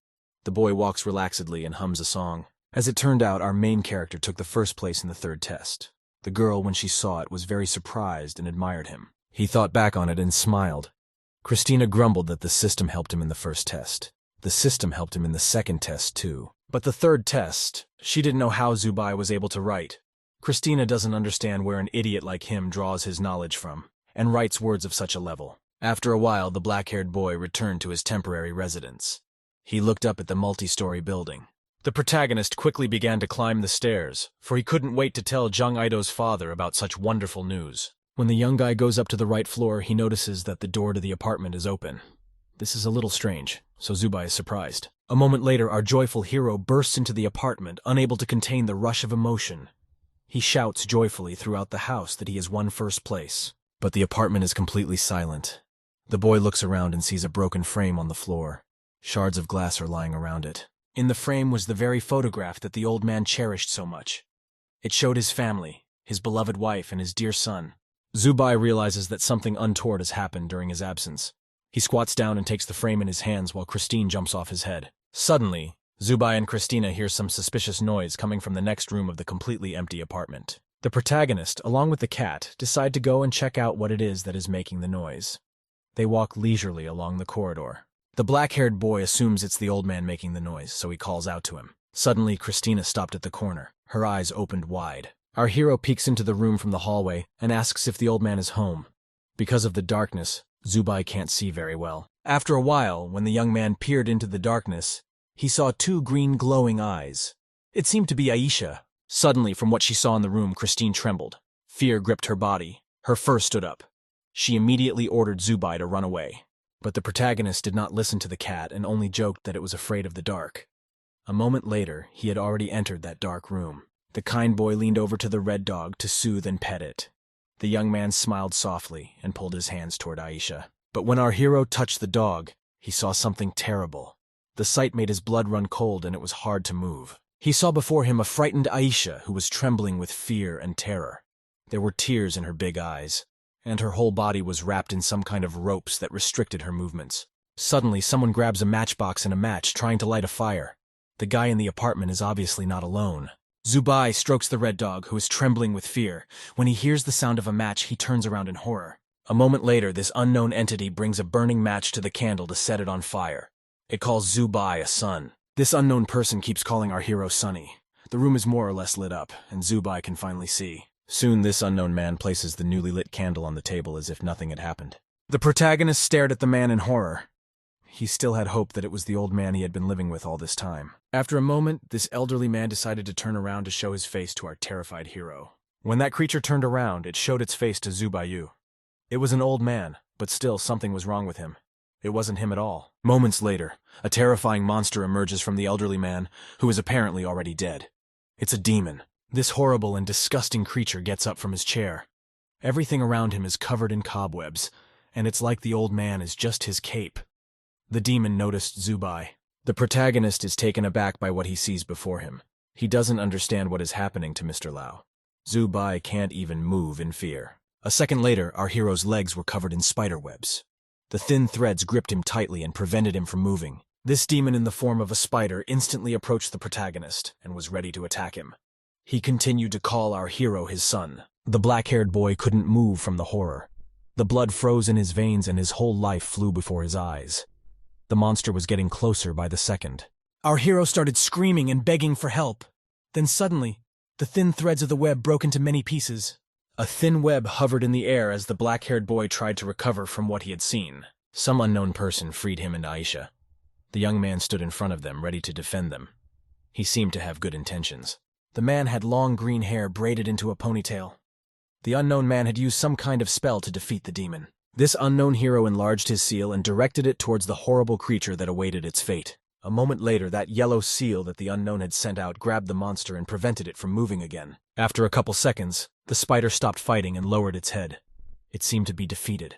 The boy walks relaxedly and hums a song. As it turned out, our main character took the first place in the third test. The girl, when she saw it, was very surprised and admired him. He thought back on it and smiled. Christina grumbled that the system helped him in the first test. The system helped him in the second test, too. But the third test, she didn't know how Zubai was able to write. Christina doesn't understand where an idiot like him draws his knowledge from, and writes words of such a level. After a while, the black-haired boy returned to his temporary residence. He looked up at the multi-story building. The protagonist quickly began to climb the stairs, for he couldn't wait to tell Jung Ido's father about such wonderful news. When the young guy goes up to the right floor, he notices that the door to the apartment is open. This is a little strange, so Zubai is surprised. A moment later, our joyful hero bursts into the apartment, unable to contain the rush of emotion. He shouts joyfully throughout the house that he has won first place. But the apartment is completely silent. The boy looks around and sees a broken frame on the floor. Shards of glass are lying around it. In the frame was the very photograph that the old man cherished so much. It showed his family, his beloved wife, and his dear son. Zubai realizes that something untoward has happened during his absence. He squats down and takes the frame in his hands while Christine jumps off his head. Suddenly, Zubai and Christina hear some suspicious noise coming from the next room of the completely empty apartment. The protagonist, along with the cat, decide to go and check out what it is that is making the noise. They walk leisurely along the corridor. The black-haired boy assumes it's the old man making the noise, so he calls out to him. Suddenly, Christina stopped at the corner. Her eyes opened wide. Our hero peeks into the room from the hallway and asks if the old man is home. Because of the darkness, Zubai can't see very well. After a while, when the young man peered into the darkness, he saw two green glowing eyes. It seemed to be Aisha. Suddenly, from what she saw in the room, Christine trembled. Fear gripped her body. Her fur stood up. She immediately ordered Zubai to run away. But the protagonist did not listen to the cat and only joked that it was afraid of the dark. A moment later, he had already entered that dark room. The kind boy leaned over to the red dog to soothe and pet it. The young man smiled softly and pulled his hands toward Aisha. But when our hero touched the dog, he saw something terrible. The sight made his blood run cold and it was hard to move. He saw before him a frightened Aisha who was trembling with fear and terror. There were tears in her big eyes, and her whole body was wrapped in some kind of ropes that restricted her movements. Suddenly, someone grabs a matchbox and a match, trying to light a fire. The guy in the apartment is obviously not alone. Zubai strokes the red dog, who is trembling with fear. When he hears the sound of a match, he turns around in horror. A moment later, this unknown entity brings a burning match to the candle to set it on fire. It calls Zubai a son. This unknown person keeps calling our hero Sonny. The room is more or less lit up, and Zubai can finally see. Soon this unknown man places the newly lit candle on the table as if nothing had happened. The protagonist stared at the man in horror. He still had hope that it was the old man he had been living with all this time. After a moment, this elderly man decided to turn around to show his face to our terrified hero. When that creature turned around, it showed its face to Zubayu. It was an old man, but still something was wrong with him. It wasn't him at all. Moments later, a terrifying monster emerges from the elderly man, who is apparently already dead. It's a demon. This horrible and disgusting creature gets up from his chair. Everything around him is covered in cobwebs, and it's like the old man is just his cape. The demon noticed Zubai. The protagonist is taken aback by what he sees before him. He doesn't understand what is happening to Mr. Lau. Zubai can't even move in fear. A second later, our hero's legs were covered in spider webs. The thin threads gripped him tightly and prevented him from moving. This demon in the form of a spider instantly approached the protagonist and was ready to attack him. He continued to call our hero his son. The black-haired boy couldn't move from the horror. The blood froze in his veins and his whole life flew before his eyes. The monster was getting closer by the second. Our hero started screaming and begging for help. Then suddenly, the thin threads of the web broke into many pieces. A thin web hovered in the air as the black-haired boy tried to recover from what he had seen. Some unknown person freed him and Aisha. The young man stood in front of them, ready to defend them. He seemed to have good intentions. The man had long green hair braided into a ponytail. The unknown man had used some kind of spell to defeat the demon. This unknown hero enlarged his seal and directed it towards the horrible creature that awaited its fate. A moment later, that yellow seal that the unknown had sent out grabbed the monster and prevented it from moving again. After a couple seconds, the spider stopped fighting and lowered its head. It seemed to be defeated.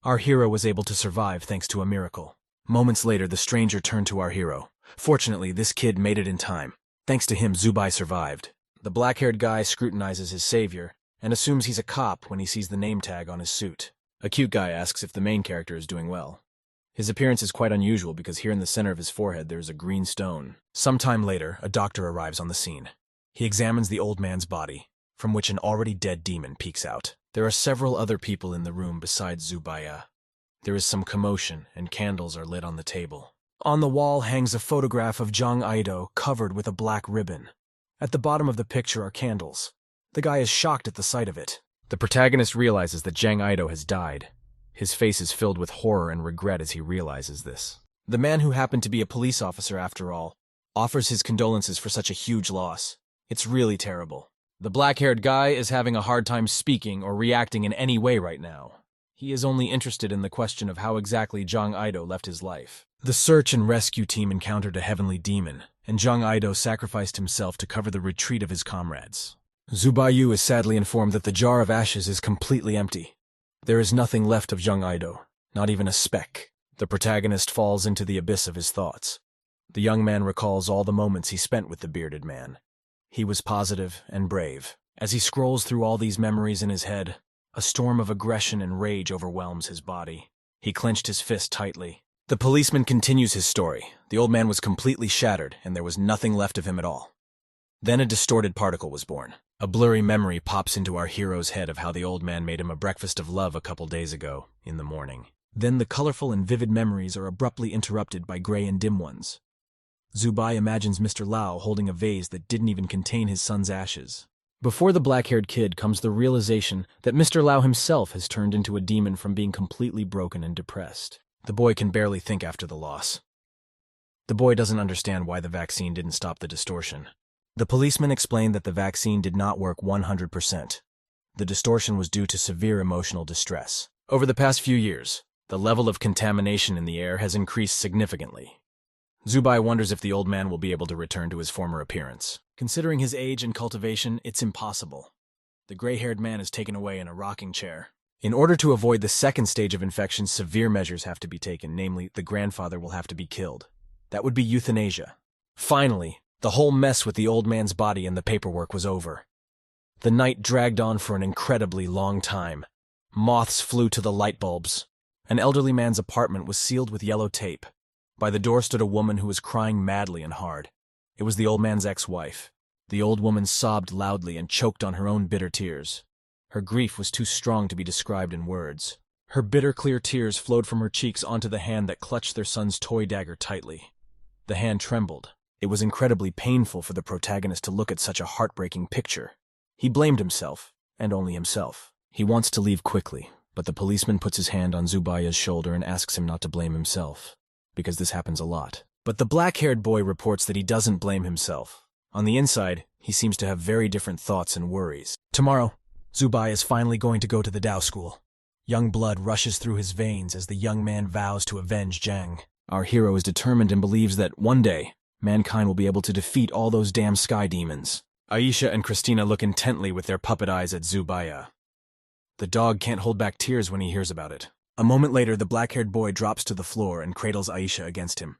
Our hero was able to survive thanks to a miracle. Moments later, the stranger turned to our hero. Fortunately, this kid made it in time. Thanks to him, Zubai survived. The black-haired guy scrutinizes his savior and assumes he's a cop when he sees the name tag on his suit. A cute guy asks if the main character is doing well. His appearance is quite unusual because here in the center of his forehead there is a green stone. Sometime later, a doctor arrives on the scene. He examines the old man's body, from which an already dead demon peeks out. There are several other people in the room besides Zubaya. There is some commotion, and candles are lit on the table. On the wall hangs a photograph of Jang Aido covered with a black ribbon. At the bottom of the picture are candles. The guy is shocked at the sight of it. The protagonist realizes that Jang Aido has died. His face is filled with horror and regret as he realizes this. The man, who happened to be a police officer after all, offers his condolences for such a huge loss. It's really terrible. The black-haired guy is having a hard time speaking or reacting in any way right now. He is only interested in the question of how exactly Jang Aido left his life. The search and rescue team encountered a heavenly demon, and Jang Aido sacrificed himself to cover the retreat of his comrades. Zubayu is sadly informed that the jar of ashes is completely empty. There is nothing left of Jang Aido, not even a speck. The protagonist falls into the abyss of his thoughts. The young man recalls all the moments he spent with the bearded man. He was positive and brave. As he scrolls through all these memories in his head, a storm of aggression and rage overwhelms his body. He clenched his fist tightly. The policeman continues his story. The old man was completely shattered, and there was nothing left of him at all. Then a distorted particle was born. A blurry memory pops into our hero's head of how the old man made him a breakfast of love a couple days ago, in the morning. Then the colorful and vivid memories are abruptly interrupted by gray and dim ones. Zubai imagines Mr. Lau holding a vase that didn't even contain his son's ashes. Before the black-haired kid comes the realization that Mr. Lau himself has turned into a demon from being completely broken and depressed. The boy can barely think after the loss. The boy doesn't understand why the vaccine didn't stop the distortion. The policeman explained that the vaccine did not work 100%. The distortion was due to severe emotional distress. Over the past few years, the level of contamination in the air has increased significantly. Zubai wonders if the old man will be able to return to his former appearance. Considering his age and cultivation, it's impossible. The gray-haired man is taken away in a rocking chair. In order to avoid the second stage of infection, severe measures have to be taken, namely, the grandfather will have to be killed. That would be euthanasia. Finally, the whole mess with the old man's body and the paperwork was over. The night dragged on for an incredibly long time. Moths flew to the light bulbs. An elderly man's apartment was sealed with yellow tape. By the door stood a woman who was crying madly and hard. It was the old man's ex-wife. The old woman sobbed loudly and choked on her own bitter tears. Her grief was too strong to be described in words. Her bitter, clear tears flowed from her cheeks onto the hand that clutched their son's toy dagger tightly. The hand trembled. It was incredibly painful for the protagonist to look at such a heartbreaking picture. He blamed himself, and only himself. He wants to leave quickly, but the policeman puts his hand on Zubaya's shoulder and asks him not to blame himself, because this happens a lot. But the black-haired boy reports that he doesn't blame himself. On the inside, he seems to have very different thoughts and worries. Tomorrow, Zubai is finally going to go to the Dao school. Young blood rushes through his veins as the young man vows to avenge Zhang. Our hero is determined and believes that one day, mankind will be able to defeat all those damn sky demons. Aisha and Christina look intently with their puppet eyes at Zubaya. The dog can't hold back tears when he hears about it. A moment later, the black-haired boy drops to the floor and cradles Aisha against him.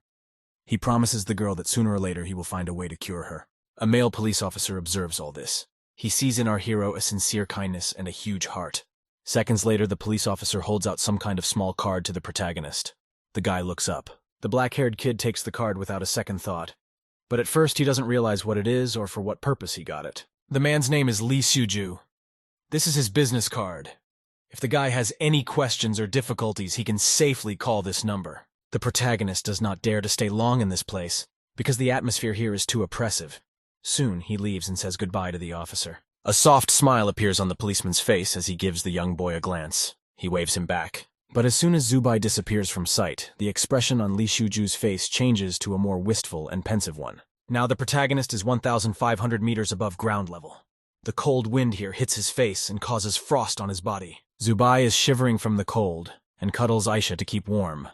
He promises the girl that sooner or later he will find a way to cure her. A male police officer observes all this. He sees in our hero a sincere kindness and a huge heart. Seconds later, the police officer holds out some kind of small card to the protagonist. The guy looks up. The black-haired kid takes the card without a second thought. But at first, he doesn't realize what it is or for what purpose he got it. The man's name is Lee Suju. This is his business card. If the guy has any questions or difficulties, he can safely call this number. The protagonist does not dare to stay long in this place, because the atmosphere here is too oppressive. Soon, he leaves and says goodbye to the officer. A soft smile appears on the policeman's face as he gives the young boy a glance. He waves him back. But as soon as Zubai disappears from sight, the expression on Li Shuju's face changes to a more wistful and pensive one. Now the protagonist is 1,500 meters above ground level. The cold wind here hits his face and causes frost on his body. Zubai is shivering from the cold and cuddles Aisha to keep warm.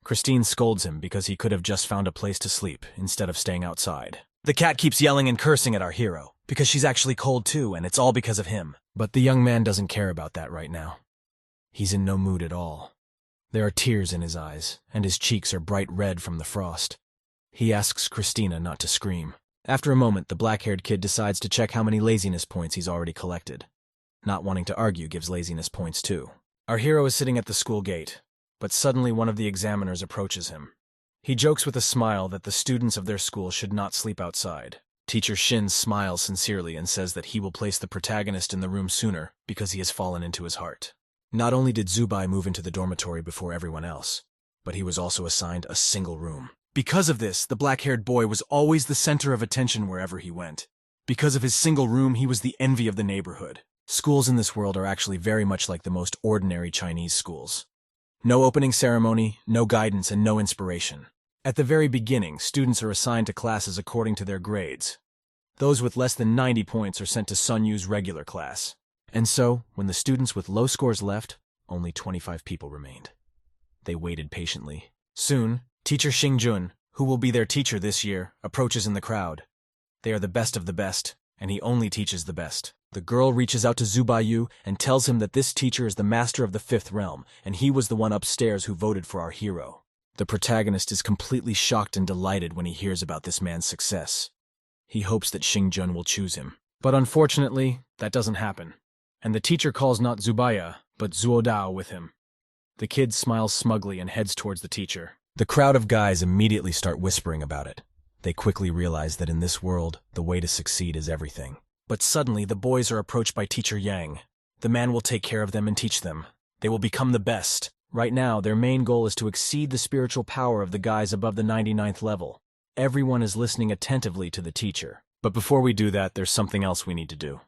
Christine scolds him because he could have just found a place to sleep instead of staying outside. The cat keeps yelling and cursing at our hero because she's actually cold too, and it's all because of him. But the young man doesn't care about that right now. He's in no mood at all. There are tears in his eyes, and his cheeks are bright red from the frost. He asks Christina not to scream. After a moment, the black-haired kid decides to check how many laziness points he's already collected. Not wanting to argue gives laziness points too. Our hero is sitting at the school gate, but suddenly one of the examiners approaches him. He jokes with a smile that the students of their school should not sleep outside. Teacher Shin smiles sincerely and says that he will place the protagonist in the room sooner because he has fallen into his heart. Not only did Zubai move into the dormitory before everyone else, but he was also assigned a single room. Because of this, the black-haired boy was always the center of attention wherever he went. Because of his single room, he was the envy of the neighborhood. Schools in this world are actually very much like the most ordinary Chinese schools. No opening ceremony, no guidance, and no inspiration. At the very beginning, students are assigned to classes according to their grades. Those with less than 90 points are sent to Sun Yu's regular class. And so, when the students with low scores left, only 25 people remained. They waited patiently. Soon, Teacher Xingjun, who will be their teacher this year, approaches in the crowd. They are the best of the best, and he only teaches the best. The girl reaches out to Zubayu and tells him that this teacher is the master of the fifth realm, and he was the one upstairs who voted for our hero. The protagonist is completely shocked and delighted when he hears about this man's success. He hopes that Xingjun will choose him. But unfortunately, that doesn't happen. And the teacher calls not Zubaya, but Zuodao with him. The kid smiles smugly and heads towards the teacher. The crowd of guys immediately start whispering about it. They quickly realize that in this world, the way to succeed is everything. But suddenly, the boys are approached by Teacher Yang. The man will take care of them and teach them. They will become the best. Right now, their main goal is to exceed the spiritual power of the guys above the 99th level. Everyone is listening attentively to the teacher. But before we do that, there's something else we need to do.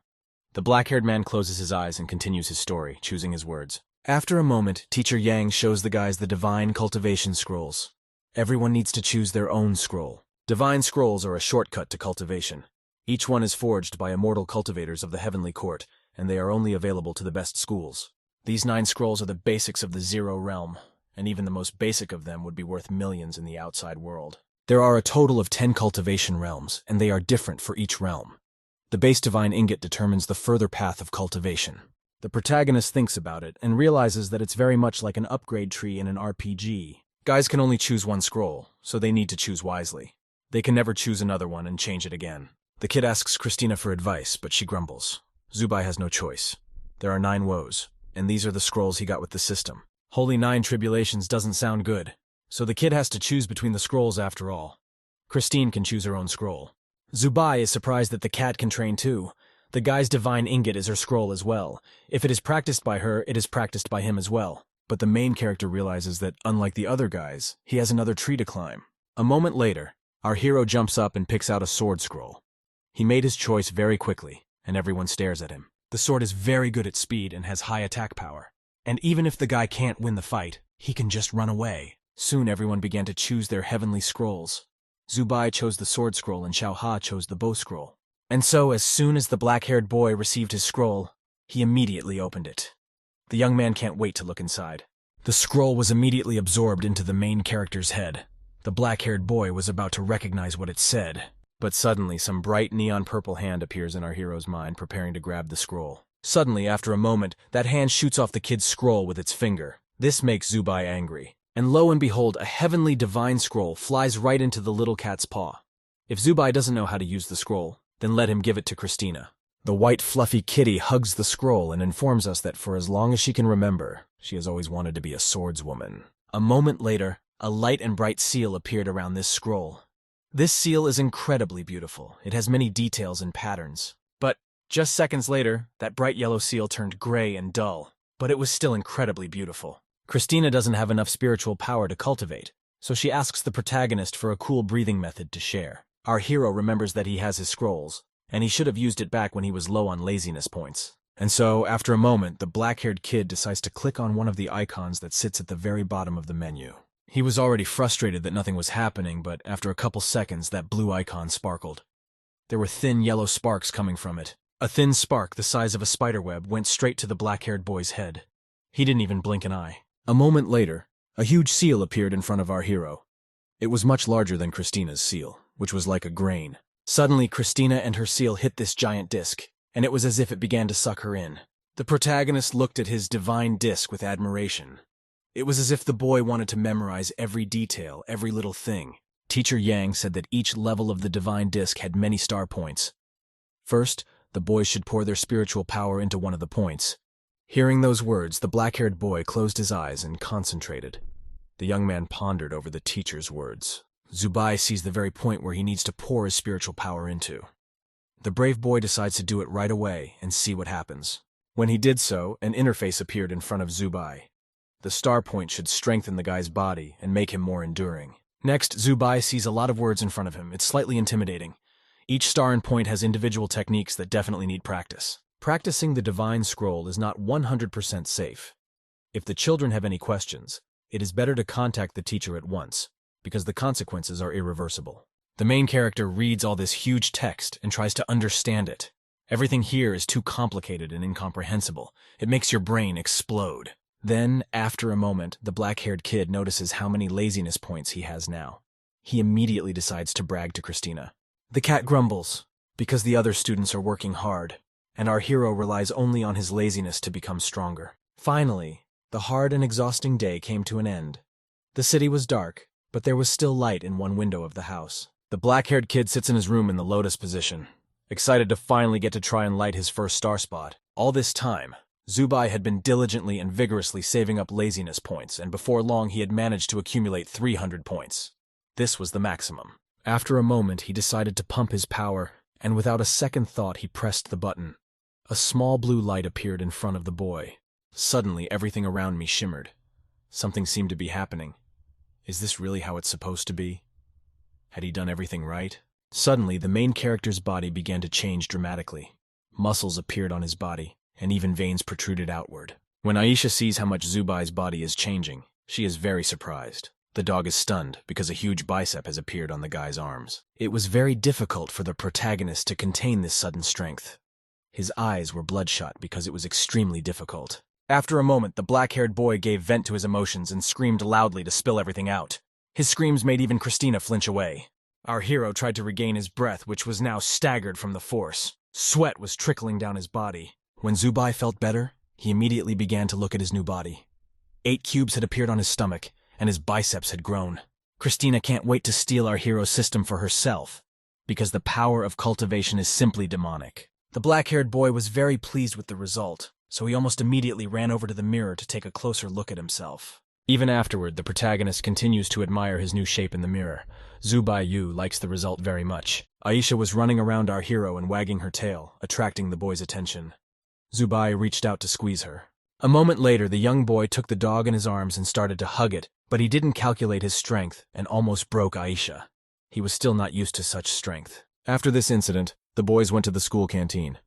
The black-haired man closes his eyes and continues his story, choosing his words. After a moment, Teacher Yang shows the guys the divine cultivation scrolls. Everyone needs to choose their own scroll. Divine scrolls are a shortcut to cultivation. Each one is forged by immortal cultivators of the heavenly court, and they are only available to the best schools. These 9 scrolls are the basics of the Zero Realm, and even the most basic of them would be worth millions in the outside world. There are a total of 10 cultivation realms, and they are different for each realm. The base divine ingot determines the further path of cultivation. The protagonist thinks about it and realizes that it's very much like an upgrade tree in an RPG. Guys can only choose one scroll, so they need to choose wisely. They can never choose another one and change it again. The kid asks Christina for advice, but she grumbles. Zubai has no choice. There are 9 woes, and these are the scrolls he got with the system. Holy 9 tribulations doesn't sound good, so the kid has to choose between the scrolls after all. Christine can choose her own scroll. Zubai is surprised that the cat can train too. The guy's divine ingot is her scroll as well. If it is practiced by her, it is practiced by him as well. But the main character realizes that, unlike the other guys, he has another tree to climb. A moment later, our hero jumps up and picks out a sword scroll. He made his choice very quickly, and everyone stares at him. The sword is very good at speed and has high attack power. And even if the guy can't win the fight, he can just run away. Soon everyone began to choose their heavenly scrolls. Zubai chose the sword scroll and Xiao Ha chose the bow scroll. And so, as soon as the black-haired boy received his scroll, he immediately opened it. The young man can't wait to look inside. The scroll was immediately absorbed into the main character's head. The black-haired boy was about to recognize what it said. But suddenly, some bright neon purple hand appears in our hero's mind, preparing to grab the scroll. Suddenly, after a moment, that hand shoots off the kid's scroll with its finger. This makes Zubai angry. And lo and behold, a heavenly divine scroll flies right into the little cat's paw. If Zubai doesn't know how to use the scroll, then let him give it to Christina. The white fluffy kitty hugs the scroll and informs us that for as long as she can remember, she has always wanted to be a swordswoman. A moment later, a light and bright seal appeared around this scroll. This seal is incredibly beautiful. It has many details and patterns. But just seconds later, that bright yellow seal turned gray and dull. But it was still incredibly beautiful. Christina doesn't have enough spiritual power to cultivate, so she asks the protagonist for a cool breathing method to share. Our hero remembers that he has his scrolls, and he should have used it back when he was low on laziness points. And so, after a moment, the black-haired kid decides to click on one of the icons that sits at the very bottom of the menu. He was already frustrated that nothing was happening, but after a couple seconds, that blue icon sparkled. There were thin yellow sparks coming from it. A thin spark the size of a spiderweb went straight to the black-haired boy's head. He didn't even blink an eye. A moment later, A huge seal appeared in front of our hero. It was much larger than Christina's seal, which was like a grain. Suddenly, Christina and her seal hit this giant disc, and it was as if it began to suck her in. The protagonist looked at his divine disc with admiration. It was as if the boy wanted to memorize every detail, every little thing. Teacher Yang said that each level of the divine disc had many star points. First, the boys should pour their spiritual power into one of the points. Hearing those words, the black-haired boy closed his eyes and concentrated. The young man pondered over the teacher's words. Zubai sees the very point where he needs to pour his spiritual power into. The brave boy decides to do it right away and see what happens. When he did so, an interface appeared in front of Zubai. The star point should strengthen the guy's body and make him more enduring. Next, Zubai sees a lot of words in front of him. It's slightly intimidating. Each star and point has individual techniques that definitely need practice. Practicing the divine scroll is not 100% safe. If the children have any questions, it is better to contact the teacher at once, because the consequences are irreversible. The main character reads all this huge text and tries to understand it. Everything here is too complicated and incomprehensible. It makes your brain explode. Then, after a moment, the black-haired kid notices how many laziness points he has now. He immediately decides to brag to Christina. The cat grumbles, because the other students are working hard, and our hero relies only on his laziness to become stronger. Finally, the hard and exhausting day came to an end. The city was dark, but there was still light in one window of the house. The black-haired kid sits in his room in the lotus position, excited to finally get to try and light his first star spot. All this time, Zubai had been diligently and vigorously saving up laziness points, and before long he had managed to accumulate 300 points. This was the maximum. After a moment, he decided to pump his power, and without a second thought, he pressed the button. A small blue light appeared in front of the boy. Suddenly, everything around me shimmered. Something seemed to be happening. Is this really how it's supposed to be? Had he done everything right? Suddenly, the main character's body began to change dramatically. Muscles appeared on his body, and even veins protruded outward. When Aisha sees how much Zubai's body is changing, she is very surprised. The dog is stunned because a huge bicep has appeared on the guy's arms. It was very difficult for the protagonist to contain this sudden strength. His eyes were bloodshot because it was extremely difficult. After a moment, the black-haired boy gave vent to his emotions and screamed loudly to spill everything out. His screams made even Christina flinch away. Our hero tried to regain his breath, which was now staggered from the force. Sweat was trickling down his body. When Zubai felt better, he immediately began to look at his new body. 8 cubes had appeared on his stomach, and his biceps had grown. Christina can't wait to steal our hero's system for herself, because the power of cultivation is simply demonic. The black-haired boy was very pleased with the result, so he almost immediately ran over to the mirror to take a closer look at himself. Even afterward, the protagonist continues to admire his new shape in the mirror. Zubai Yu likes the result very much. Aisha was running around our hero and wagging her tail, attracting the boy's attention. Zubai reached out to squeeze her. A moment later, the young boy took the dog in his arms and started to hug it, but he didn't calculate his strength and almost broke Aisha. He was still not used to such strength. After this incident, the boys went to the school canteen.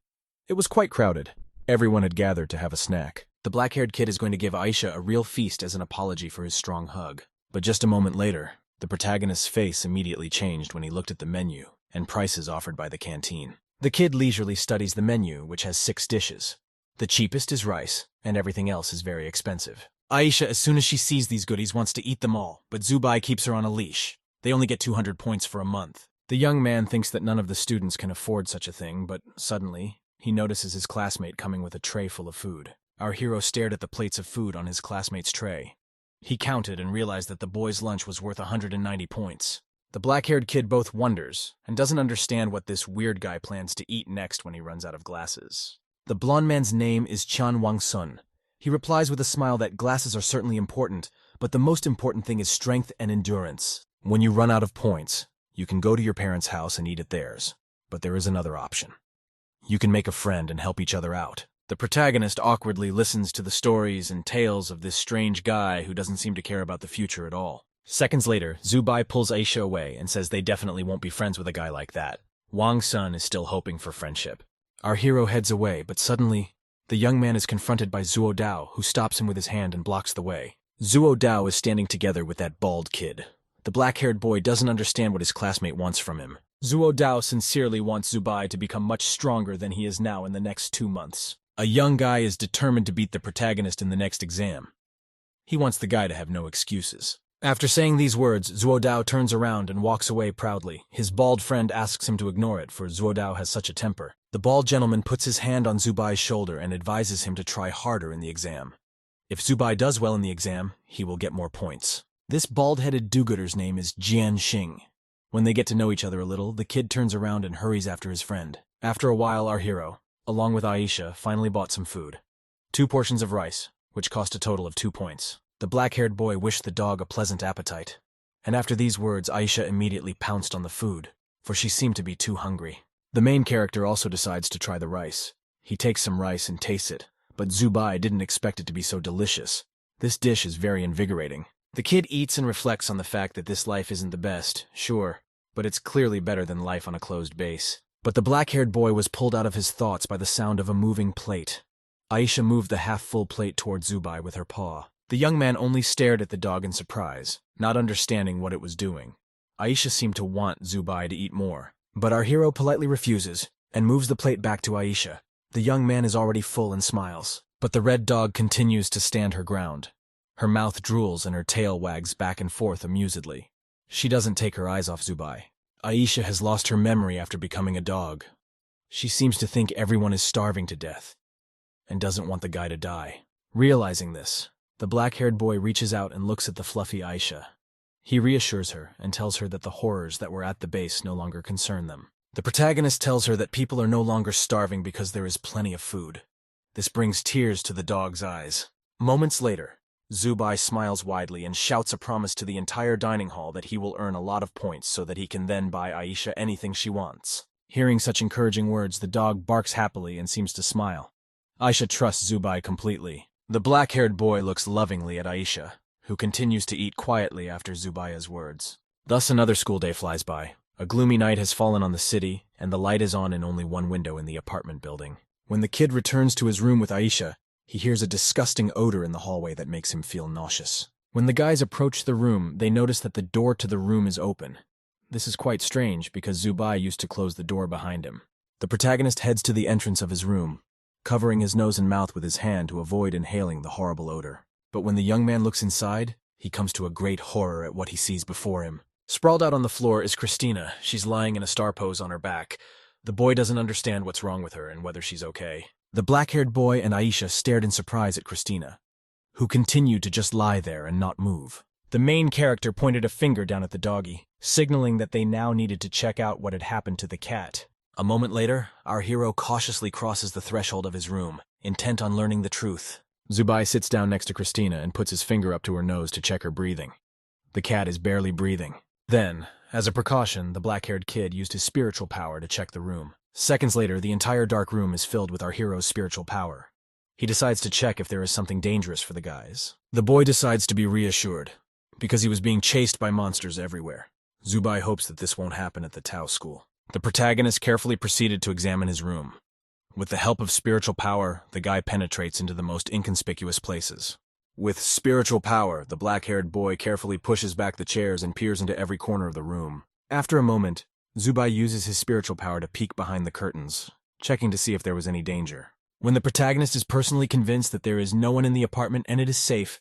It was quite crowded. Everyone had gathered to have a snack. The black-haired kid is going to give Aisha a real feast as an apology for his strong hug. But just a moment later, the protagonist's face immediately changed when he looked at the menu and prices offered by the canteen. The kid leisurely studies the menu, which has 6 dishes. The cheapest is rice, and everything else is very expensive. Aisha, as soon as she sees these goodies, wants to eat them all, but Zubai keeps her on a leash. They only get 200 points for a month. The young man thinks that none of the students can afford such a thing, but suddenly, he notices his classmate coming with a tray full of food. Our hero stared at the plates of food on his classmate's tray. He counted and realized that the boy's lunch was worth 190 points. The black-haired kid both wonders and doesn't understand what this weird guy plans to eat next when he runs out of glasses. The blonde man's name is Chan Wang-sun. He replies with a smile that glasses are certainly important, but the most important thing is strength and endurance. When you run out of points, you can go to your parents' house and eat at theirs, but there is another option. You can make a friend and help each other out. The protagonist awkwardly listens to the stories and tales of this strange guy who doesn't seem to care about the future at all. Seconds later, Zubai pulls Aisha away and says they definitely won't be friends with a guy like that. Wang Sun is still hoping for friendship. Our hero heads away, but suddenly, the young man is confronted by Zuo Dao, who stops him with his hand and blocks the way. Zuo Dao is standing together with that bald kid. The black-haired boy doesn't understand what his classmate wants from him. Zuo Dao sincerely wants Zubai to become much stronger than he is now in the next 2 months. A young guy is determined to beat the protagonist in the next exam. He wants the guy to have no excuses. After saying these words, Zuodao turns around and walks away proudly. His bald friend asks him to ignore it, for Zuodao has such a temper. The bald gentleman puts his hand on Zubai's shoulder and advises him to try harder in the exam. If Zubai does well in the exam, he will get more points. This bald-headed do-gooder's name is Jian Xing. When they get to know each other a little, the kid turns around and hurries after his friend. After a while, our hero, along with Aisha, finally bought some food. 2 portions of rice, which cost a total of 2 points. The black-haired boy wished the dog a pleasant appetite. And after these words, Aisha immediately pounced on the food, for she seemed to be too hungry. The main character also decides to try the rice. He takes some rice and tastes it, but Zubai didn't expect it to be so delicious. This dish is very invigorating. The kid eats and reflects on the fact that this life isn't the best, sure, but it's clearly better than life on a closed base. But the black-haired boy was pulled out of his thoughts by the sound of a moving plate. Aisha moved the half-full plate toward Zubai with her paw. The young man only stared at the dog in surprise, not understanding what it was doing. Aisha seemed to want Zubai to eat more, but our hero politely refuses and moves the plate back to Aisha. The young man is already full and smiles, but the red dog continues to stand her ground. Her mouth drools and her tail wags back and forth amusedly. She doesn't take her eyes off Zubai. Aisha has lost her memory after becoming a dog. She seems to think everyone is starving to death and doesn't want the guy to die. Realizing this, the black-haired boy reaches out and looks at the fluffy Aisha. He reassures her and tells her that the horrors that were at the base no longer concern them. The protagonist tells her that people are no longer starving because there is plenty of food. This brings tears to the dog's eyes. Moments later, Zubai smiles widely and shouts a promise to the entire dining hall that he will earn a lot of points so that he can then buy Aisha anything she wants. Hearing such encouraging words, the dog barks happily and seems to smile. Aisha trusts Zubai completely. The black-haired boy looks lovingly at Aisha, who continues to eat quietly after Zubai's words. Thus another school day flies by. A gloomy night has fallen on the city, and the light is on in only one window in the apartment building. When the kid returns to his room with Aisha, he hears a disgusting odor in the hallway that makes him feel nauseous. When the guys approach the room, they notice that the door to the room is open. This is quite strange because Zubai used to close the door behind him. The protagonist heads to the entrance of his room, covering his nose and mouth with his hand to avoid inhaling the horrible odor. But when the young man looks inside, he comes to a great horror at what he sees before him. Sprawled out on the floor is Christina. She's lying in a star pose on her back. The boy doesn't understand what's wrong with her and whether she's okay. The black-haired boy and Aisha stared in surprise at Christina, who continued to just lie there and not move. The main character pointed a finger down at the doggy, signaling that they now needed to check out what had happened to the cat. A moment later, our hero cautiously crosses the threshold of his room, intent on learning the truth. Zubai sits down next to Christina and puts his finger up to her nose to check her breathing. The cat is barely breathing. Then, as a precaution, the black-haired kid used his spiritual power to check the room. Seconds later, the entire dark room is filled with our hero's spiritual power. He decides to check if there is something dangerous for the guys. The boy decides to be reassured, because he was being chased by monsters everywhere. Zubai hopes that this won't happen at the Tao school. The protagonist carefully proceeded to examine his room. With the help of spiritual power, the guy penetrates into the most inconspicuous places. With spiritual power, the black-haired boy carefully pushes back the chairs and peers into every corner of the room. After a moment, Zubai uses his spiritual power to peek behind the curtains, checking to see if there was any danger. When the protagonist is personally convinced that there is no one in the apartment and it is safe,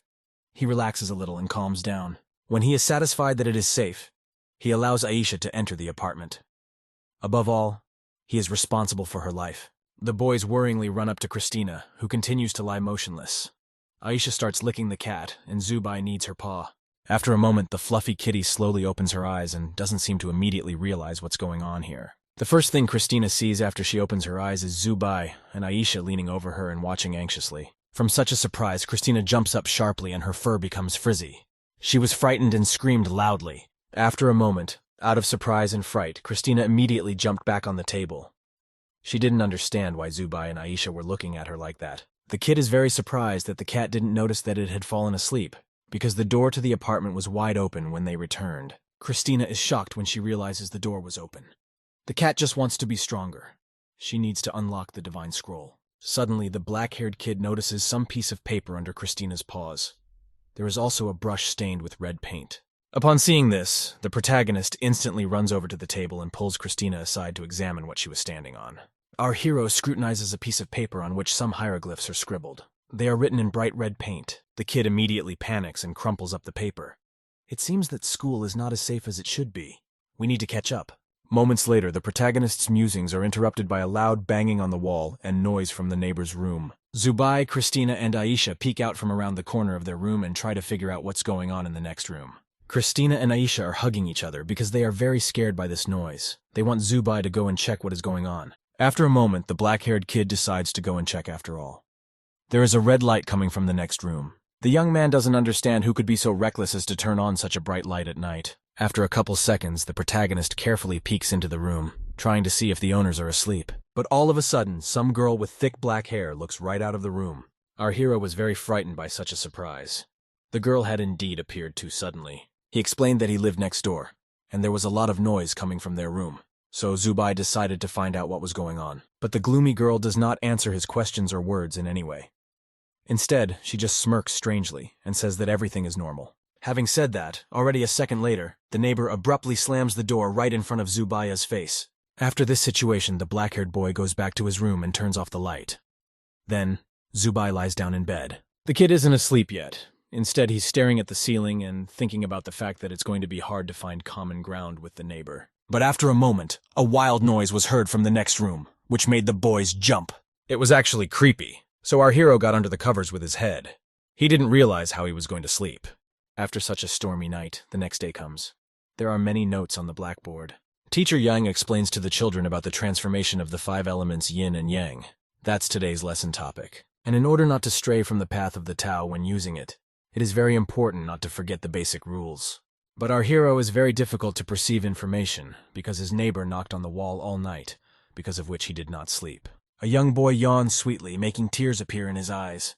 he relaxes a little and calms down. When he is satisfied that it is safe, he allows Aisha to enter the apartment. Above all, he is responsible for her life. The boys worryingly run up to Christina, who continues to lie motionless. Aisha starts licking the cat, and Zubai kneads her paw. After a moment, the fluffy kitty slowly opens her eyes and doesn't seem to immediately realize what's going on here. The first thing Christina sees after she opens her eyes is Zubai and Aisha leaning over her and watching anxiously. From such a surprise, Christina jumps up sharply and her fur becomes frizzy. She was frightened and screamed loudly. After a moment, out of surprise and fright, Christina immediately jumped back on the table. She didn't understand why Zubai and Aisha were looking at her like that. The kid is very surprised that the cat didn't notice that it had fallen asleep, because the door to the apartment was wide open when they returned. Christina is shocked when she realizes the door was open. The cat just wants to be stronger. She needs to unlock the divine scroll. Suddenly, the black-haired kid notices some piece of paper under Christina's paws. There is also a brush stained with red paint. Upon seeing this, the protagonist instantly runs over to the table and pulls Christina aside to examine what she was standing on. Our hero scrutinizes a piece of paper on which some hieroglyphs are scribbled. They are written in bright red paint. The kid immediately panics and crumples up the paper. It seems that school is not as safe as it should be. We need to catch up. Moments later, the protagonist's musings are interrupted by a loud banging on the wall and noise from the neighbor's room. Zubai, Christina, and Aisha peek out from around the corner of their room and try to figure out what's going on in the next room. Christina and Aisha are hugging each other because they are very scared by this noise. They want Zubai to go and check what is going on. After a moment, the black-haired kid decides to go and check after all. There is a red light coming from the next room. The young man doesn't understand who could be so reckless as to turn on such a bright light at night. After a couple seconds, the protagonist carefully peeks into the room, trying to see if the owners are asleep. But all of a sudden, some girl with thick black hair looks right out of the room. Our hero was very frightened by such a surprise. The girl had indeed appeared too suddenly. He explained that he lived next door, and there was a lot of noise coming from their room. So Zubai decided to find out what was going on. But the gloomy girl does not answer his questions or words in any way. Instead, she just smirks strangely and says that everything is normal. Having said that, already a second later, the neighbor abruptly slams the door right in front of Zubai's face. After this situation, the black-haired boy goes back to his room and turns off the light. Then, Zubai lies down in bed. The kid isn't asleep yet. Instead, he's staring at the ceiling and thinking about the fact that it's going to be hard to find common ground with the neighbor. But after a moment, a wild noise was heard from the next room, which made the boys jump. It was actually creepy, so our hero got under the covers with his head. He didn't realize how he was going to sleep. After such a stormy night, the next day comes. There are many notes on the blackboard. Teacher Yang explains to the children about the transformation of the 5 elements yin and yang. That's today's lesson topic. And in order not to stray from the path of the Tao when using it, it is very important not to forget the basic rules. But our hero is very difficult to perceive information because his neighbor knocked on the wall all night, because of which he did not sleep. A young boy yawns sweetly, making tears appear in his eyes.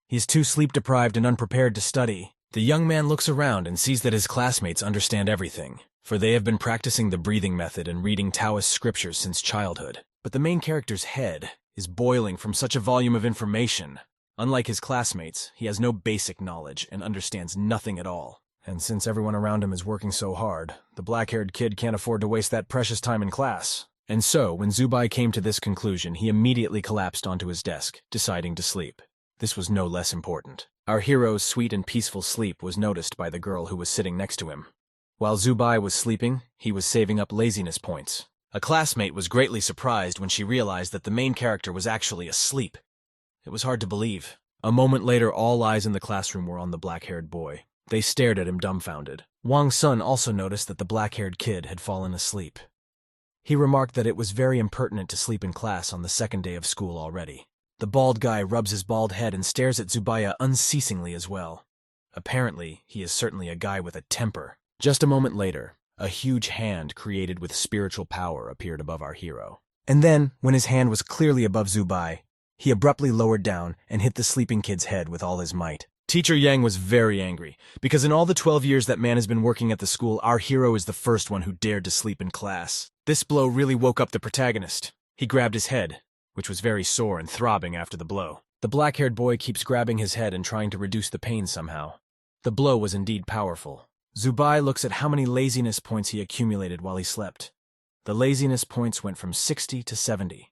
He is too sleep-deprived and unprepared to study. The young man looks around and sees that his classmates understand everything, for they have been practicing the breathing method and reading Taoist scriptures since childhood. But the main character's head is boiling from such a volume of information. Unlike his classmates, he has no basic knowledge and understands nothing at all. And since everyone around him is working so hard, the black-haired kid can't afford to waste that precious time in class. And so, when Zubai came to this conclusion, he immediately collapsed onto his desk, deciding to sleep. This was no less important. Our hero's sweet and peaceful sleep was noticed by the girl who was sitting next to him. While Zubai was sleeping, he was saving up laziness points. A classmate was greatly surprised when she realized that the main character was actually asleep. It was hard to believe. A moment later, all eyes in the classroom were on the black-haired boy. They stared at him dumbfounded. Wang's son also noticed that the black-haired kid had fallen asleep. He remarked that it was very impertinent to sleep in class on the second day of school already. The bald guy rubs his bald head and stares at Zubai unceasingly as well. Apparently, he is certainly a guy with a temper. Just a moment later, a huge hand created with spiritual power appeared above our hero. And then, when his hand was clearly above Zubai, he abruptly lowered down and hit the sleeping kid's head with all his might. Teacher Yang was very angry, because in all the 12 years that man has been working at the school, our hero is the first one who dared to sleep in class. This blow really woke up the protagonist. He grabbed his head, which was very sore and throbbing after the blow. The black-haired boy keeps grabbing his head and trying to reduce the pain somehow. The blow was indeed powerful. Zubai looks at how many laziness points he accumulated while he slept. The laziness points went from 60 to 70.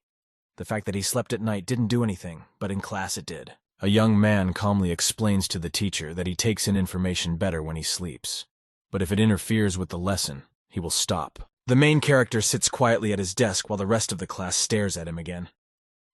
The fact that he slept at night didn't do anything, but in class it did. A young man calmly explains to the teacher that he takes in information better when he sleeps. But if it interferes with the lesson, he will stop. The main character sits quietly at his desk while the rest of the class stares at him again.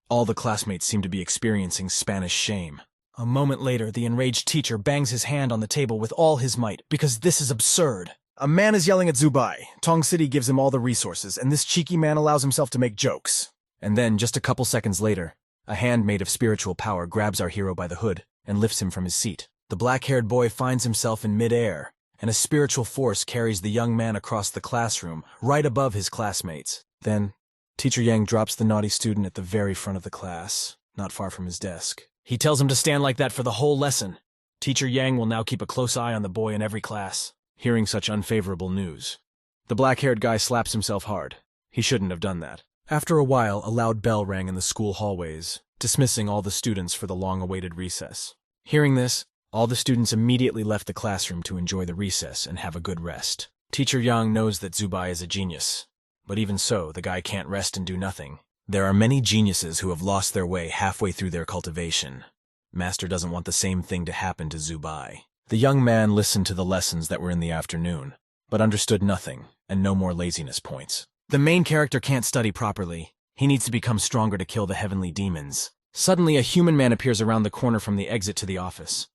All the classmates seem to be experiencing Spanish shame. A moment later, the enraged teacher bangs his hand on the table with all his might, because this is absurd. A man is yelling at Zubai. Tong City gives him all the resources, and this cheeky man allows himself to make jokes. And then, just a couple seconds later, a hand made of spiritual power grabs our hero by the hood and lifts him from his seat. The black-haired boy finds himself in mid-air, and a spiritual force carries the young man across the classroom, right above his classmates. Then, Teacher Yang drops the naughty student at the very front of the class, not far from his desk. He tells him to stand like that for the whole lesson. Teacher Yang will now keep a close eye on the boy in every class. Hearing such unfavorable news, the black-haired guy slaps himself hard. He shouldn't have done that. After a while, a loud bell rang in the school hallways, dismissing all the students for the long-awaited recess. Hearing this, all the students immediately left the classroom to enjoy the recess and have a good rest. Teacher Yang knows that Zubai is a genius, but even so, the guy can't rest and do nothing. There are many geniuses who have lost their way halfway through their cultivation. Master doesn't want the same thing to happen to Zubai. The young man listened to the lessons that were in the afternoon, but understood nothing, and no more laziness points. The main character can't study properly. He needs to become stronger to kill the heavenly demons. Suddenly, a human man appears around the corner from the exit to the office.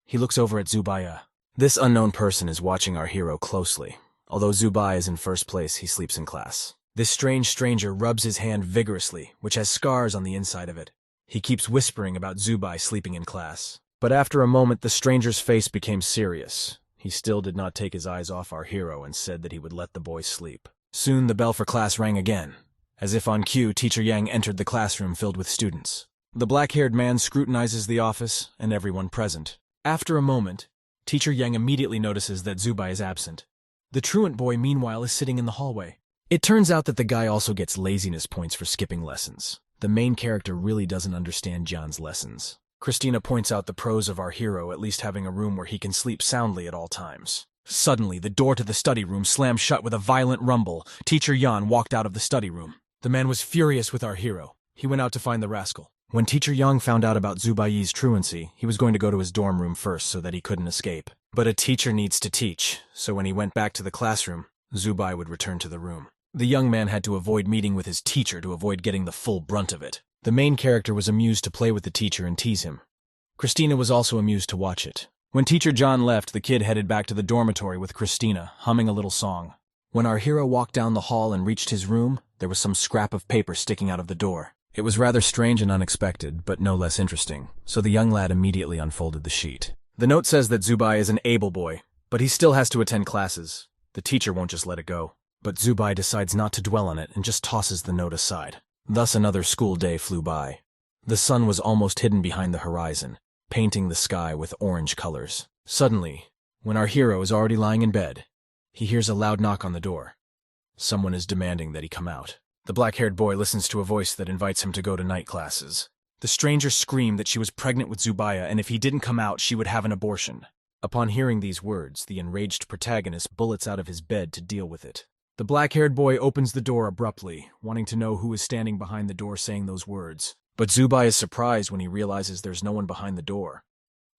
He looks over at Zubaya. This unknown person is watching our hero closely. Although Zubai is in first place, he sleeps in class. This strange stranger rubs his hand vigorously, which has scars on the inside of it. He keeps whispering about Zubai sleeping in class. But after a moment, the stranger's face became serious. He still did not take his eyes off our hero and said that he would let the boy sleep. Soon the bell for class rang again. As if on cue, Teacher Yang entered the classroom filled with students. The black-haired man scrutinizes the office and everyone present. After a moment, Teacher Yang immediately notices that Zubai is absent. The truant boy, meanwhile, is sitting in the hallway. It turns out that the guy also gets laziness points for skipping lessons. The main character really doesn't understand John's lessons. Christina points out the pros of our hero at least having a room where he can sleep soundly at all times. Suddenly, the door to the study room slammed shut with a violent rumble. Teacher Yan walked out of the study room. The man was furious with our hero. He went out to find the rascal. When Teacher Yang found out about Zubai's truancy, he was going to go to his dorm room first so that he couldn't escape. But a teacher needs to teach, so when he went back to the classroom, Zubai would return to the room. The young man had to avoid meeting with his teacher to avoid getting the full brunt of it. The main character was amused to play with the teacher and tease him. Christina was also amused to watch it. When Teacher John left, the kid headed back to the dormitory with Christina, humming a little song. When our hero walked down the hall and reached his room, there was some scrap of paper sticking out of the door. It was rather strange and unexpected, but no less interesting, so the young lad immediately unfolded the sheet. The note says that Zubai is an able boy, but he still has to attend classes. The teacher won't just let it go. But Zubai decides not to dwell on it and just tosses the note aside. Thus another school day flew by. The sun was almost hidden behind the horizon, painting the sky with orange colors. Suddenly, when our hero is already lying in bed, he hears a loud knock on the door. Someone is demanding that he come out. The black-haired boy listens to a voice that invites him to go to night classes. The stranger screamed that she was pregnant with Zubaya, and if he didn't come out, she would have an abortion. Upon hearing these words, the enraged protagonist bullets out of his bed to deal with it. The black-haired boy opens the door abruptly, wanting to know who is standing behind the door saying those words. But Zubai is surprised when he realizes there's no one behind the door.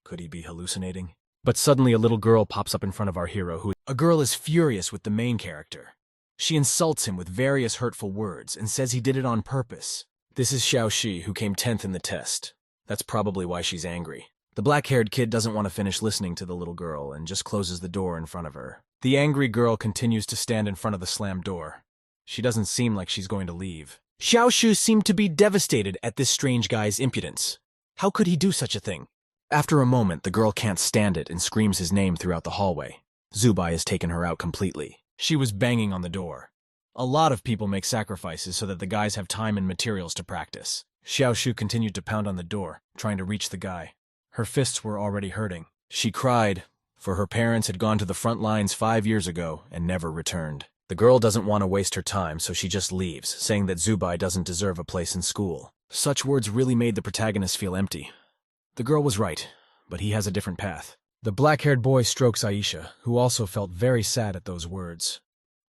Could he be hallucinating? But suddenly a little girl pops up in front of our hero A girl is furious with the main character. She insults him with various hurtful words and says he did it on purpose. This is Xiaoxi, who came 10th in the test. That's probably why she's angry. The black-haired kid doesn't want to finish listening to the little girl and just closes the door in front of her. The angry girl continues to stand in front of the slammed door. She doesn't seem like she's going to leave. Xiaoshu seemed to be devastated at this strange guy's impudence. How could he do such a thing? After a moment, the girl can't stand it and screams his name throughout the hallway. Zubai has taken her out completely. She was banging on the door. A lot of people make sacrifices so that the guys have time and materials to practice. Xiaoshu continued to pound on the door, trying to reach the guy. Her fists were already hurting. She cried, for her parents had gone to the front lines 5 years ago and never returned. The girl doesn't want to waste her time, so she just leaves, saying that Zubai doesn't deserve a place in school. Such words really made the protagonist feel empty. The girl was right, but he has a different path. The black-haired boy strokes Aisha, who also felt very sad at those words.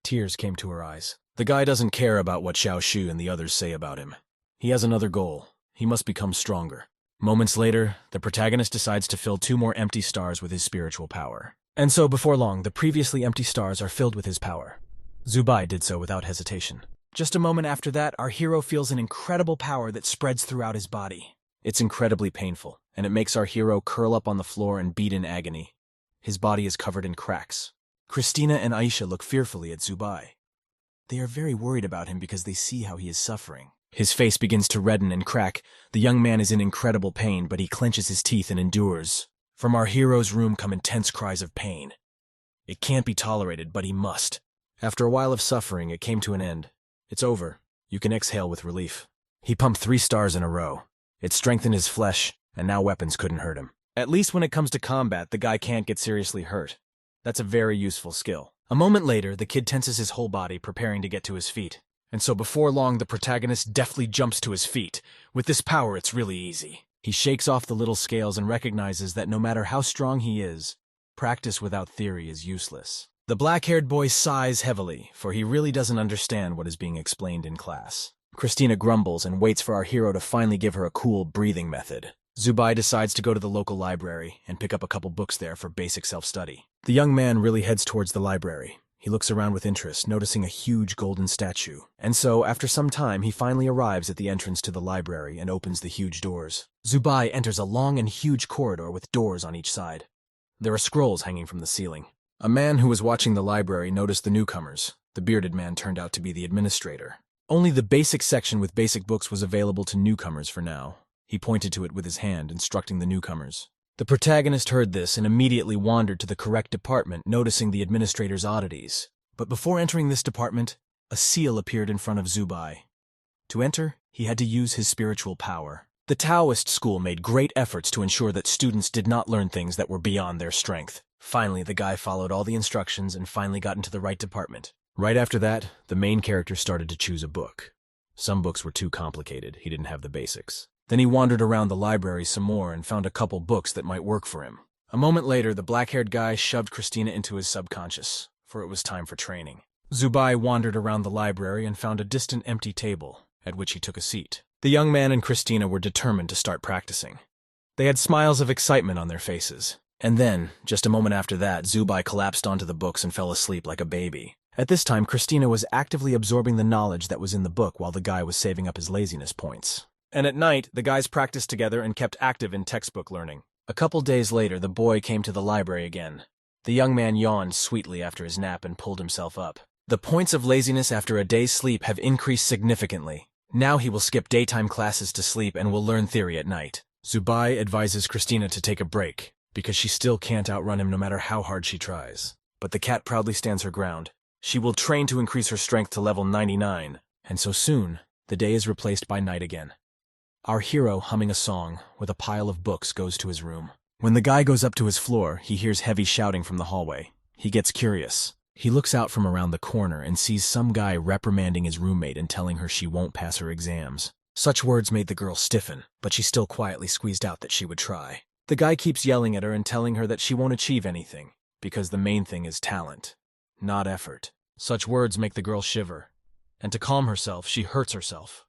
Tears came to her eyes. The guy doesn't care about what Xiaoshu and the others say about him. He has another goal. He must become stronger. Moments later, the protagonist decides to fill 2 more empty stars with his spiritual power. And so, before long, the previously empty stars are filled with his power. Zubai did so without hesitation. Just a moment after that, our hero feels an incredible power that spreads throughout his body. It's incredibly painful, and it makes our hero curl up on the floor and beat in agony. His body is covered in cracks. Christina and Aisha look fearfully at Zubai. They are very worried about him because they see how he is suffering. His face begins to redden and crack. The young man is in incredible pain, but he clenches his teeth and endures. From our hero's room come intense cries of pain. It can't be tolerated, but he must. After a while of suffering, it came to an end. It's over. You can exhale with relief. He pumped 3 stars in a row. It strengthened his flesh, and now weapons couldn't hurt him. At least when it comes to combat, the guy can't get seriously hurt. That's a very useful skill. A moment later, the kid tenses his whole body, preparing to get to his feet. And so before long, the protagonist deftly jumps to his feet. With this power, it's really easy. He shakes off the little scales and recognizes that no matter how strong he is, practice without theory is useless. The black-haired boy sighs heavily, for he really doesn't understand what is being explained in class. Christina grumbles and waits for our hero to finally give her a cool breathing method. Zubai decides to go to the local library and pick up a couple books there for basic self-study. The young man really heads towards the library. He looks around with interest, noticing a huge golden statue. And so, after some time, he finally arrives at the entrance to the library and opens the huge doors. Zubai enters a long and huge corridor with doors on each side. There are scrolls hanging from the ceiling. A man who was watching the library noticed the newcomers. The bearded man turned out to be the administrator. Only the basic section with basic books was available to newcomers for now. He pointed to it with his hand, instructing the newcomers. The protagonist heard this and immediately wandered to the correct department, noticing the administrator's oddities. But before entering this department, a seal appeared in front of Zubai. To enter, he had to use his spiritual power. The Taoist school made great efforts to ensure that students did not learn things that were beyond their strength. Finally, the guy followed all the instructions and finally got into the right department. Right after that, the main character started to choose a book. Some books were too complicated. He didn't have the basics. Then he wandered around the library some more and found a couple books that might work for him. A moment later, the black-haired guy shoved Christina into his subconscious, for it was time for training. Zubai wandered around the library and found a distant empty table, at which he took a seat. The young man and Christina were determined to start practicing. They had smiles of excitement on their faces. And then, just a moment after that, Zubai collapsed onto the books and fell asleep like a baby. At this time, Christina was actively absorbing the knowledge that was in the book while the guy was saving up his laziness points. And at night, the guys practiced together and kept active in textbook learning. A couple days later, the boy came to the library again. The young man yawned sweetly after his nap and pulled himself up. The points of laziness after a day's sleep have increased significantly. Now he will skip daytime classes to sleep and will learn theory at night. Zubai advises Christina to take a break, because she still can't outrun him no matter how hard she tries. But the cat proudly stands her ground. She will train to increase her strength to level 99, and so soon, the day is replaced by night again. Our hero, humming a song with a pile of books, goes to his room. When the guy goes up to his floor, he hears heavy shouting from the hallway. He gets curious. He looks out from around the corner and sees some guy reprimanding his roommate and telling her she won't pass her exams. Such words made the girl stiffen, but she still quietly squeezed out that she would try. The guy keeps yelling at her and telling her that she won't achieve anything, because the main thing is talent, not effort. Such words make the girl shiver, and to calm herself, she hurts herself.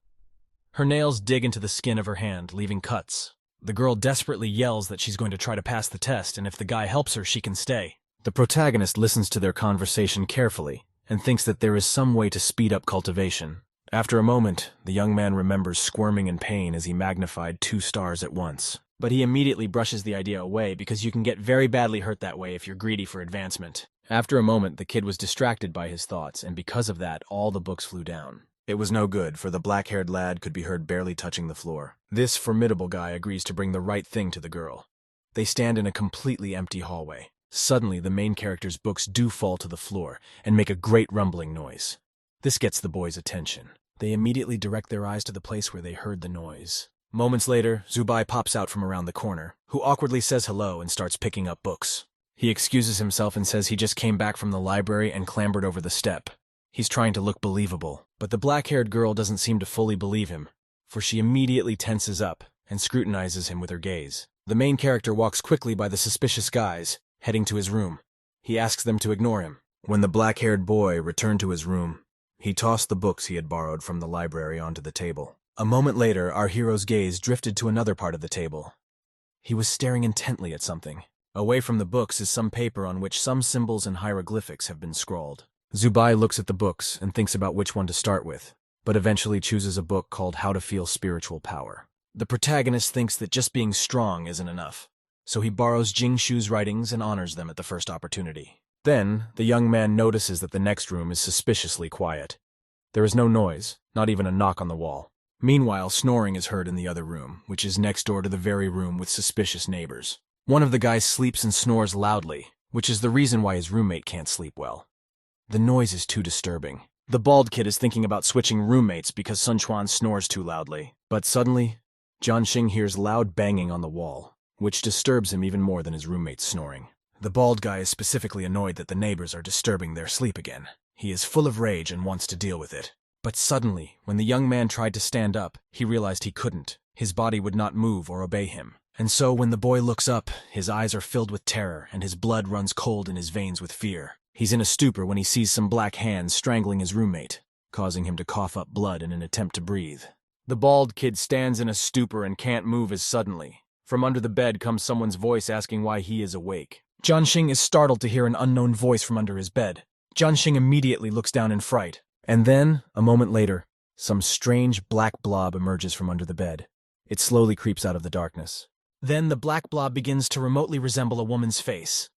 Her nails dig into the skin of her hand, leaving cuts. The girl desperately yells that she's going to try to pass the test, and if the guy helps her, she can stay. The protagonist listens to their conversation carefully and thinks that there is some way to speed up cultivation. After a moment, the young man remembers squirming in pain as he magnified 2 stars at once. But he immediately brushes the idea away because you can get very badly hurt that way if you're greedy for advancement. After a moment, the kid was distracted by his thoughts, and because of that, all the books flew down. It was no good, for the black-haired lad could be heard barely touching the floor. This formidable guy agrees to bring the right thing to the girl. They stand in a completely empty hallway. Suddenly, the main character's books do fall to the floor and make a great rumbling noise. This gets the boys' attention. They immediately direct their eyes to the place where they heard the noise. Moments later, Zubai pops out from around the corner, who awkwardly says hello and starts picking up books. He excuses himself and says he just came back from the library and clambered over the step. He's trying to look believable, but the black-haired girl doesn't seem to fully believe him, for she immediately tenses up and scrutinizes him with her gaze. The main character walks quickly by the suspicious guys, heading to his room. He asks them to ignore him. When the black-haired boy returned to his room, he tossed the books he had borrowed from the library onto the table. A moment later, our hero's gaze drifted to another part of the table. He was staring intently at something. Away from the books is some paper on which some symbols and hieroglyphics have been scrawled. Zubai looks at the books and thinks about which one to start with, but eventually chooses a book called How to Feel Spiritual Power. The protagonist thinks that just being strong isn't enough, so he borrows Jingshu's writings and honors them at the first opportunity. Then, the young man notices that the next room is suspiciously quiet. There is no noise, not even a knock on the wall. Meanwhile, snoring is heard in the other room, which is next door to the very room with suspicious neighbors. One of the guys sleeps and snores loudly, which is the reason why his roommate can't sleep well. The noise is too disturbing. The bald kid is thinking about switching roommates because Sun Chuan snores too loudly. But suddenly, Jianxing hears loud banging on the wall, which disturbs him even more than his roommate's snoring. The bald guy is specifically annoyed that the neighbors are disturbing their sleep again. He is full of rage and wants to deal with it. But suddenly, when the young man tried to stand up, he realized he couldn't. His body would not move or obey him. And so when the boy looks up, his eyes are filled with terror and his blood runs cold in his veins with fear. He's in a stupor when he sees some black hands strangling his roommate, causing him to cough up blood in an attempt to breathe. The bald kid stands in a stupor and can't move as suddenly. From under the bed comes someone's voice asking why he is awake. Jianxing is startled to hear an unknown voice from under his bed. Jianxing immediately looks down in fright. And then, a moment later, some strange black blob emerges from under the bed. It slowly creeps out of the darkness. Then the black blob begins to remotely resemble a woman's face.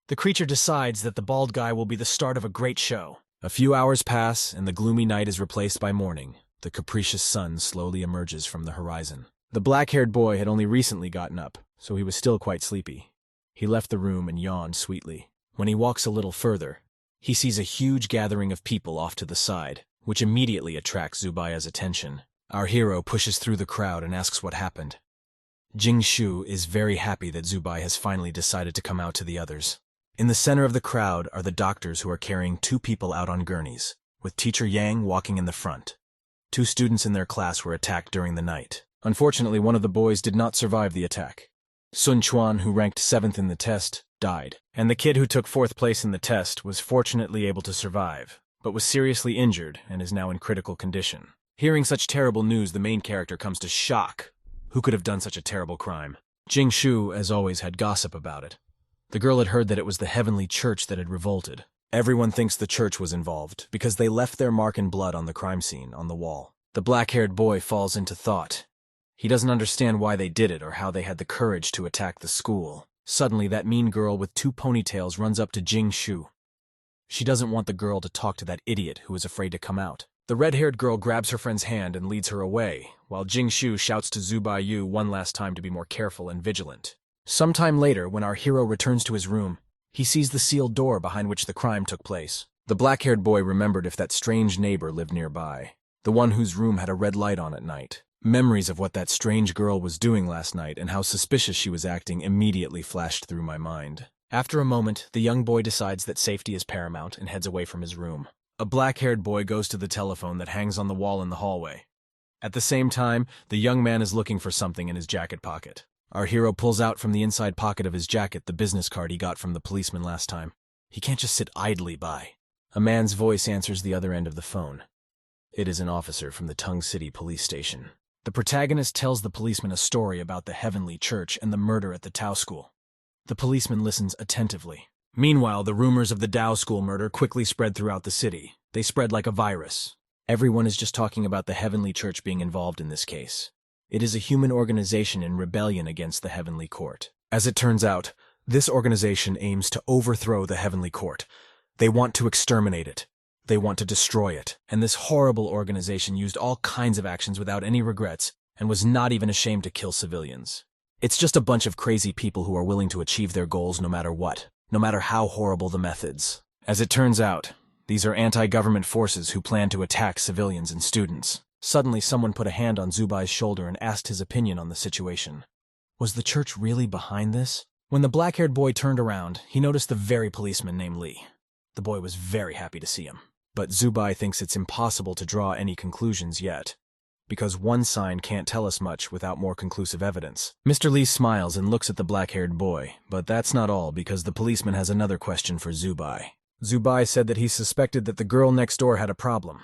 The creature decides that the bald guy will be the start of a great show. A few hours pass, and the gloomy night is replaced by morning. The capricious sun slowly emerges from the horizon. The black-haired boy had only recently gotten up, so he was still quite sleepy. He left the room and yawned sweetly. When he walks a little further, he sees a huge gathering of people off to the side, which immediately attracts Zubaya's attention. Our hero pushes through the crowd and asks what happened. Jingshu is very happy that Zubaya has finally decided to come out to the others. In the center of the crowd are the doctors who are carrying 2 people out on gurneys, with teacher Yang walking in the front. 2 students in their class were attacked during the night. Unfortunately, one of the boys did not survive the attack. Sun Chuan, who ranked 7th in the test, died, and the kid who took 4th place in the test was fortunately able to survive, but was seriously injured and is now in critical condition. Hearing such terrible news, the main character comes to shock. Who could have done such a terrible crime? Jingshu, as always, had gossip about it. The girl had heard that it was the heavenly church that had revolted. Everyone thinks the church was involved, because they left their mark in blood on the crime scene, on the wall. The black-haired boy falls into thought. He doesn't understand why they did it or how they had the courage to attack the school. Suddenly, that mean girl with 2 ponytails runs up to Jingshu. She doesn't want the girl to talk to that idiot who is afraid to come out. The red-haired girl grabs her friend's hand and leads her away, while Jingshu shouts to Zubayu one last time to be more careful and vigilant. Sometime later, when our hero returns to his room, he sees the sealed door behind which the crime took place. The black-haired boy remembered if that strange neighbor lived nearby, the one whose room had a red light on at night. Memories of what that strange girl was doing last night and how suspicious she was acting immediately flashed through my mind. After a moment, the young boy decides that safety is paramount and heads away from his room. A black-haired boy goes to the telephone that hangs on the wall in the hallway. At the same time, the young man is looking for something in his jacket pocket. Our hero pulls out from the inside pocket of his jacket the business card he got from the policeman last time. He can't just sit idly by. A man's voice answers the other end of the phone. It is an officer from the Tong City police station. The protagonist tells the policeman a story about the heavenly church and the murder at the Tao school. The policeman listens attentively. Meanwhile, the rumors of the Tao school murder quickly spread throughout the city. They spread like a virus. Everyone is just talking about the heavenly church being involved in this case. It is a human organization in rebellion against the heavenly court. As it turns out, this organization aims to overthrow the heavenly court. They want to exterminate it. They want to destroy it. And this horrible organization used all kinds of actions without any regrets and was not even ashamed to kill civilians. It's just a bunch of crazy people who are willing to achieve their goals no matter what, no matter how horrible the methods. As it turns out, these are anti-government forces who plan to attack civilians and students. Suddenly, someone put a hand on Zubai's shoulder and asked his opinion on the situation. Was the church really behind this? When the black-haired boy turned around, he noticed the very policeman named Lee. The boy was very happy to see him. But Zubai thinks it's impossible to draw any conclusions yet, because one sign can't tell us much without more conclusive evidence. Mr. Lee smiles and looks at the black-haired boy, but that's not all, because the policeman has another question for Zubai. Zubai said that he suspected that the girl next door had a problem.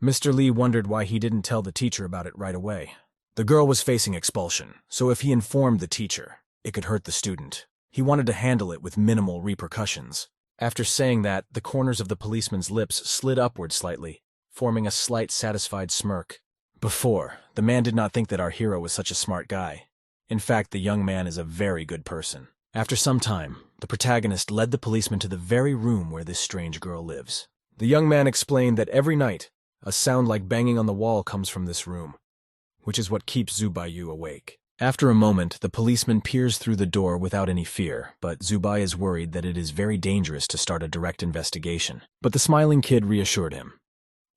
Mr. Lee wondered why he didn't tell the teacher about it right away. The girl was facing expulsion, so if he informed the teacher, it could hurt the student. He wanted to handle it with minimal repercussions. After saying that, the corners of the policeman's lips slid upward slightly, forming a slight satisfied smirk. Before, the man did not think that our hero was such a smart guy. In fact, the young man is a very good person. After some time, the protagonist led the policeman to the very room where this strange girl lives. The young man explained that every night, a sound like banging on the wall comes from this room, which is what keeps Zubayu awake. After a moment, the policeman peers through the door without any fear, but Zubai is worried that it is very dangerous to start a direct investigation. But the smiling kid reassured him.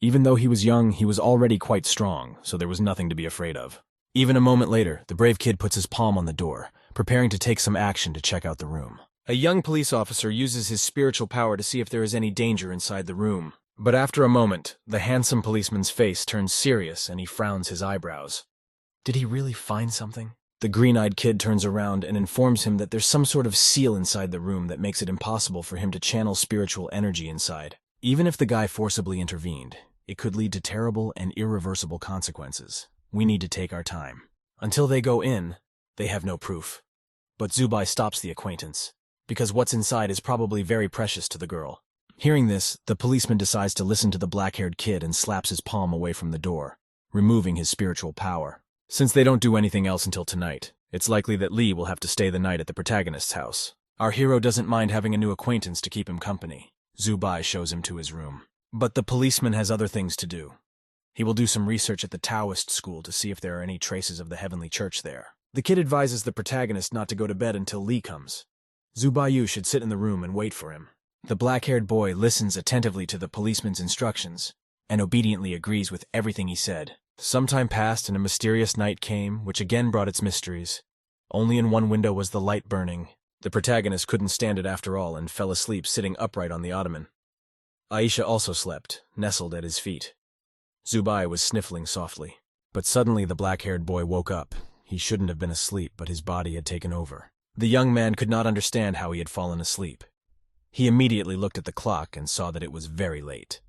Even though he was young, he was already quite strong, so there was nothing to be afraid of. Even a moment later, the brave kid puts his palm on the door, preparing to take some action to check out the room. A young police officer uses his spiritual power to see if there is any danger inside the room. But after a moment, the handsome policeman's face turns serious and he frowns his eyebrows. Did he really find something? The green-eyed kid turns around and informs him that there's some sort of seal inside the room that makes it impossible for him to channel spiritual energy inside. Even if the guy forcibly intervened, it could lead to terrible and irreversible consequences. We need to take our time. Until they go in, They have no proof. But Zubai stops the acquaintance, because what's inside is probably very precious to the girl. Hearing this, the policeman decides to listen to the black-haired kid and slaps his palm away from the door, removing his spiritual power. Since they don't do anything else until tonight, it's likely that Lee will have to stay the night at the protagonist's house. Our hero doesn't mind having a new acquaintance to keep him company. Zubai shows him to his room. But the policeman has other things to do. He will do some research at the Taoist school to see if there are any traces of the heavenly church there. The kid advises the protagonist not to go to bed until Lee comes. Zubai should sit in the room and wait for him. The black-haired boy listens attentively to the policeman's instructions and obediently agrees with everything he said. Some time passed and a mysterious night came, which again brought its mysteries. Only in one window was the light burning. The protagonist couldn't stand it after all and fell asleep sitting upright on the ottoman. Aisha also slept, nestled at his feet. Zubai was sniffling softly. But suddenly the black-haired boy woke up. He shouldn't have been asleep, but his body had taken over. The young man could not understand how he had fallen asleep. He immediately looked at the clock and saw that it was very late.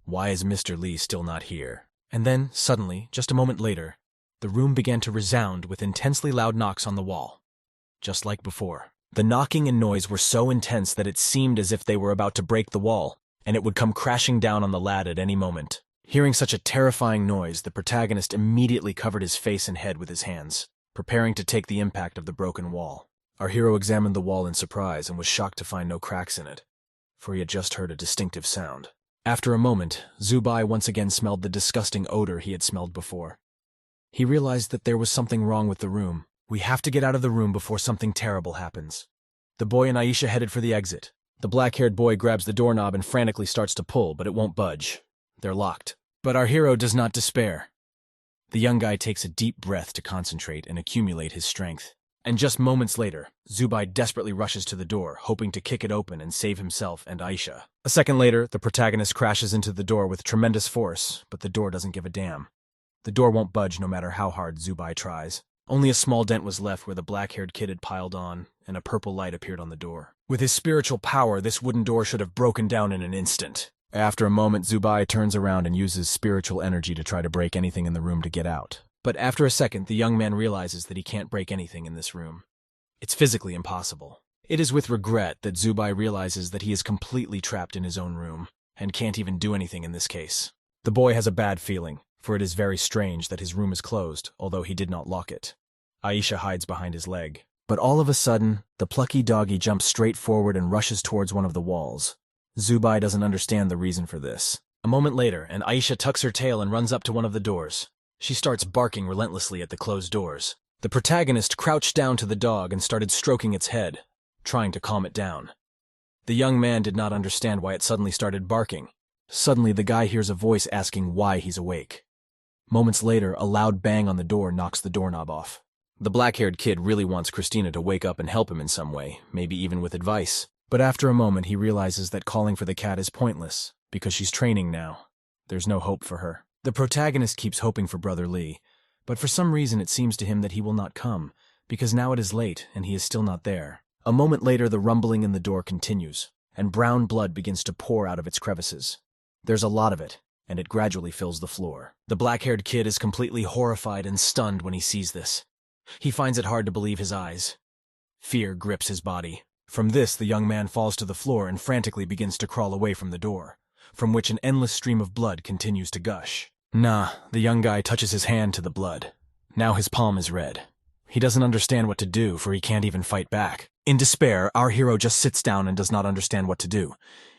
Why is Mr. Lee still not here? And then, suddenly, just a moment later, the room began to resound with intensely loud knocks on the wall. Just like before. The knocking and noise were so intense that it seemed as if they were about to break the wall, and it would come crashing down on the lad at any moment. Hearing such a terrifying noise, the protagonist immediately covered his face and head with his hands, preparing to take the impact of the broken wall. Our hero examined the wall in surprise and was shocked to find no cracks in it, for he had just heard a distinctive sound. After a moment, Zubai once again smelled the disgusting odor he had smelled before. He realized that there was something wrong with the room. We have to get out of the room before something terrible happens. The boy and Aisha headed for the exit. The black-haired boy grabs the doorknob and frantically starts to pull, but it won't budge. They're locked. But our hero does not despair. The young guy takes a deep breath to concentrate and accumulate his strength. And just moments later, Zubai desperately rushes to the door, hoping to kick it open and save himself and Aisha. A second later, the protagonist crashes into the door with tremendous force, but the door doesn't give a damn. The door won't budge no matter how hard Zubai tries. Only a small dent was left where the black-haired kid had piled on, and a purple light appeared on the door. With his spiritual power, this wooden door should have broken down in an instant. After a moment, Zubai turns around and uses spiritual energy to try to break anything in the room to get out. But after a second, the young man realizes that he can't break anything in this room. It's physically impossible. It is with regret that Zubai realizes that he is completely trapped in his own room, and can't even do anything in this case. The boy has a bad feeling, for it is very strange that his room is closed, although he did not lock it. Aisha hides behind his leg. But all of a sudden, the plucky doggy jumps straight forward and rushes towards one of the walls. Zubai doesn't understand the reason for this. A moment later, and Aisha tucks her tail and runs up to one of the doors. She starts barking relentlessly at the closed doors. The protagonist crouched down to the dog and started stroking its head, trying to calm it down. The young man did not understand why it suddenly started barking. Suddenly, the guy hears a voice asking why he's awake. Moments later, a loud bang on the door knocks the doorknob off. The black-haired kid really wants Christina to wake up and help him in some way, maybe even with advice. But after a moment, he realizes that calling for the cat is pointless, because she's training now. There's no hope for her. The protagonist keeps hoping for Brother Lee, but for some reason it seems to him that he will not come, because now it is late and he is still not there. A moment later, the rumbling in the door continues, and brown blood begins to pour out of its crevices. There's a lot of it, and it gradually fills the floor. The black-haired kid is completely horrified and stunned when he sees this. He finds it hard to believe his eyes. Fear grips his body. From this, the young man falls to the floor and frantically begins to crawl away from the door, from which an endless stream of blood continues to gush. The young guy touches his hand to the blood. Now his palm is red. He doesn't understand what to do, for he can't even fight back. In despair, our hero just sits down and does not understand what to do.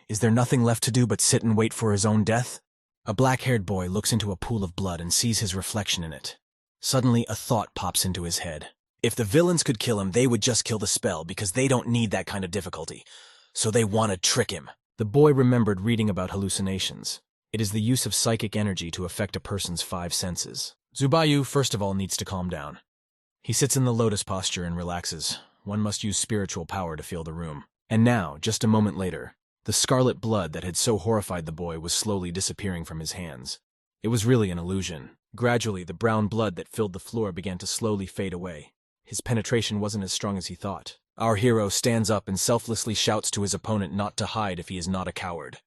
Is there nothing left to do but sit and wait for his own death? A black-haired boy looks into a pool of blood and sees his reflection in it. Suddenly, a thought pops into his head. If the villains could kill him, they would just kill the spell, because they don't need that kind of difficulty. So they want to trick him. The boy remembered reading about hallucinations. It is the use of psychic energy to affect a person's 5 senses. Zubai, first of all, needs to calm down. He sits in the lotus posture and relaxes. One must use spiritual power to feel the room. And now, just a moment later, the scarlet blood that had so horrified the boy was slowly disappearing from his hands. It was really an illusion. Gradually, the brown blood that filled the floor began to slowly fade away. His penetration wasn't as strong as he thought. Our hero stands up and selflessly shouts to his opponent not to hide if he is not a coward.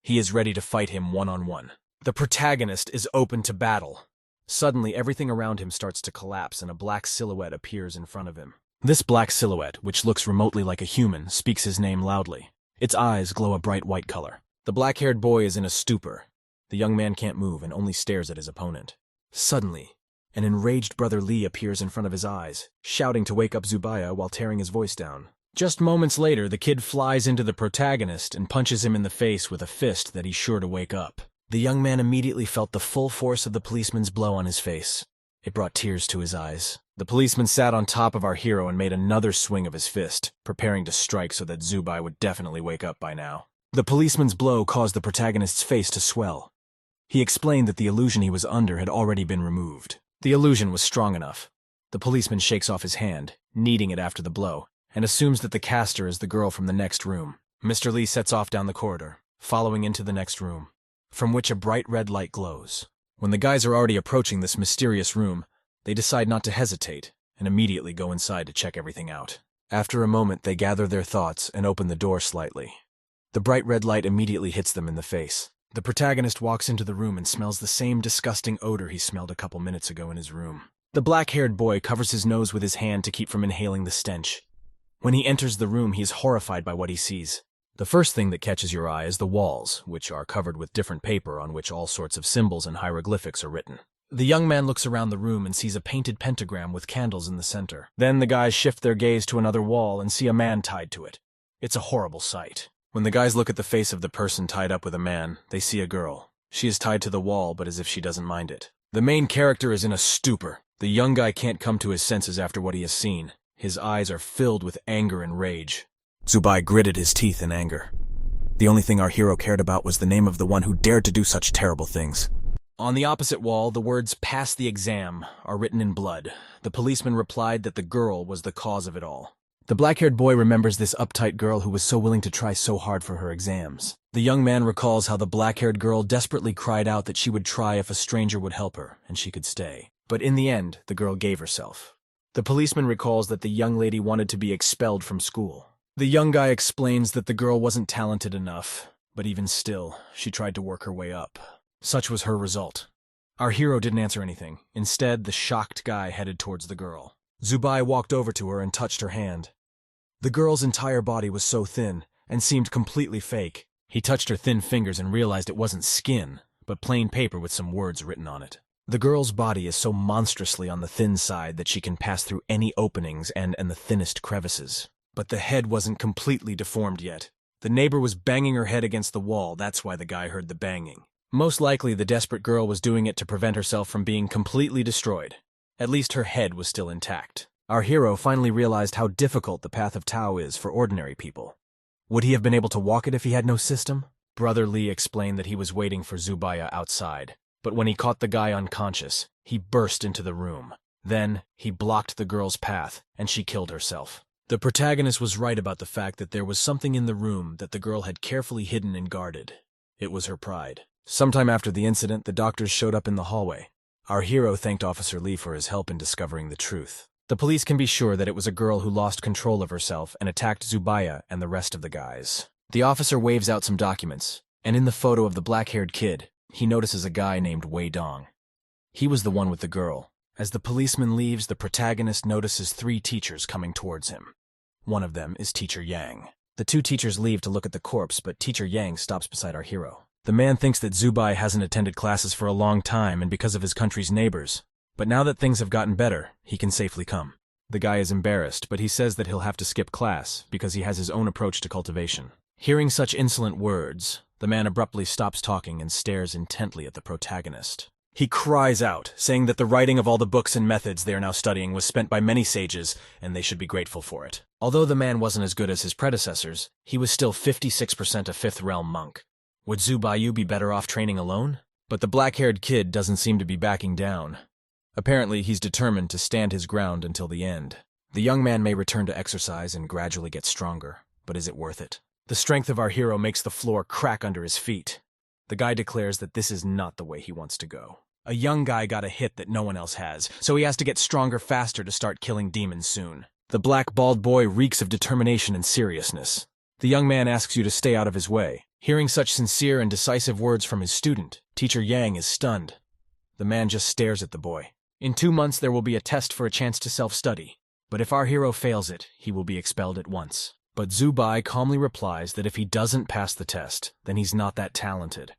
He is ready to fight him one-on-one. The protagonist is open to battle. Suddenly, everything around him starts to collapse and a black silhouette appears in front of him. This black silhouette, which looks remotely like a human, speaks his name loudly. Its eyes glow a bright white color. The black-haired boy is in a stupor. The young man can't move and only stares at his opponent. Suddenly, an enraged Brother Lee appears in front of his eyes, shouting to wake up Zubaya while tearing his voice down. Just moments later, the kid flies into the protagonist and punches him in the face with a fist that he's sure to wake up. The young man immediately felt the full force of the policeman's blow on his face. It brought tears to his eyes. The policeman sat on top of our hero and made another swing of his fist, preparing to strike so that Zubai would definitely wake up by now. The policeman's blow caused the protagonist's face to swell. He explained that the illusion he was under had already been removed. The illusion was strong enough. The policeman shakes off his hand, kneading it after the blow, and assumes that the caster is the girl from the next room. Mr. Lee sets off down the corridor, following into the next room, from which a bright red light glows. When the guys are already approaching this mysterious room, they decide not to hesitate and immediately go inside to check everything out. After a moment, they gather their thoughts and open the door slightly. The bright red light immediately hits them in the face. The protagonist walks into the room and smells the same disgusting odor he smelled a couple minutes ago in his room. The black-haired boy covers his nose with his hand to keep from inhaling the stench. When he enters the room, he is horrified by what he sees. The first thing that catches your eye is the walls, which are covered with different paper on which all sorts of symbols and hieroglyphics are written. The young man looks around the room and sees a painted pentagram with candles in the center. Then the guys shift their gaze to another wall and see a man tied to it. It's a horrible sight. When the guys look at the face of the person tied up with a man, they see a girl. She is tied to the wall, but as if she doesn't mind it. The main character is in a stupor. The young guy can't come to his senses after what he has seen. His eyes are filled with anger and rage. Zubai gritted his teeth in anger. The only thing our hero cared about was the name of the one who dared to do such terrible things. On the opposite wall, the words "pass the exam" are written in blood. The policeman replied that the girl was the cause of it all. The black-haired boy remembers this uptight girl who was so willing to try so hard for her exams. The young man recalls how the black-haired girl desperately cried out that she would try if a stranger would help her, and she could stay. But in the end, the girl gave herself. The policeman recalls that the young lady wanted to be expelled from school. The young guy explains that the girl wasn't talented enough, but even still, she tried to work her way up. Such was her result. Our hero didn't answer anything. Instead, the shocked guy headed towards the girl. Zubai walked over to her and touched her hand. The girl's entire body was so thin and seemed completely fake. He touched her thin fingers and realized it wasn't skin, but plain paper with some words written on it. The girl's body is so monstrously on the thin side that she can pass through any openings and the thinnest crevices. But the head wasn't completely deformed yet. The neighbor was banging her head against the wall, that's why the guy heard the banging. Most likely the desperate girl was doing it to prevent herself from being completely destroyed. At least her head was still intact. Our hero finally realized how difficult the path of Tao is for ordinary people. Would he have been able to walk it if he had no system? Brother Lee explained that he was waiting for Zubaya outside, but when he caught the guy unconscious, he burst into the room. Then, he blocked the girl's path, and she killed herself. The protagonist was right about the fact that there was something in the room that the girl had carefully hidden and guarded. It was her pride. Sometime after the incident, the doctors showed up in the hallway. Our hero thanked Officer Lee for his help in discovering the truth. The police can be sure that it was a girl who lost control of herself and attacked Zubaya and the rest of the guys. The officer waves out some documents, and in the photo of the black-haired kid, he notices a guy named Wei Dong. He was the one with the girl. As the policeman leaves, the protagonist notices 3 teachers coming towards him. One of them is Teacher Yang. The 2 teachers leave to look at the corpse, but Teacher Yang stops beside our hero. The man thinks that Zubai hasn't attended classes for a long time and because of his country's neighbors. But now that things have gotten better, he can safely come. The guy is embarrassed, but he says that he'll have to skip class because he has his own approach to cultivation. Hearing such insolent words, the man abruptly stops talking and stares intently at the protagonist. He cries out, saying that the writing of all the books and methods they are now studying was spent by many sages, and they should be grateful for it. Although the man wasn't as good as his predecessors, he was still 56% a 5th realm monk. Would Zubayu be better off training alone? But the black-haired kid doesn't seem to be backing down. Apparently, he's determined to stand his ground until the end. The young man may return to exercise and gradually get stronger, but is it worth it? The strength of our hero makes the floor crack under his feet. The guy declares that this is not the way he wants to go. A young guy got a hit that no one else has, so he has to get stronger faster to start killing demons soon. The black bald boy reeks of determination and seriousness. The young man asks you to stay out of his way. Hearing such sincere and decisive words from his student, Teacher Yang is stunned. The man just stares at the boy. In 2 months, there will be a test for a chance to self-study. But if our hero fails it, he will be expelled at once. But Zubai calmly replies that if he doesn't pass the test, then he's not that talented.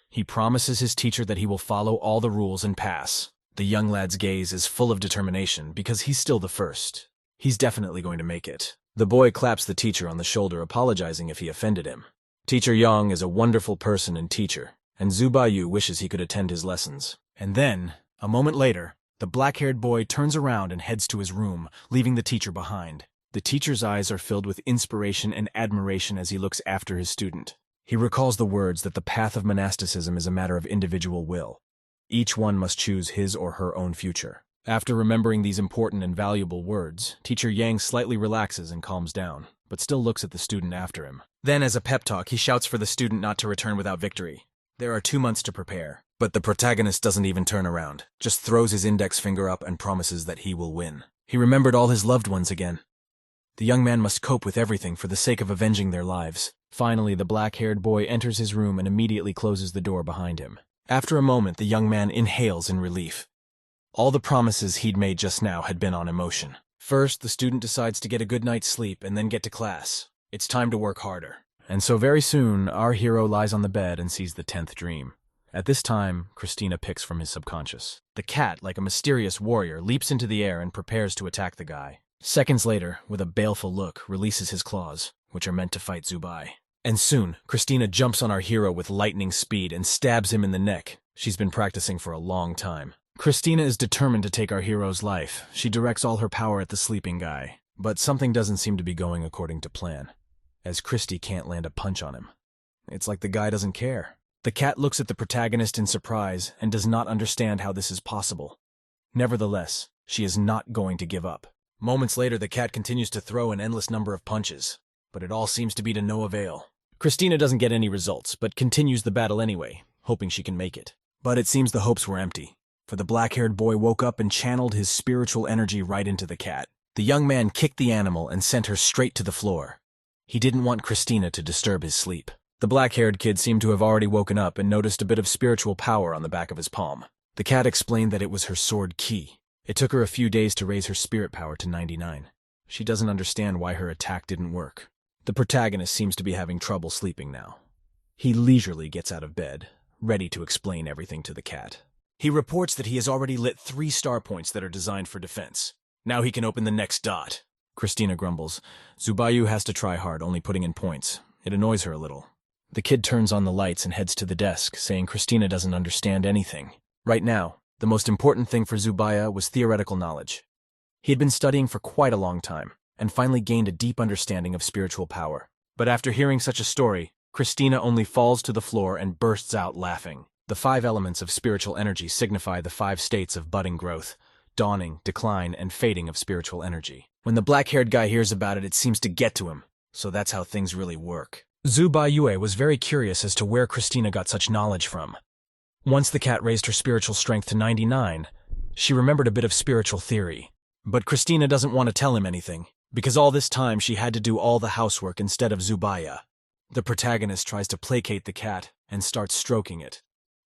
He promises his teacher that he will follow all the rules and pass. The young lad's gaze is full of determination because he's still the first. He's definitely going to make it. The boy claps the teacher on the shoulder, apologizing if he offended him. Teacher Yang is a wonderful person and teacher, and Zubayu wishes he could attend his lessons. And then, a moment later, the black-haired boy turns around and heads to his room, leaving the teacher behind. The teacher's eyes are filled with inspiration and admiration as he looks after his student. He recalls the words that the path of monasticism is a matter of individual will. Each one must choose his or her own future. After remembering these important and valuable words, Teacher Yang slightly relaxes and calms down, but still looks at the student after him. Then, as a pep talk, he shouts for the student not to return without victory. There are 2 months to prepare. But the protagonist doesn't even turn around, just throws his index finger up and promises that he will win. He remembered all his loved ones again. The young man must cope with everything for the sake of avenging their lives. Finally, the black-haired boy enters his room and immediately closes the door behind him. After a moment, the young man inhales in relief. All the promises he'd made just now had been on emotion. First, the student decides to get a good night's sleep and then get to class. It's time to work harder. And so very soon, our hero lies on the bed and sees the 10th dream. At this time, Christina picks from his subconscious. The cat, like a mysterious warrior, leaps into the air and prepares to attack the guy. Seconds later, with a baleful look, releases his claws, which are meant to fight Zubai. And soon, Christina jumps on our hero with lightning speed and stabs him in the neck. She's been practicing for a long time. Christina is determined to take our hero's life. She directs all her power at the sleeping guy. But something doesn't seem to be going according to plan, as Christy can't land a punch on him. It's like the guy doesn't care. The cat looks at the protagonist in surprise and does not understand how this is possible. Nevertheless, she is not going to give up. Moments later, the cat continues to throw an endless number of punches, but it all seems to be to no avail. Christina doesn't get any results, but continues the battle anyway, hoping she can make it. But it seems the hopes were empty, for the black-haired boy woke up and channeled his spiritual energy right into the cat. The young man kicked the animal and sent her straight to the floor. He didn't want Christina to disturb his sleep. The black-haired kid seemed to have already woken up and noticed a bit of spiritual power on the back of his palm. The cat explained that it was her sword key. It took her a few days to raise her spirit power to 99. She doesn't understand why her attack didn't work. The protagonist seems to be having trouble sleeping now. He leisurely gets out of bed, ready to explain everything to the cat. He reports that he has already lit 3 star points that are designed for defense. Now he can open the next dot. Christina grumbles. Zubayu has to try hard, only putting in points. It annoys her a little. The kid turns on the lights and heads to the desk, saying Christina doesn't understand anything. Right now, the most important thing for Zubaya was theoretical knowledge. He had been studying for quite a long time, and finally gained a deep understanding of spiritual power. But after hearing such a story, Christina only falls to the floor and bursts out laughing. The 5 elements of spiritual energy signify the 5 states of budding growth, dawning, decline, and fading of spiritual energy. When the black-haired guy hears about it, it seems to get to him. So that's how things really work. Zuba Yue was very curious as to where Christina got such knowledge from. Once the cat raised her spiritual strength to 99, she remembered a bit of spiritual theory. But Christina doesn't want to tell him anything, because all this time she had to do all the housework instead of Zubaya. The protagonist tries to placate the cat and starts stroking it.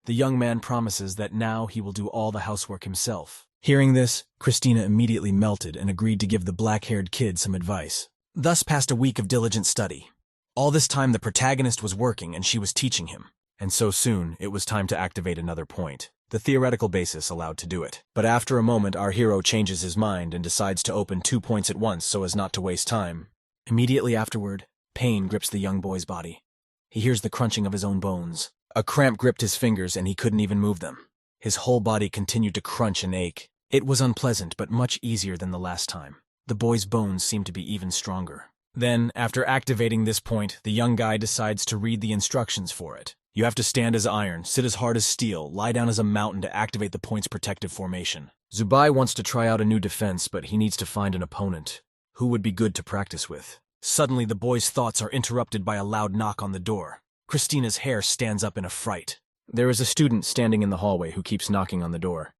The young man promises that now he will do all the housework himself. Hearing this, Christina immediately melted and agreed to give the black-haired kid some advice. Thus passed a week of diligent study. All this time the protagonist was working and she was teaching him. And so soon, it was time to activate another point. The theoretical basis allowed to do it. But after a moment, our hero changes his mind and decides to open 2 points at once so as not to waste time. Immediately afterward, pain grips the young boy's body. He hears the crunching of his own bones. A cramp gripped his fingers and he couldn't even move them. His whole body continued to crunch and ache. It was unpleasant, but much easier than the last time. The boy's bones seemed to be even stronger. Then, after activating this point, the young guy decides to read the instructions for it. You have to stand as iron, sit as hard as steel, lie down as a mountain to activate the point's protective formation. Zubai wants to try out a new defense, but he needs to find an opponent. Who would be good to practice with? Suddenly, the boy's thoughts are interrupted by a loud knock on the door. Christina's hair stands up in a fright. There is a student standing in the hallway who keeps knocking on the door.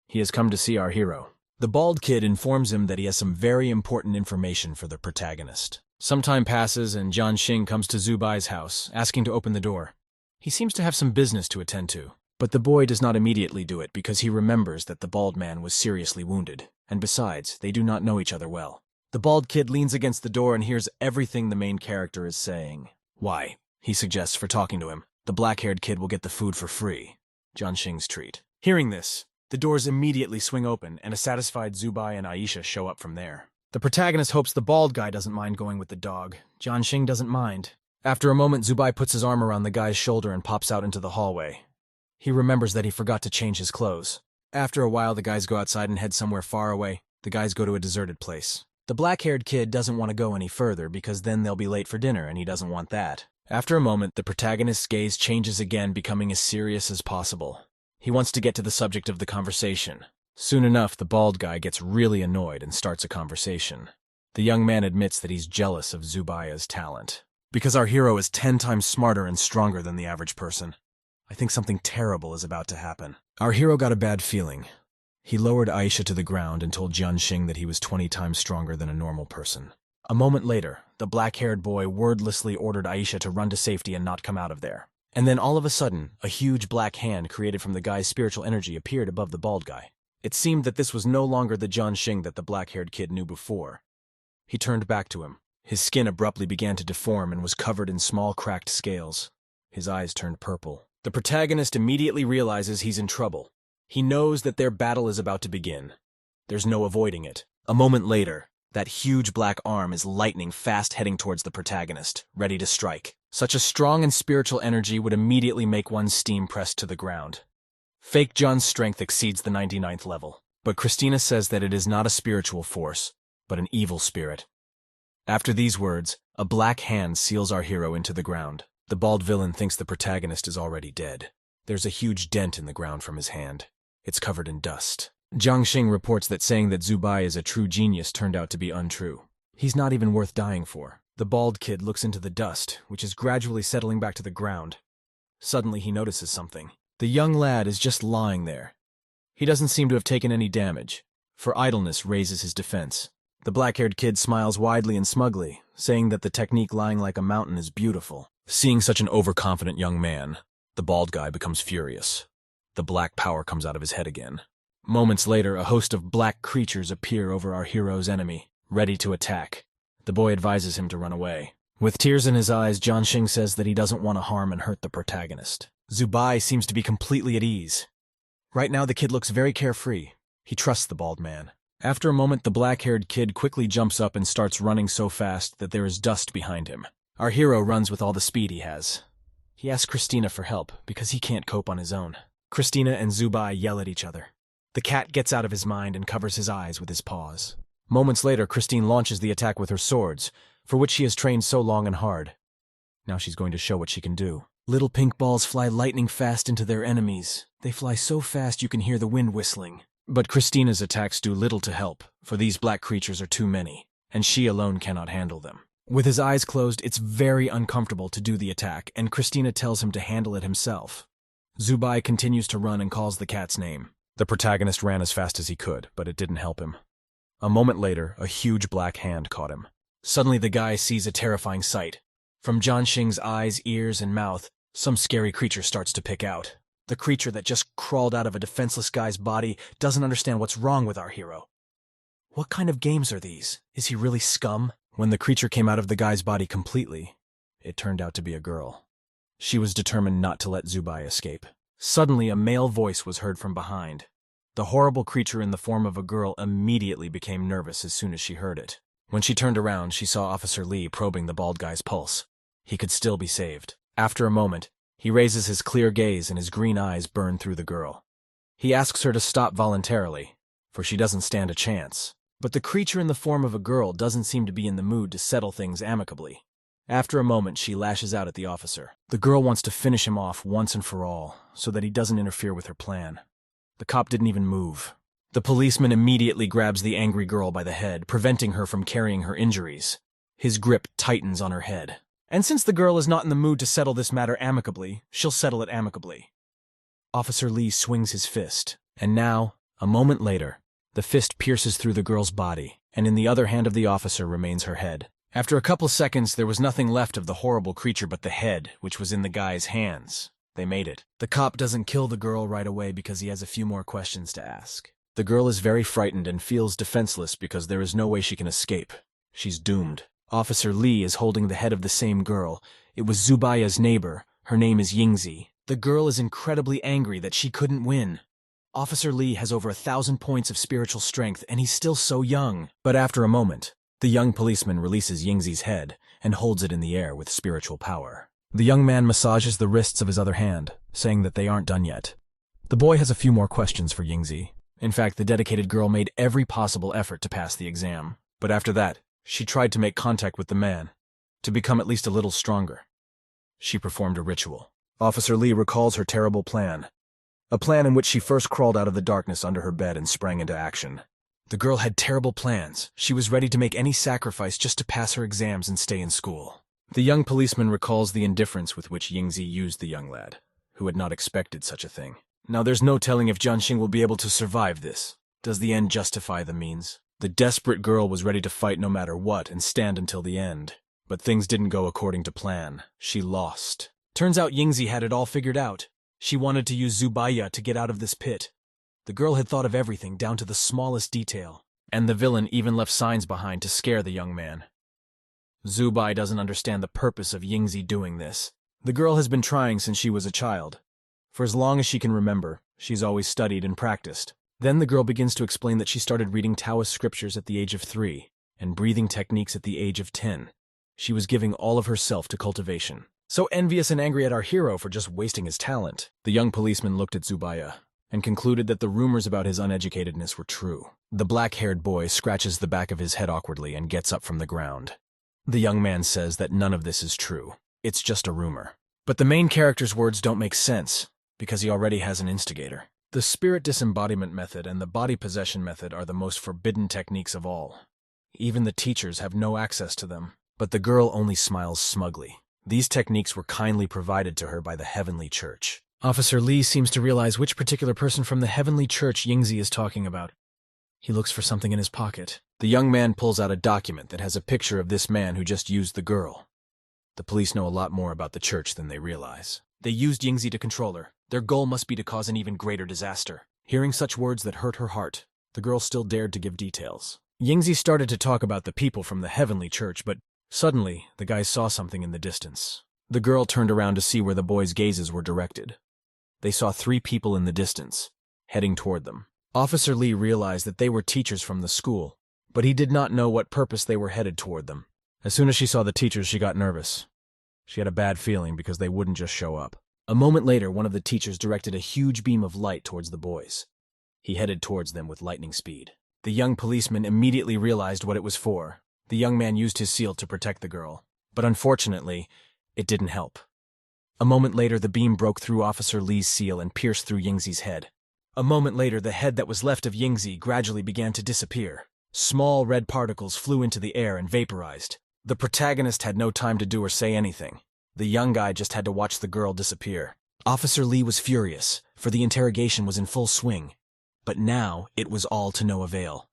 He has come to see our hero. The bald kid informs him that he has some very important information for the protagonist. Some time passes and Jian Xing comes to Zubai's house, asking to open the door. He seems to have some business to attend to. But the boy does not immediately do it because he remembers that the bald man was seriously wounded, and besides, they do not know each other well. The bald kid leans against the door and hears everything the main character is saying. Why, he suggests for talking to him, the black-haired kid will get the food for free. Jianxing's treat. Hearing this, the doors immediately swing open and a satisfied Zubai and Aisha show up from there. The protagonist hopes the bald guy doesn't mind going with the dog. Jianxing doesn't mind. After a moment, Zubai puts his arm around the guy's shoulder and pops out into the hallway. He remembers that he forgot to change his clothes. After a while, the guys go outside and head somewhere far away. The guys go to a deserted place. The black-haired kid doesn't want to go any further because then they'll be late for dinner and he doesn't want that. After a moment, the protagonist's gaze changes again, becoming as serious as possible. He wants to get to the subject of the conversation. Soon enough, the bald guy gets really annoyed and starts a conversation. The young man admits that he's jealous of Zubaya's talent. Because our hero is 10 times smarter and stronger than the average person, I think something terrible is about to happen. Our hero got a bad feeling. He lowered Aisha to the ground and told Jianxing that he was 20 times stronger than a normal person. A moment later, the black-haired boy wordlessly ordered Aisha to run to safety and not come out of there. And then all of a sudden, a huge black hand created from the guy's spiritual energy appeared above the bald guy. It seemed that this was no longer the Jianxing that the black-haired kid knew before. He turned back to him. His skin abruptly began to deform and was covered in small cracked scales. His eyes turned purple. The protagonist immediately realizes he's in trouble. He knows that their battle is about to begin. There's no avoiding it. A moment later, that huge black arm is lightning fast heading towards the protagonist, ready to strike. Such a strong and spiritual energy would immediately make one's steam pressed to the ground. Fake John's strength exceeds the 99th level, but Christina says that it is not a spiritual force, but an evil spirit. After these words, a black hand seals our hero into the ground. The bald villain thinks the protagonist is already dead. There's a huge dent in the ground from his hand. It's covered in dust. Jianxing reports that saying that Zubai is a true genius turned out to be untrue. He's not even worth dying for. The bald kid looks into the dust, which is gradually settling back to the ground. Suddenly he notices something. The young lad is just lying there. He doesn't seem to have taken any damage, for idleness raises his defense. The black-haired kid smiles widely and smugly, saying that the technique lying like a mountain is beautiful. Seeing such an overconfident young man, the bald guy becomes furious. The black power comes out of his head again. Moments later, a host of black creatures appear over our hero's enemy, ready to attack. The boy advises him to run away. With tears in his eyes, Jianxing says that he doesn't want to harm and hurt the protagonist. Zubai seems to be completely at ease. Right now, the kid looks very carefree. He trusts the bald man. After a moment, the black-haired kid quickly jumps up and starts running so fast that there is dust behind him. Our hero runs with all the speed he has. He asks Christina for help because he can't cope on his own. Christina and Zubai yell at each other. The cat gets out of his mind and covers his eyes with his paws. Moments later, Christine launches the attack with her swords, for which she has trained so long and hard. Now she's going to show what she can do. Little pink balls fly lightning fast into their enemies. They fly so fast you can hear the wind whistling. But Christina's attacks do little to help, for these black creatures are too many, and she alone cannot handle them. With his eyes closed, it's very uncomfortable to do the attack, and Christina tells him to handle it himself. Zubai continues to run and calls the cat's name. The protagonist ran as fast as he could, but it didn't help him. A moment later, a huge black hand caught him. Suddenly the guy sees a terrifying sight. From Jianxing's eyes, ears, and mouth, some scary creature starts to pick out. The creature that just crawled out of a defenseless guy's body doesn't understand what's wrong with our hero. What kind of games are these? Is he really scum? When the creature came out of the guy's body completely, it turned out to be a girl. She was determined not to let Zubai escape. Suddenly, a male voice was heard from behind. The horrible creature in the form of a girl immediately became nervous as soon as she heard it. When she turned around, she saw Officer Lee probing the bald guy's pulse. He could still be saved. After a moment, he raises his clear gaze and his green eyes burn through the girl. He asks her to stop voluntarily, for she doesn't stand a chance. But the creature in the form of a girl doesn't seem to be in the mood to settle things amicably. After a moment, she lashes out at the officer. The girl wants to finish him off once and for all, so that he doesn't interfere with her plan. The cop didn't even move. The policeman immediately grabs the angry girl by the head, preventing her from carrying her injuries. His grip tightens on her head. And since the girl is not in the mood to settle this matter amicably, she'll settle it amicably. Officer Lee swings his fist, and now, a moment later, the fist pierces through the girl's body, and in the other hand of the officer remains her head. After a couple seconds, there was nothing left of the horrible creature but the head, which was in the guy's hands. They made it. The cop doesn't kill the girl right away because he has a few more questions to ask. The girl is very frightened and feels defenseless because there is no way she can escape. She's doomed. Officer Lee is holding the head of the same girl. It was Zubaya's neighbor. Her name is Yingzi. The girl is incredibly angry that she couldn't win. Officer Lee has over 1,000 points of spiritual strength, and he's still so young. But after a moment, the young policeman releases Yingzi's head and holds it in the air with spiritual power. The young man massages the wrists of his other hand, saying that they aren't done yet. The boy has a few more questions for Yingzi. In fact, the dedicated girl made every possible effort to pass the exam. But after that, she tried to make contact with the man, to become at least a little stronger. She performed a ritual. Officer Lee recalls her terrible plan. A plan in which she first crawled out of the darkness under her bed and sprang into action. The girl had terrible plans. She was ready to make any sacrifice just to pass her exams and stay in school. The young policeman recalls the indifference with which Yingzi used the young lad, who had not expected such a thing. Now there's no telling if Jianxing will be able to survive this. Does the end justify the means? The desperate girl was ready to fight no matter what and stand until the end. But things didn't go according to plan. She lost. Turns out Yingzi had it all figured out. She wanted to use Zubaya to get out of this pit. The girl had thought of everything down to the smallest detail. And the villain even left signs behind to scare the young man. Zubai doesn't understand the purpose of Yingzi doing this. The girl has been trying since she was a child. For as long as she can remember, she's always studied and practiced. Then the girl begins to explain that she started reading Taoist scriptures at the age of 3 and breathing techniques at the age of 10. She was giving all of herself to cultivation. So envious and angry at our hero for just wasting his talent. The young policeman looked at Zubaya and concluded that the rumors about his uneducatedness were true. The black-haired boy scratches the back of his head awkwardly and gets up from the ground. The young man says that none of this is true. It's just a rumor. But the main character's words don't make sense, because he already has an instigator. The spirit disembodiment method and the body possession method are the most forbidden techniques of all. Even the teachers have no access to them. But the girl only smiles smugly. These techniques were kindly provided to her by the Heavenly Church. Officer Lee seems to realize which particular person from the Heavenly Church Yingzi is talking about. He looks for something in his pocket. The young man pulls out a document that has a picture of this man who just used the girl. The police know a lot more about the church than they realize. They used Yingzi to control her. Their goal must be to cause an even greater disaster. Hearing such words that hurt her heart, the girl still dared to give details. Yingzi started to talk about the people from the Heavenly Church, but suddenly, the guys saw something in the distance. The girl turned around to see where the boys' gazes were directed. They saw 3 people in the distance, heading toward them. Officer Lee realized that they were teachers from the school, but he did not know what purpose they were headed toward them. As soon as she saw the teachers, she got nervous. She had a bad feeling because they wouldn't just show up. A moment later, one of the teachers directed a huge beam of light towards the boys. He headed towards them with lightning speed. The young policeman immediately realized what it was for. The young man used his seal to protect the girl, but unfortunately, it didn't help. A moment later, the beam broke through Officer Lee's seal and pierced through Yingzi's head. A moment later, the head that was left of Yingzi gradually began to disappear. Small red particles flew into the air and vaporized. The protagonist had no time to do or say anything. The young guy just had to watch the girl disappear. Officer Lee was furious, for the interrogation was in full swing. But now, it was all to no avail.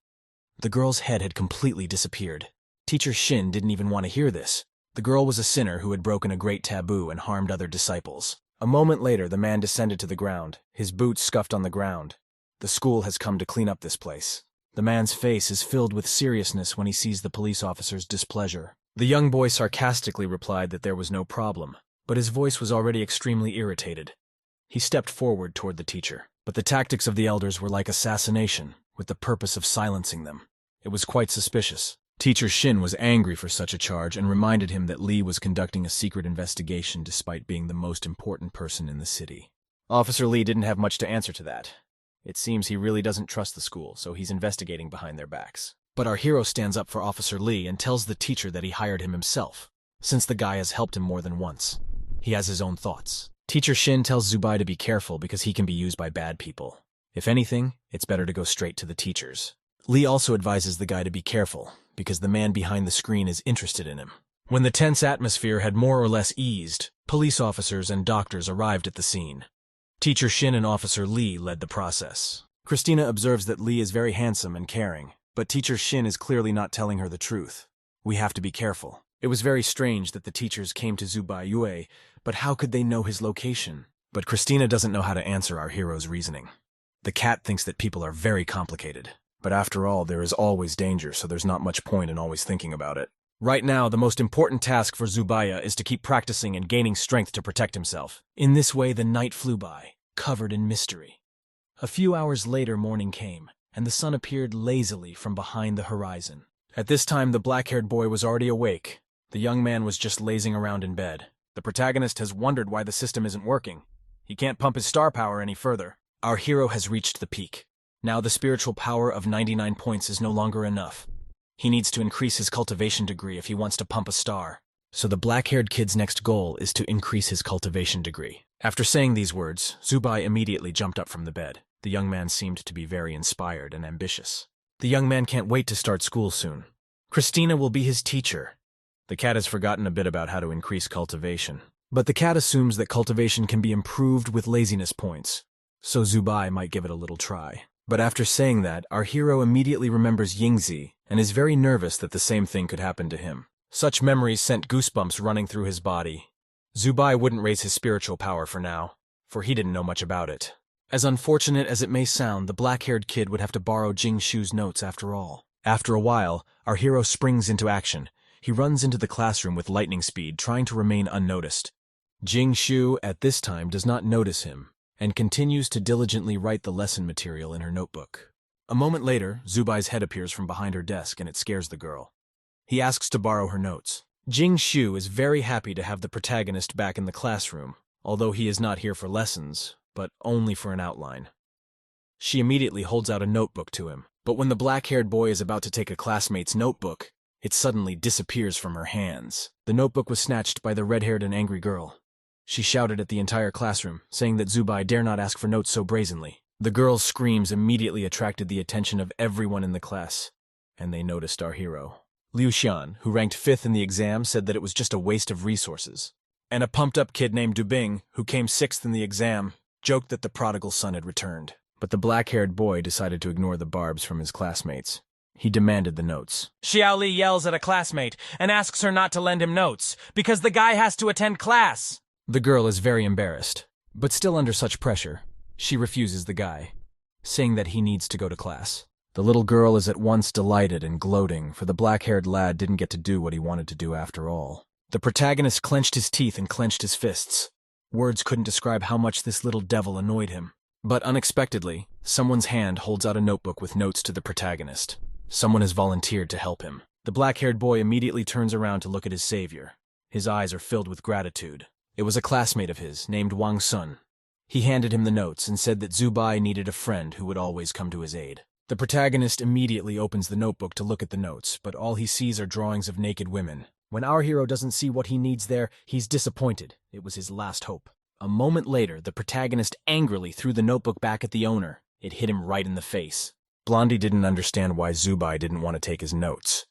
The girl's head had completely disappeared. Teacher Shin didn't even want to hear this. The girl was a sinner who had broken a great taboo and harmed other disciples. A moment later, the man descended to the ground, his boots scuffed on the ground. The school has come to clean up this place. The man's face is filled with seriousness when he sees the police officer's displeasure. The young boy sarcastically replied that there was no problem, but his voice was already extremely irritated. He stepped forward toward the teacher, but the tactics of the elders were like assassination, with the purpose of silencing them. It was quite suspicious. Teacher Shin was angry for such a charge and reminded him that Lee was conducting a secret investigation despite being the most important person in the city. Officer Lee didn't have much to answer to that. It seems he really doesn't trust the school, so he's investigating behind their backs. But our hero stands up for Officer Lee and tells the teacher that he hired him himself, since the guy has helped him more than once. He has his own thoughts. Teacher Shin tells Zubai to be careful because he can be used by bad people. If anything, it's better to go straight to the teachers. Lee also advises the guy to be careful, because the man behind the screen is interested in him. When the tense atmosphere had more or less eased, police officers and doctors arrived at the scene. Teacher Shin and Officer Lee led the process. Christina observes that Lee is very handsome and caring, but Teacher Shin is clearly not telling her the truth. We have to be careful. It was very strange that the teachers came to Zubai Yue, but how could they know his location? But Christina doesn't know how to answer our hero's reasoning. The cat thinks that people are very complicated, but after all, there is always danger, so there's not much point in always thinking about it. Right now, the most important task for Zubaya is to keep practicing and gaining strength to protect himself. In this way, the night flew by, covered in mystery. A few hours later, morning came, and the sun appeared lazily from behind the horizon. At this time, the black-haired boy was already awake. The young man was just lazing around in bed. The protagonist has wondered why the system isn't working. He can't pump his star power any further. Our hero has reached the peak. Now the spiritual power of 99 points is no longer enough. He needs to increase his cultivation degree if he wants to pump a star. So the black-haired kid's next goal is to increase his cultivation degree. After saying these words, Zubai immediately jumped up from the bed. The young man seemed to be very inspired and ambitious. The young man can't wait to start school soon. Christina will be his teacher. The cat has forgotten a bit about how to increase cultivation. But the cat assumes that cultivation can be improved with laziness points. So Zubai might give it a little try. But after saying that, our hero immediately remembers Yingzi and is very nervous that the same thing could happen to him. Such memories sent goosebumps running through his body. Zubai wouldn't raise his spiritual power for now, for he didn't know much about it. As unfortunate as it may sound, the black-haired kid would have to borrow Jingshu's notes after all. After a while, our hero springs into action. He runs into the classroom with lightning speed, trying to remain unnoticed. Jingshu, at this time, does not notice him, and continues to diligently write the lesson material in her notebook. A moment later, Zubai's head appears from behind her desk, and it scares the girl. He asks to borrow her notes. Jingshu is very happy to have the protagonist back in the classroom, although he is not here for lessons, but only for an outline. She immediately holds out a notebook to him, but when the black-haired boy is about to take a classmate's notebook, it suddenly disappears from her hands. The notebook was snatched by the red-haired and angry girl. She shouted at the entire classroom, saying that Zubai dare not ask for notes so brazenly. The girl's screams immediately attracted the attention of everyone in the class, and they noticed our hero. Liu Xian, who ranked 5th in the exam, said that it was just a waste of resources. And a pumped-up kid named Dubing, who came 6th in the exam, joked that the prodigal son had returned. But the black-haired boy decided to ignore the barbs from his classmates. He demanded the notes. Xiaoli yells at a classmate and asks her not to lend him notes, because the guy has to attend class. The girl is very embarrassed, but still under such pressure, she refuses the guy, saying that he needs to go to class. The little girl is at once delighted and gloating, for the black-haired lad didn't get to do what he wanted to do after all. The protagonist clenched his teeth and clenched his fists. Words couldn't describe how much this little devil annoyed him. But unexpectedly, someone's hand holds out a notebook with notes to the protagonist. Someone has volunteered to help him. The black-haired boy immediately turns around to look at his savior. His eyes are filled with gratitude. It was a classmate of his, named Wang Sun. He handed him the notes and said that Zubai needed a friend who would always come to his aid. The protagonist immediately opens the notebook to look at the notes, but all he sees are drawings of naked women. When our hero doesn't see what he needs there, he's disappointed. It was his last hope. A moment later, the protagonist angrily threw the notebook back at the owner. It hit him right in the face. Blondie didn't understand why Zubai didn't want to take his notes.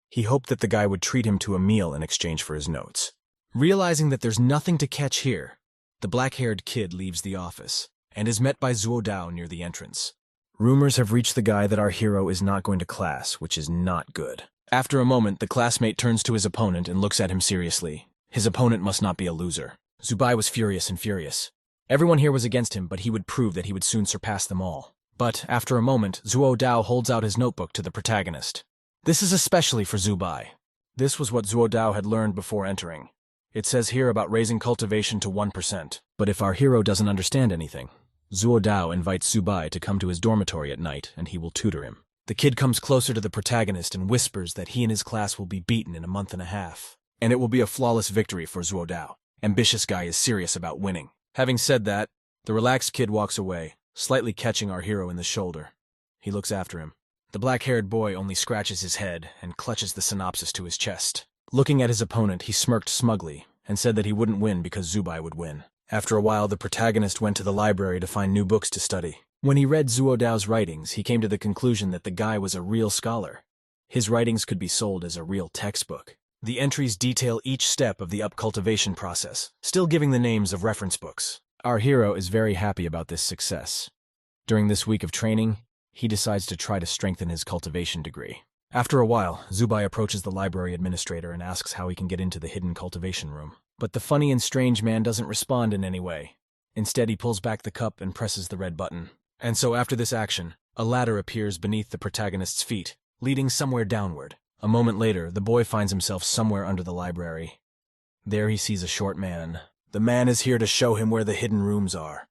He hoped that the guy would treat him to a meal in exchange for his notes. Realizing that there's nothing to catch here, the black-haired kid leaves the office and is met by Zuo Dao near the entrance. Rumors have reached the guy that our hero is not going to class, which is not good. After a moment, the classmate turns to his opponent and looks at him seriously. His opponent must not be a loser. Zubai was furious. Everyone here was against him, but he would prove that he would soon surpass them all. But after a moment, Zuo Dao holds out his notebook to the protagonist. This is especially for Zubai. This was what Zuo Dao had learned before entering. It says here about raising cultivation to 1%. But if our hero doesn't understand anything, Zuo Dao invites Zubai to come to his dormitory at night, and he will tutor him. The kid comes closer to the protagonist and whispers that he and his class will be beaten in a month and a half. And it will be a flawless victory for Zuo Dao. Ambitious guy is serious about winning. Having said that, the relaxed kid walks away, slightly catching our hero in the shoulder. He looks after him. The black-haired boy only scratches his head and clutches the synopsis to his chest. Looking at his opponent, he smirked smugly and said that he wouldn't win because Zubai would win. After a while, the protagonist went to the library to find new books to study. When he read Zuo Dao's writings, he came to the conclusion that the guy was a real scholar. His writings could be sold as a real textbook. The entries detail each step of the up-cultivation process, still giving the names of reference books. Our hero is very happy about this success. During this week of training, he decides to try to strengthen his cultivation degree. After a while, Zubai approaches the library administrator and asks how he can get into the hidden cultivation room. But the funny and strange man doesn't respond in any way. Instead, he pulls back the cup and presses the red button. And so after this action, a ladder appears beneath the protagonist's feet, leading somewhere downward. A moment later, the boy finds himself somewhere under the library. There he sees a short man. The man is here to show him where the hidden rooms are.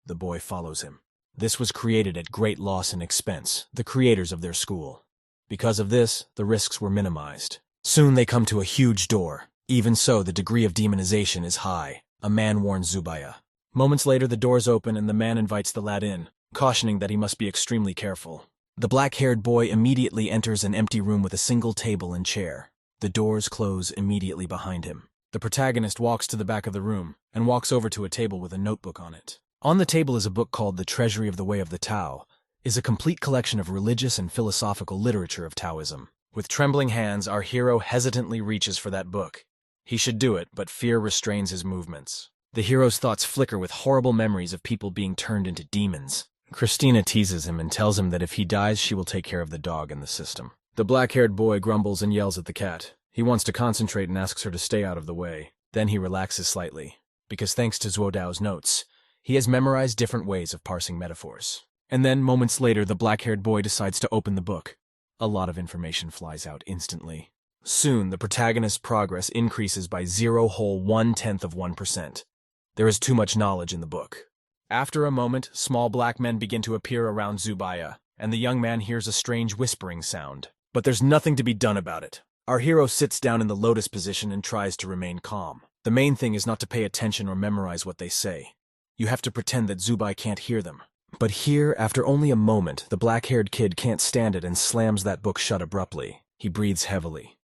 The boy follows him. This was created at great loss and expense, the creators of their school. Because of this, the risks were minimized. Soon they come to a huge door. Even so, the degree of demonization is high. A man warns Zubaya. Moments later, the doors open and the man invites the lad in, cautioning that he must be extremely careful. The black-haired boy immediately enters an empty room with a single table and chair. The doors close immediately behind him. The protagonist walks to the back of the room and walks over to a table with a notebook on it. On the table is a book called The Treasury of the Way of the Tao, is a complete collection of religious and philosophical literature of Taoism. With trembling hands, our hero hesitantly reaches for that book. He should do it, but fear restrains his movements. The hero's thoughts flicker with horrible memories of people being turned into demons. Christina teases him and tells him that if he dies, she will take care of the dog in the system. The black-haired boy grumbles and yells at the cat. He wants to concentrate and asks her to stay out of the way. Then he relaxes slightly, because thanks to Zuodao's notes, he has memorized different ways of parsing metaphors. And then, moments later, the black-haired boy decides to open the book. A lot of information flies out instantly. Soon, the protagonist's progress increases by 0.1%. There is too much knowledge in the book. After a moment, small black men begin to appear around Zubaya, and the young man hears a strange whispering sound. But there's nothing to be done about it. Our hero sits down in the lotus position and tries to remain calm. The main thing is not to pay attention or memorize what they say. You have to pretend that Zubai can't hear them. But here, after only a moment, the black-haired kid can't stand it and slams that book shut abruptly. He breathes heavily.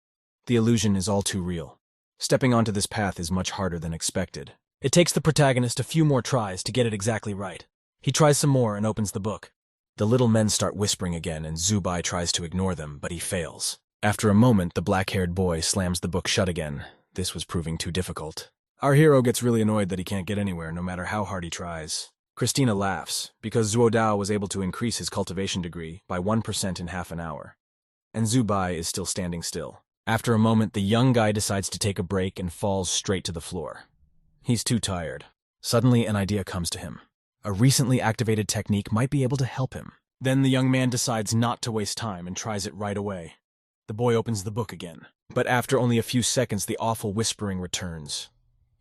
The illusion is all too real. Stepping onto this path is much harder than expected. It takes the protagonist a few more tries to get it exactly right. He tries some more and opens the book. The little men start whispering again, and Zubai tries to ignore them, but he fails. After a moment, the black-haired boy slams the book shut again. This was proving too difficult. Our hero gets really annoyed that he can't get anywhere, no matter how hard he tries. Christina laughs, because Zuodao was able to increase his cultivation degree by 1% in half an hour. And Zubai is still standing still. After a moment, the young guy decides to take a break and falls straight to the floor. He's too tired. Suddenly, an idea comes to him. A recently activated technique might be able to help him. Then the young man decides not to waste time and tries it right away. The boy opens the book again. But after only a few seconds, the awful whispering returns.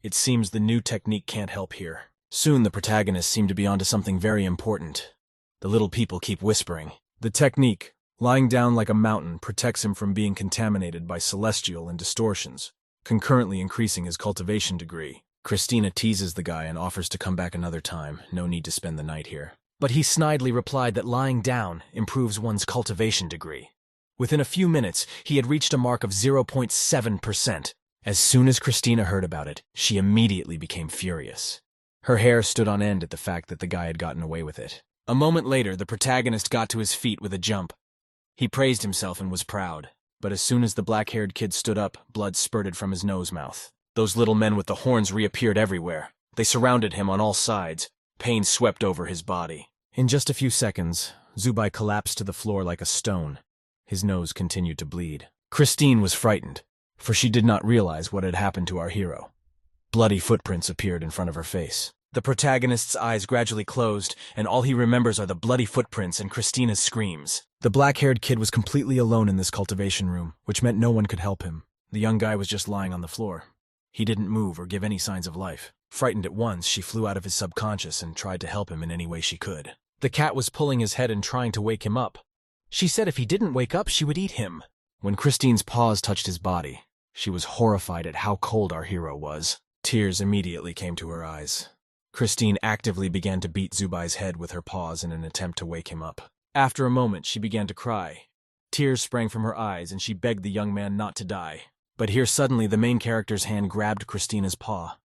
It seems the new technique can't help here. Soon the protagonists seem to be onto something very important. The little people keep whispering. The technique, lying down like a mountain, protects him from being contaminated by celestial and distortions, concurrently increasing his cultivation degree. Christina teases the guy and offers to come back another time. No need to spend the night here. But he snidely replied that lying down improves one's cultivation degree. Within a few minutes, he had reached a mark of 0.7%. As soon as Christina heard about it, she immediately became furious. Her hair stood on end at the fact that the guy had gotten away with it. A moment later, the protagonist got to his feet with a jump. He praised himself and was proud. But as soon as the black-haired kid stood up, blood spurted from his nose-mouth. Those little men with the horns reappeared everywhere. They surrounded him on all sides. Pain swept over his body. In just a few seconds, Zubai collapsed to the floor like a stone. His nose continued to bleed. Christine was frightened, for she did not realize what had happened to our hero. Bloody footprints appeared in front of her face. The protagonist's eyes gradually closed, and all he remembers are the bloody footprints and Christina's screams. The black-haired kid was completely alone in this cultivation room, which meant no one could help him. The young guy was just lying on the floor. He didn't move or give any signs of life. Frightened at once, she flew out of his subconscious and tried to help him in any way she could. The cat was pulling his head and trying to wake him up. She said if he didn't wake up, she would eat him. When Christine's paws touched his body, she was horrified at how cold our hero was. Tears immediately came to her eyes. Christine actively began to beat Zubai's head with her paws in an attempt to wake him up. After a moment, she began to cry. Tears sprang from her eyes, and she begged the young man not to die. But here suddenly the main character's hand grabbed Christina's paw.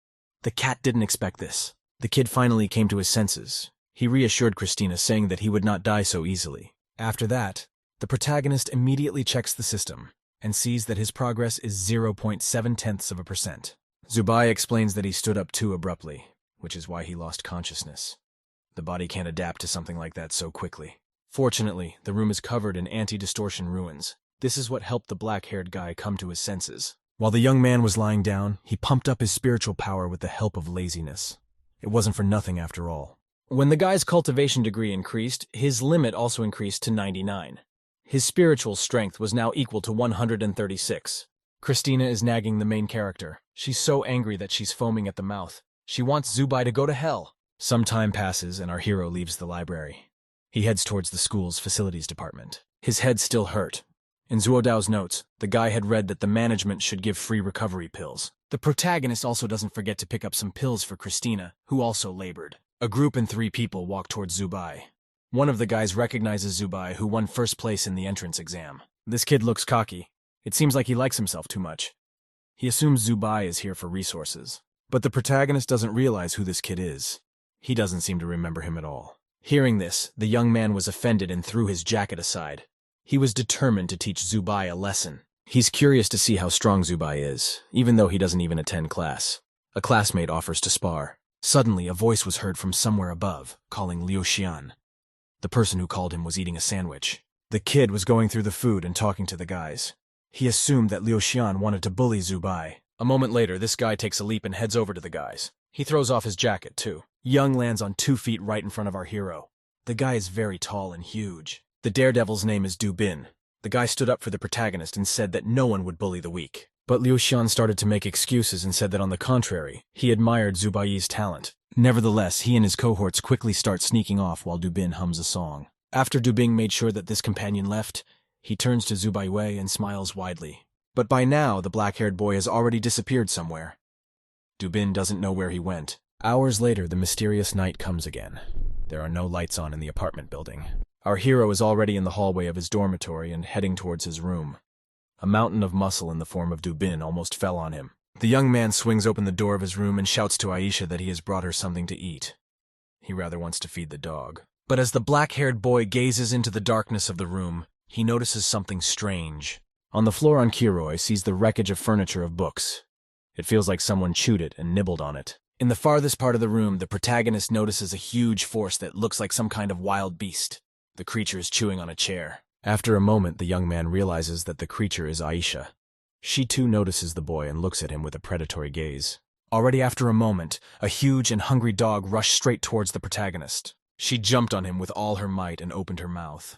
The cat didn't expect this. The kid finally came to his senses. He reassured Christina, saying that he would not die so easily. After that, the protagonist immediately checks the system and sees that his progress is 0.7%. Zubai explains that he stood up too abruptly, which is why he lost consciousness. The body can't adapt to something like that so quickly. Fortunately, the room is covered in anti-distortion ruins. This is what helped the black-haired guy come to his senses. While the young man was lying down, he pumped up his spiritual power with the help of laziness. It wasn't for nothing after all. When the guy's cultivation degree increased, his limit also increased to 99. His spiritual strength was now equal to 136. Christina is nagging the main character. She's so angry that she's foaming at the mouth. She wants Zubai to go to hell. Some time passes and our hero leaves the library. He heads towards the school's facilities department. His head still hurt. In Zuodao's notes, the guy had read that the management should give free recovery pills. The protagonist also doesn't forget to pick up some pills for Christina, who also labored. A group and 3 people walk towards Zubai. One of the guys recognizes Zubai, who won first place in the entrance exam. This kid looks cocky. It seems like he likes himself too much. He assumes Zubai is here for resources. But the protagonist doesn't realize who this kid is. He doesn't seem to remember him at all. Hearing this, the young man was offended and threw his jacket aside. He was determined to teach Zubai a lesson. He's curious to see how strong Zubai is, even though he doesn't even attend class. A classmate offers to spar. Suddenly, a voice was heard from somewhere above, calling Liu Xian. The person who called him was eating a sandwich. The kid was going through the food and talking to the guys. He assumed that Liu Xian wanted to bully Zubai. A moment later, this guy takes a leap and heads over to the guys. He throws off his jacket, too. Young lands on 2 feet right in front of our hero. The guy is very tall and huge. The daredevil's name is Du Bin. The guy stood up for the protagonist and said that no one would bully the weak. But Liu Xian started to make excuses and said that on the contrary, he admired Zubai's talent. Nevertheless, he and his cohorts quickly start sneaking off while Du Bin hums a song. After Du Bin made sure that this companion left, he turns to Zubai Wei and smiles widely. But by now, the black-haired boy has already disappeared somewhere. Du Bin doesn't know where he went. Hours later, the mysterious night comes again. There are no lights on in the apartment building. Our hero is already in the hallway of his dormitory and heading towards his room. A mountain of muscle in the form of Du Bin almost fell on him. The young man swings open the door of his room and shouts to Aisha that he has brought her something to eat. He rather wants to feed the dog. But as the black-haired boy gazes into the darkness of the room, he notices something strange. On the floor on Kiroi sees the wreckage of furniture of books. It feels like someone chewed it and nibbled on it. In the farthest part of the room, the protagonist notices a huge force that looks like some kind of wild beast. The creature is chewing on a chair. After a moment, the young man realizes that the creature is Aisha. She too notices the boy and looks at him with a predatory gaze. Already after a moment, a huge and hungry dog rushed straight towards the protagonist. She jumped on him with all her might and opened her mouth.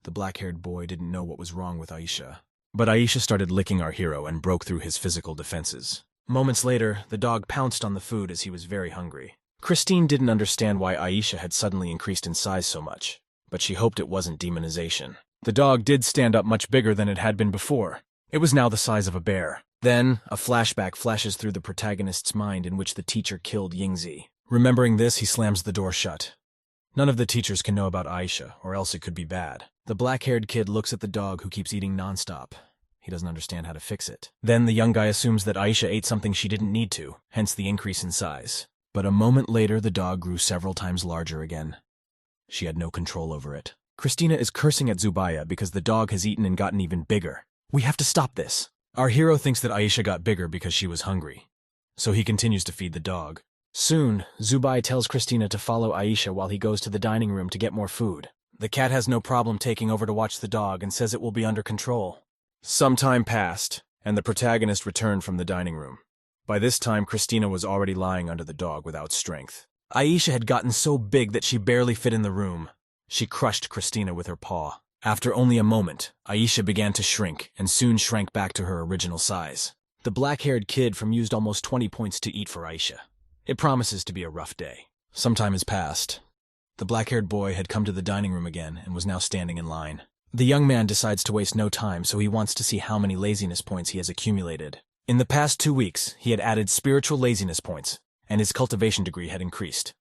The black-haired boy didn't know what was wrong with Aisha. But Aisha started licking our hero and broke through his physical defenses. Moments later, the dog pounced on the food as he was very hungry. Christine didn't understand why Aisha had suddenly increased in size so much, but she hoped it wasn't demonization. The dog did stand up much bigger than it had been before. It was now the size of a bear. Then, a flashback flashes through the protagonist's mind in which the teacher killed Yingzi. Remembering this, he slams the door shut. None of the teachers can know about Aisha, or else it could be bad. The black-haired kid looks at the dog who keeps eating nonstop. He doesn't understand how to fix it. Then the young guy assumes that Aisha ate something she didn't need to, hence the increase in size. But a moment later, the dog grew several times larger again. She had no control over it. Christina is cursing at Zubaya because the dog has eaten and gotten even bigger. We have to stop this. Our hero thinks that Aisha got bigger because she was hungry, so he continues to feed the dog. Soon, Zubai tells Christina to follow Aisha while he goes to the dining room to get more food. The cat has no problem taking over to watch the dog and says it will be under control. Some time passed, and the protagonist returned from the dining room. By this time, Christina was already lying under the dog without strength. Aisha had gotten so big that she barely fit in the room. She crushed Christina with her paw. After only a moment, Aisha began to shrink and soon shrank back to her original size. The black-haired kid from used almost 20 points to eat for Aisha. It promises to be a rough day. Some time has passed. The black-haired boy had come to the dining room again and was now standing in line. The young man decides to waste no time, so he wants to see how many laziness points he has accumulated. In the past 2 weeks, he had added spiritual laziness points, and his cultivation degree had increased.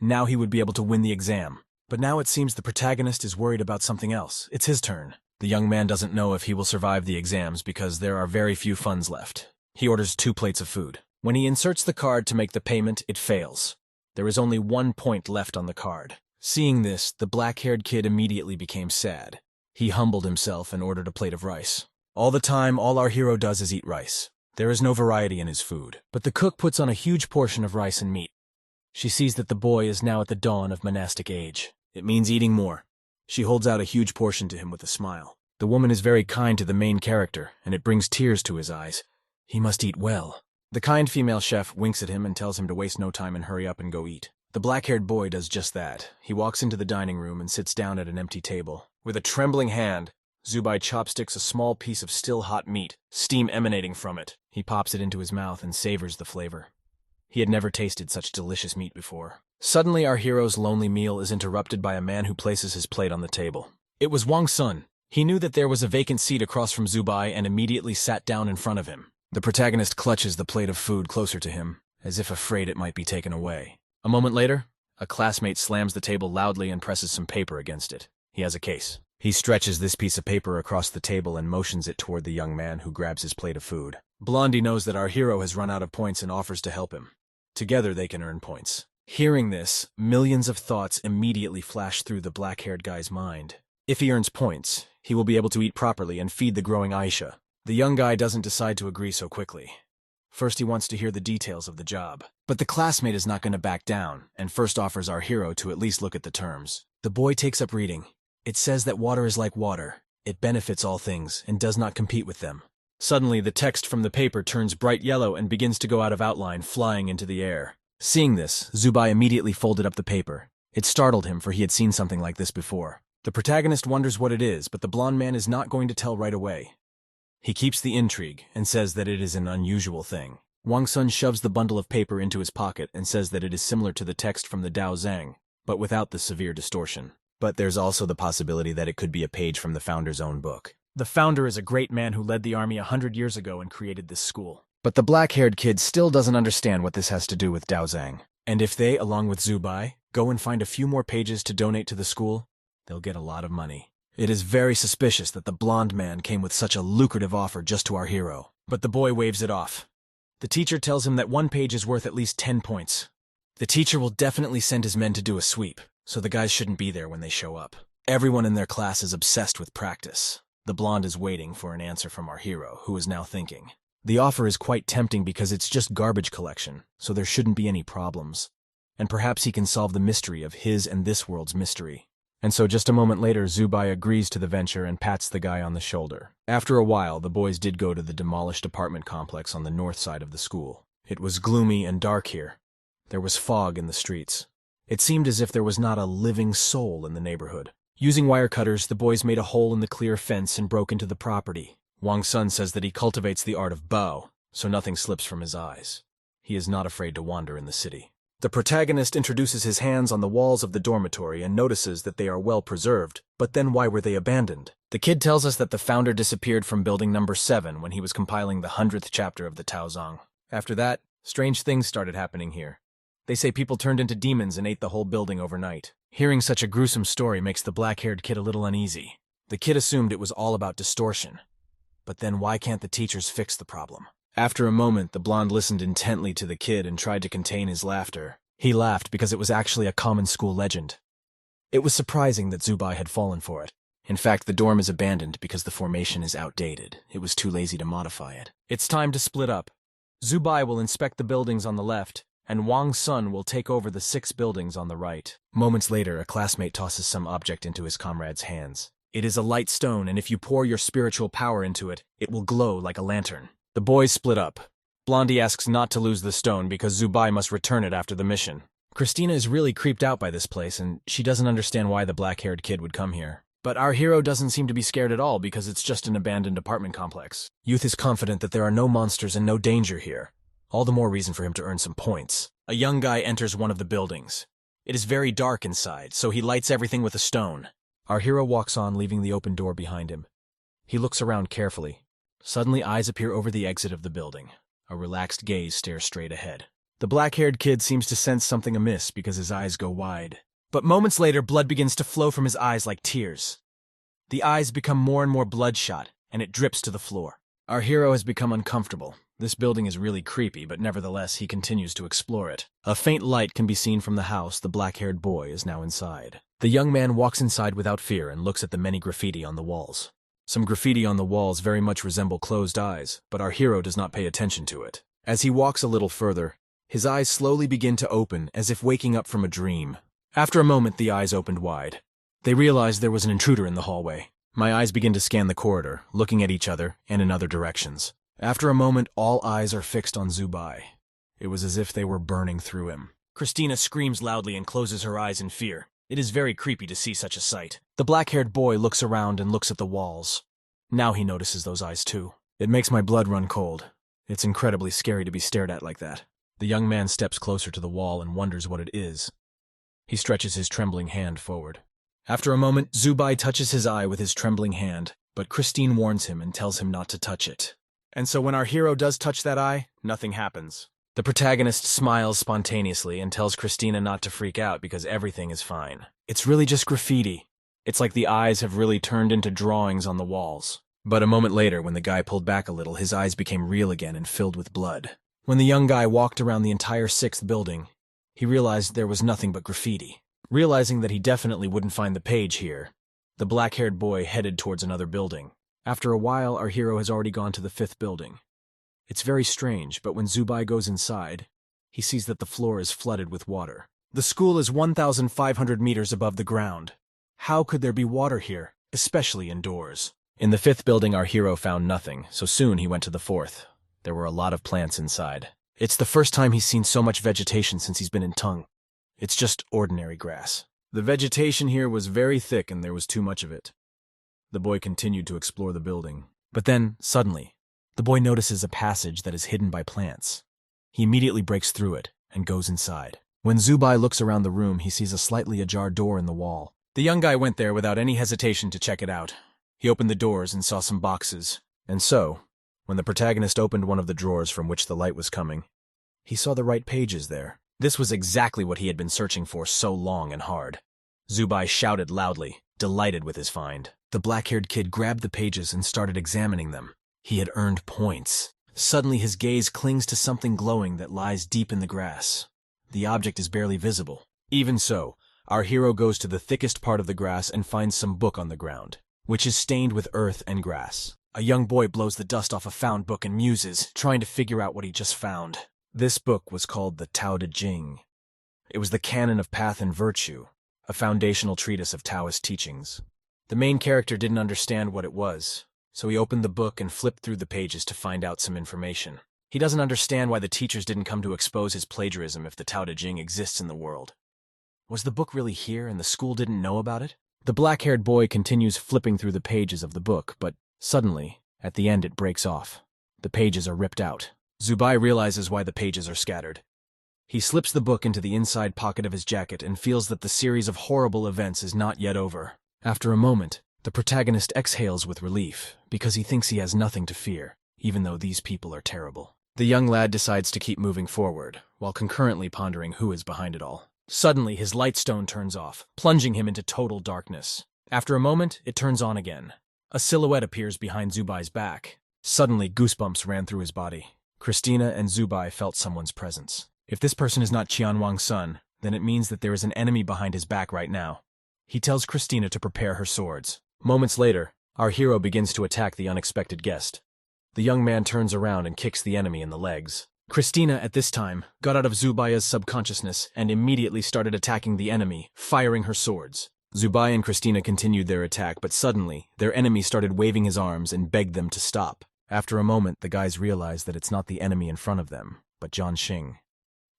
Now he would be able to win the exam. But now it seems the protagonist is worried about something else. It's his turn. The young man doesn't know if he will survive the exams because there are very few funds left. He orders 2 plates of food. When he inserts the card to make the payment, it fails. There is only 1 point left on the card. Seeing this, the black-haired kid immediately became sad. He humbled himself and ordered a plate of rice. All the time, all our hero does is eat rice. There is no variety in his food, but the cook puts on a huge portion of rice and meat. She sees that the boy is now at the dawn of monastic age. It means eating more. She holds out a huge portion to him with a smile. The woman is very kind to the main character, and it brings tears to his eyes. He must eat well. The kind female chef winks at him and tells him to waste no time and hurry up and go eat. The black-haired boy does just that. He walks into the dining room and sits down at an empty table. With a trembling hand, Zubai chopsticks a small piece of still hot meat, steam emanating from it. He pops it into his mouth and savors the flavor. He had never tasted such delicious meat before. Suddenly, our hero's lonely meal is interrupted by a man who places his plate on the table. It was Wang Sun. He knew that there was a vacant seat across from Zubai and immediately sat down in front of him. The protagonist clutches the plate of food closer to him, as if afraid it might be taken away. A moment later, a classmate slams the table loudly and presses some paper against it. He has a case. He stretches this piece of paper across the table and motions it toward the young man who grabs his plate of food. Blondie knows that our hero has run out of points and offers to help him. Together they can earn points. Hearing this, millions of thoughts immediately flash through the black-haired guy's mind. If he earns points, he will be able to eat properly and feed the growing Aisha. The young guy doesn't decide to agree so quickly. First he wants to hear the details of the job. But the classmate is not going to back down, and first offers our hero to at least look at the terms. The boy takes up reading. It says that water is like water. It benefits all things and does not compete with them. Suddenly, the text from the paper turns bright yellow and begins to go out of outline, flying into the air. Seeing this, Zubai immediately folded up the paper. It startled him, for he had seen something like this before. The protagonist wonders what it is, but the blonde man is not going to tell right away. He keeps the intrigue and says that it is an unusual thing. Wang Sun shoves the bundle of paper into his pocket and says that it is similar to the text from the Dao Zhang, but without the severe distortion. But there's also the possibility that it could be a page from the founder's own book. The founder is a great man who led the army 100 years ago and created this school. But the black-haired kid still doesn't understand what this has to do with Dao Zhang. And if they, along with Zubai, go and find a few more pages to donate to the school, they'll get a lot of money. It is very suspicious that the blonde man came with such a lucrative offer just to our hero. But the boy waves it off. The teacher tells him that one page is worth at least 10 points. The teacher will definitely send his men to do a sweep, so the guys shouldn't be there when they show up. Everyone in their class is obsessed with practice. The blonde is waiting for an answer from our hero, who is now thinking. The offer is quite tempting because it's just garbage collection, so there shouldn't be any problems. And perhaps he can solve the mystery of his and this world's mystery. And so just a moment later, Zubai agrees to the venture and pats the guy on the shoulder. After a while, the boys did go to the demolished apartment complex on the north side of the school. It was gloomy and dark here. There was fog in the streets. It seemed as if there was not a living soul in the neighborhood. Using wire cutters, the boys made a hole in the clear fence and broke into the property. Wang Sun says that he cultivates the art of Bao, so nothing slips from his eyes. He is not afraid to wander in the city. The protagonist introduces his hands on the walls of the dormitory and notices that they are well preserved, but then why were they abandoned? The kid tells us that the founder disappeared from building number 7 when he was compiling the 100th chapter of the Taozong. After that, strange things started happening here. They say people turned into demons and ate the whole building overnight. Hearing such a gruesome story makes the black-haired kid a little uneasy. The kid assumed it was all about distortion. But then why can't the teachers fix the problem? After a moment, the blonde listened intently to the kid and tried to contain his laughter. He laughed because it was actually a common school legend. It was surprising that Zubai had fallen for it. In fact, the dorm is abandoned because the formation is outdated. It was too lazy to modify it. It's time to split up. Zubai will inspect the buildings on the left, and Wang Sun will take over the 6 buildings on the right. Moments later, a classmate tosses some object into his comrade's hands. It is a light stone, and if you pour your spiritual power into it, it will glow like a lantern. The boys split up. Blondie asks not to lose the stone because Zubai must return it after the mission. Christina is really creeped out by this place, and she doesn't understand why the black-haired kid would come here. But our hero doesn't seem to be scared at all because it's just an abandoned apartment complex. Youth is confident that there are no monsters and no danger here. All the more reason for him to earn some points. A young guy enters one of the buildings. It is very dark inside, so he lights everything with a stone. Our hero walks on, leaving the open door behind him. He looks around carefully. Suddenly, eyes appear over the exit of the building. A relaxed gaze stares straight ahead. The black-haired kid seems to sense something amiss because his eyes go wide. But moments later, blood begins to flow from his eyes like tears. The eyes become more and more bloodshot, and it drips to the floor. Our hero has become uncomfortable. This building is really creepy, but nevertheless, he continues to explore it. A faint light can be seen from the house. The black-haired boy is now inside. The young man walks inside without fear and looks at the many graffiti on the walls. Some graffiti on the walls very much resemble closed eyes, but our hero does not pay attention to it. As he walks a little further, his eyes slowly begin to open, as if waking up from a dream. After a moment, the eyes opened wide. They realized there was an intruder in the hallway. My eyes begin to scan the corridor, looking at each other and in other directions. After a moment, all eyes are fixed on Zubai. It was as if they were burning through him. Christina screams loudly and closes her eyes in fear. It is very creepy to see such a sight. The black-haired boy looks around and looks at the walls. Now he notices those eyes too. It makes my blood run cold. It's incredibly scary to be stared at like that. The young man steps closer to the wall and wonders what it is. He stretches his trembling hand forward. After a moment, Zubai touches his eye with his trembling hand, but Christine warns him and tells him not to touch it. And so when our hero does touch that eye, nothing happens. The protagonist smiles spontaneously and tells Christina not to freak out because everything is fine. It's really just graffiti. It's like the eyes have really turned into drawings on the walls. But a moment later, when the guy pulled back a little, his eyes became real again and filled with blood. When the young guy walked around the entire 6th building, he realized there was nothing but graffiti. Realizing that he definitely wouldn't find the page here, the black-haired boy headed towards another building. After a while, our hero has already gone to the 5th building. It's very strange, but when Zubai goes inside, he sees that the floor is flooded with water. The school is 1,500 meters above the ground. How could there be water here, especially indoors? In the 5th building, our hero found nothing, so soon he went to the 4th. There were a lot of plants inside. It's the first time he's seen so much vegetation since he's been in Tong. It's just ordinary grass. The vegetation here was very thick and there was too much of it. The boy continued to explore the building. But then, suddenly, the boy notices a passage that is hidden by plants. He immediately breaks through it and goes inside. When Zubai looks around the room, he sees a slightly ajar door in the wall. The young guy went there without any hesitation to check it out. He opened the doors and saw some boxes. And so, when the protagonist opened one of the drawers from which the light was coming, he saw the right pages there. This was exactly what he had been searching for so long and hard. Zubai shouted loudly, delighted with his find. The black-haired kid grabbed the pages and started examining them. He had earned points. Suddenly his gaze clings to something glowing that lies deep in the grass. The object is barely visible. Even so, our hero goes to the thickest part of the grass and finds some book on the ground, which is stained with earth and grass. A young boy blows the dust off a found book and muses, trying to figure out what he just found. This book was called the Tao Te Ching. It was the canon of path and virtue, a foundational treatise of Taoist teachings. The main character didn't understand what it was, so he opened the book and flipped through the pages to find out some information. He doesn't understand why the teachers didn't come to expose his plagiarism if the Tao Te Ching exists in the world. Was the book really here and the school didn't know about it? The black-haired boy continues flipping through the pages of the book, but suddenly, at the end it breaks off. The pages are ripped out. Zubai realizes why the pages are scattered. He slips the book into the inside pocket of his jacket and feels that the series of horrible events is not yet over. After a moment, the protagonist exhales with relief, because he thinks he has nothing to fear, even though these people are terrible. The young lad decides to keep moving forward, while concurrently pondering who is behind it all. Suddenly, his lightstone turns off, plunging him into total darkness. After a moment, it turns on again. A silhouette appears behind Zubai's back. Suddenly, goosebumps ran through his body. Christina and Zubai felt someone's presence. If this person is not Qianwang's son, then it means that there is an enemy behind his back right now. He tells Christina to prepare her swords. Moments later, our hero begins to attack the unexpected guest. The young man turns around and kicks the enemy in the legs. Christina, at this time, got out of Zubai's subconsciousness and immediately started attacking the enemy, firing her swords. Zubai and Christina continued their attack, but suddenly, their enemy started waving his arms and begged them to stop. After a moment, the guys realize that it's not the enemy in front of them, but John Xing.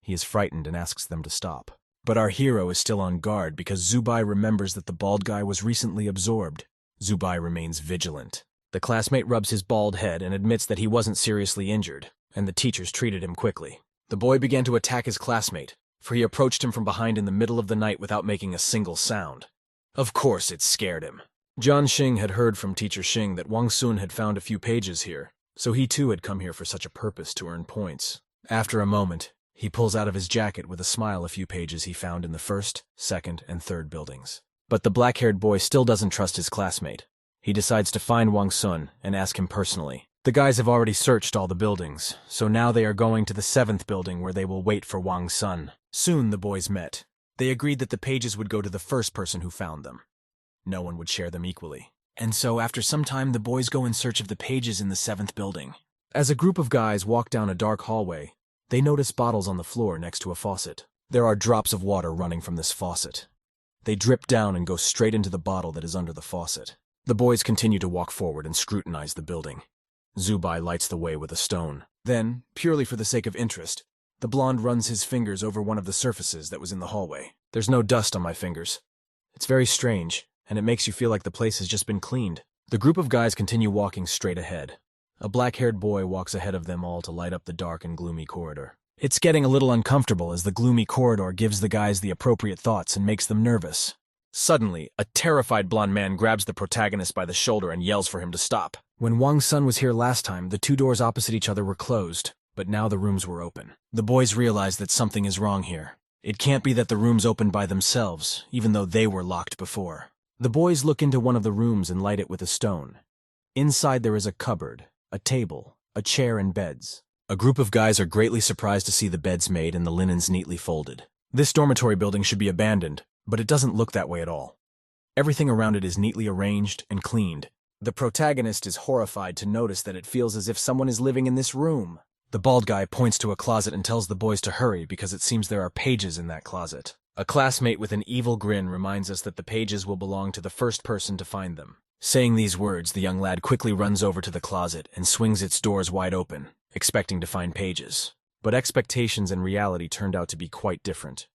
He is frightened and asks them to stop. But our hero is still on guard because Zubai remembers that the bald guy was recently absorbed. Zubai remains vigilant. The classmate rubs his bald head and admits that he wasn't seriously injured, and the teachers treated him quickly. The boy began to attack his classmate, for he approached him from behind in the middle of the night without making a single sound. Of course it scared him. John Xing had heard from Teacher Xing that Wang Sun had found a few pages here, so he too had come here for such a purpose to earn points. After a moment, he pulls out of his jacket with a smile a few pages he found in the 1st, 2nd, and 3rd buildings. But the black-haired boy still doesn't trust his classmate. He decides to find Wang Sun and ask him personally. The guys have already searched all the buildings, so now they are going to the 7th building where they will wait for Wang Sun. Soon the boys met. They agreed that the pages would go to the first person who found them. No one would share them equally. And so after some time the boys go in search of the pages in the 7th building. As a group of guys walk down a dark hallway, they notice bottles on the floor next to a faucet. There are drops of water running from this faucet. They drip down and go straight into the bottle that is under the faucet. The boys continue to walk forward and scrutinize the building. Zubai lights the way with a stone. Then, purely for the sake of interest, the blonde runs his fingers over one of the surfaces that was in the hallway. There's no dust on my fingers. It's very strange, and it makes you feel like the place has just been cleaned. The group of guys continue walking straight ahead. A black-haired boy walks ahead of them all to light up the dark and gloomy corridor. It's getting a little uncomfortable as the gloomy corridor gives the guys the appropriate thoughts and makes them nervous. Suddenly, a terrified blonde man grabs the protagonist by the shoulder and yells for him to stop. When Wang Sun was here last time, the two doors opposite each other were closed, but now the rooms were open. The boys realize that something is wrong here. It can't be that the rooms opened by themselves, even though they were locked before. The boys look into one of the rooms and light it with a stone. Inside there is a cupboard, a table, a chair, and beds. A group of guys are greatly surprised to see the beds made and the linens neatly folded. This dormitory building should be abandoned, but it doesn't look that way at all. Everything around it is neatly arranged and cleaned. The protagonist is horrified to notice that it feels as if someone is living in this room. The bald guy points to a closet and tells the boys to hurry because it seems there are pages in that closet. A classmate with an evil grin reminds us that the pages will belong to the first person to find them. Saying these words, the young lad quickly runs over to the closet and swings its doors wide open, expecting to find pages. But expectations and reality turned out to be quite different.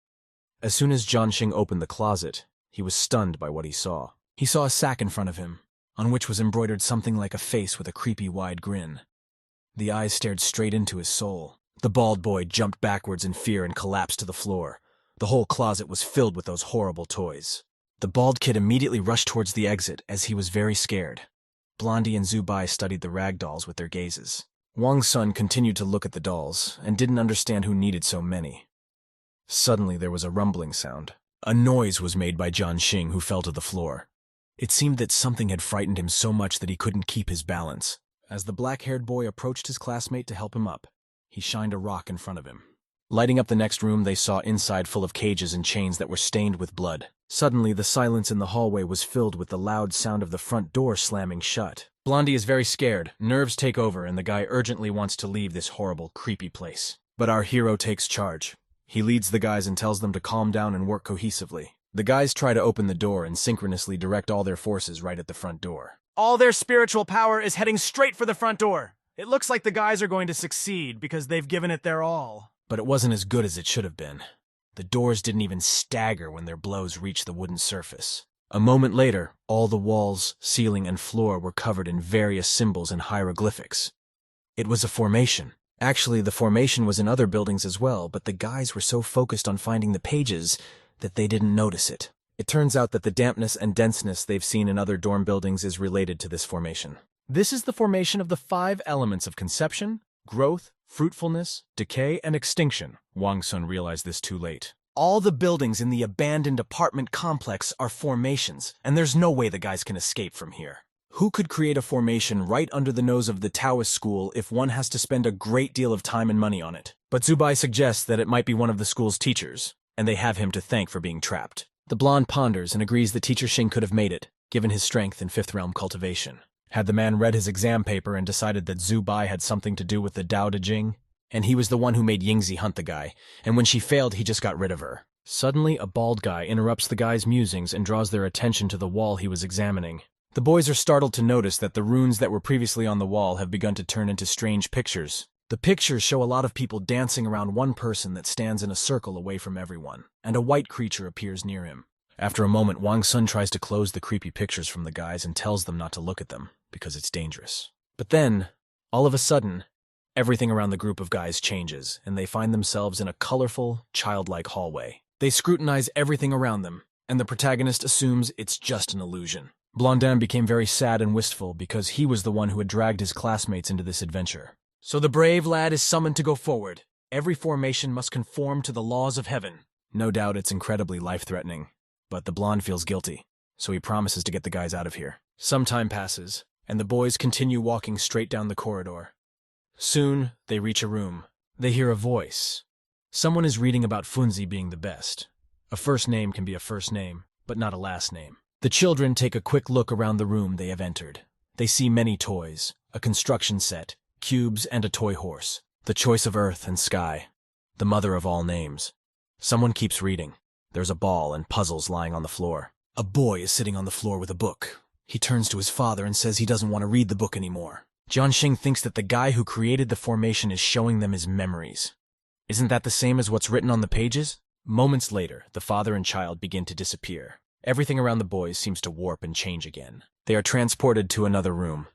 As soon as Jianxing opened the closet, he was stunned by what he saw. He saw a sack in front of him, on which was embroidered something like a face with a creepy wide grin. The eyes stared straight into his soul. The bald boy jumped backwards in fear and collapsed to the floor. The whole closet was filled with those horrible toys. The bald kid immediately rushed towards the exit as he was very scared. Blondie and Zubai studied the rag dolls with their gazes. Wang Sun continued to look at the dolls and didn't understand who needed so many. Suddenly there was a rumbling sound. A noise was made by Jianxing, who fell to the floor. It seemed that something had frightened him so much that he couldn't keep his balance. As the black-haired boy approached his classmate to help him up, he shined a rock in front of him. Lighting up the next room, they saw inside full of cages and chains that were stained with blood. Suddenly, the silence in the hallway was filled with the loud sound of the front door slamming shut. Blondie is very scared, nerves take over, and the guy urgently wants to leave this horrible, creepy place. But our hero takes charge. He leads the guys and tells them to calm down and work cohesively. The guys try to open the door and synchronously direct all their forces right at the front door. All their spiritual power is heading straight for the front door. It looks like the guys are going to succeed because they've given it their all. But it wasn't as good as it should have been. The doors didn't even stagger when their blows reached the wooden surface. A moment later, all the walls, ceiling, and floor were covered in various symbols and hieroglyphics. It was a formation. Actually, the formation was in other buildings as well, but the guys were so focused on finding the pages that they didn't notice it. It turns out that the dampness and denseness they've seen in other dorm buildings is related to this formation. This is the formation of the 5 elements of conception, growth, fruitfulness, decay, and extinction. Wang Sun realized this too late. All the buildings in the abandoned apartment complex are formations, and there's no way the guys can escape from here. Who could create a formation right under the nose of the Taoist school if one has to spend a great deal of time and money on it? But Zubai suggests that it might be one of the school's teachers, and they have him to thank for being trapped. The blonde ponders and agrees that Teacher Xing could have made it, given his strength in 5th realm cultivation. Had the man read his exam paper and decided that Zubai had something to do with the Dao De Jing, and he was the one who made Yingzi hunt the guy, and when she failed he just got rid of her. Suddenly, a bald guy interrupts the guy's musings and draws their attention to the wall he was examining. The boys are startled to notice that the runes that were previously on the wall have begun to turn into strange pictures. The pictures show a lot of people dancing around one person that stands in a circle away from everyone, and a white creature appears near him. After a moment, Wang Sun tries to close the creepy pictures from the guys and tells them not to look at them, because it's dangerous. But then, all of a sudden, everything around the group of guys changes, and they find themselves in a colorful, childlike hallway. They scrutinize everything around them, and the protagonist assumes it's just an illusion. Blondin became very sad and wistful because he was the one who had dragged his classmates into this adventure. So the brave lad is summoned to go forward. Every formation must conform to the laws of heaven. No doubt it's incredibly life-threatening, but the blonde feels guilty, so he promises to get the guys out of here. Some time passes, and the boys continue walking straight down the corridor. Soon, they reach a room. They hear a voice. Someone is reading about Funzi being the best. A first name can be a first name, but not a last name. The children take a quick look around the room they have entered. They see many toys, a construction set, cubes, and a toy horse. The choice of earth and sky. The mother of all names. Someone keeps reading. There's a ball and puzzles lying on the floor. A boy is sitting on the floor with a book. He turns to his father and says he doesn't want to read the book anymore. Jianxing thinks that the guy who created the formation is showing them his memories. Isn't that the same as what's written on the pages? Moments later, the father and child begin to disappear. Everything around the boys seems to warp and change again. They are transported to another room.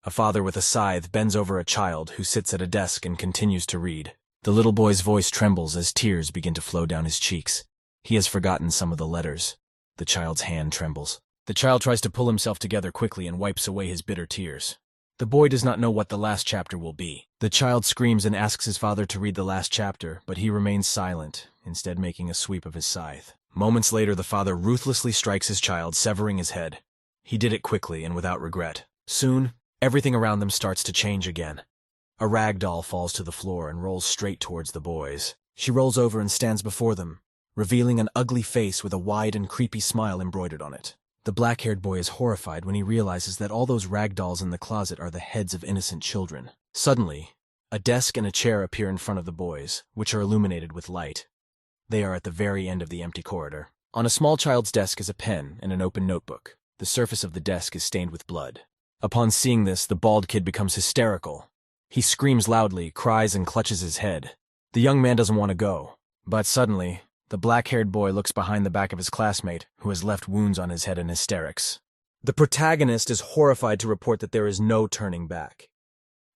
A father with a scythe bends over a child who sits at a desk and continues to read. The little boy's voice trembles as tears begin to flow down his cheeks. He has forgotten some of the letters. The child's hand trembles. The child tries to pull himself together quickly and wipes away his bitter tears. The boy does not know what the last chapter will be. The child screams and asks his father to read the last chapter, but he remains silent, instead making a sweep of his scythe. Moments later, the father ruthlessly strikes his child, severing his head. He did it quickly and without regret. Soon, everything around them starts to change again. A rag doll falls to the floor and rolls straight towards the boys. She rolls over and stands before them, revealing an ugly face with a wide and creepy smile embroidered on it. The black-haired boy is horrified when he realizes that all those rag dolls in the closet are the heads of innocent children. Suddenly, a desk and a chair appear in front of the boys, which are illuminated with light. They are at the very end of the empty corridor. On a small child's desk is a pen and an open notebook. The surface of the desk is stained with blood. Upon seeing this, the bald kid becomes hysterical. He screams loudly, cries, and clutches his head. The young man doesn't want to go, but suddenly, the black-haired boy looks behind the back of his classmate, who has left wounds on his head in hysterics. The protagonist is horrified to report that there is no turning back.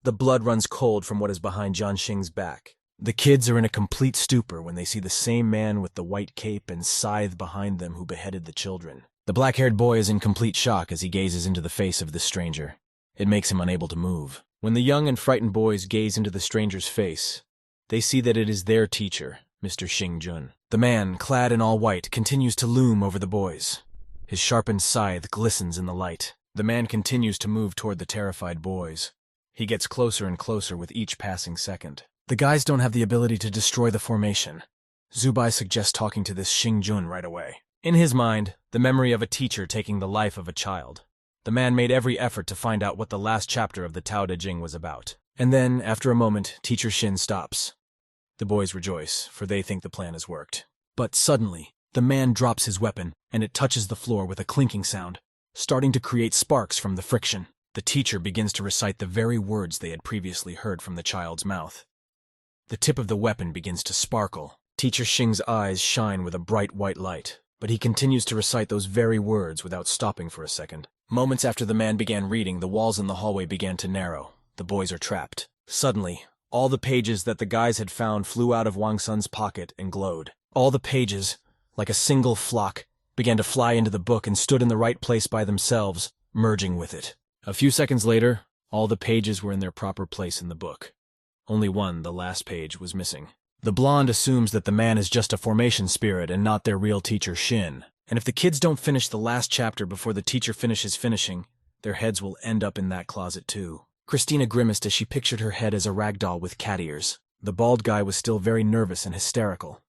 The blood runs cold from what is behind Jianxing's back. The kids are in a complete stupor when they see the same man with the white cape and scythe behind them who beheaded the children. The black-haired boy is in complete shock as he gazes into the face of this stranger. It makes him unable to move. When the young and frightened boys gaze into the stranger's face, they see that it is their teacher, Mr. Xingjun. The man, clad in all white, continues to loom over the boys. His sharpened scythe glistens in the light. The man continues to move toward the terrified boys. He gets closer and closer with each passing second. The guys don't have the ability to destroy the formation. Zubai suggests talking to this Xingjun right away. In his mind, the memory of a teacher taking the life of a child. The man made every effort to find out what the last chapter of the Tao Te Ching was about. And then, after a moment, Teacher Shin stops. The boys rejoice, for they think the plan has worked. But suddenly, the man drops his weapon, and it touches the floor with a clinking sound, starting to create sparks from the friction. The teacher begins to recite the very words they had previously heard from the child's mouth. The tip of the weapon begins to sparkle. Teacher Xing's eyes shine with a bright white light, but he continues to recite those very words without stopping for a second. Moments after the man began reading, the walls in the hallway began to narrow. The boys are trapped. Suddenly, all the pages that the guys had found flew out of Wang Sun's pocket and glowed. All the pages, like a single flock, began to fly into the book and stood in the right place by themselves, merging with it. A few seconds later, all the pages were in their proper place in the book. Only one, the last page, was missing. The blonde assumes that the man is just a formation spirit and not their real teacher Shin. And if the kids don't finish the last chapter before the teacher finishes finishing, their heads will end up in that closet too. Christina grimaced as she pictured her head as a rag doll with cat ears. The bald guy was still very nervous and hysterical.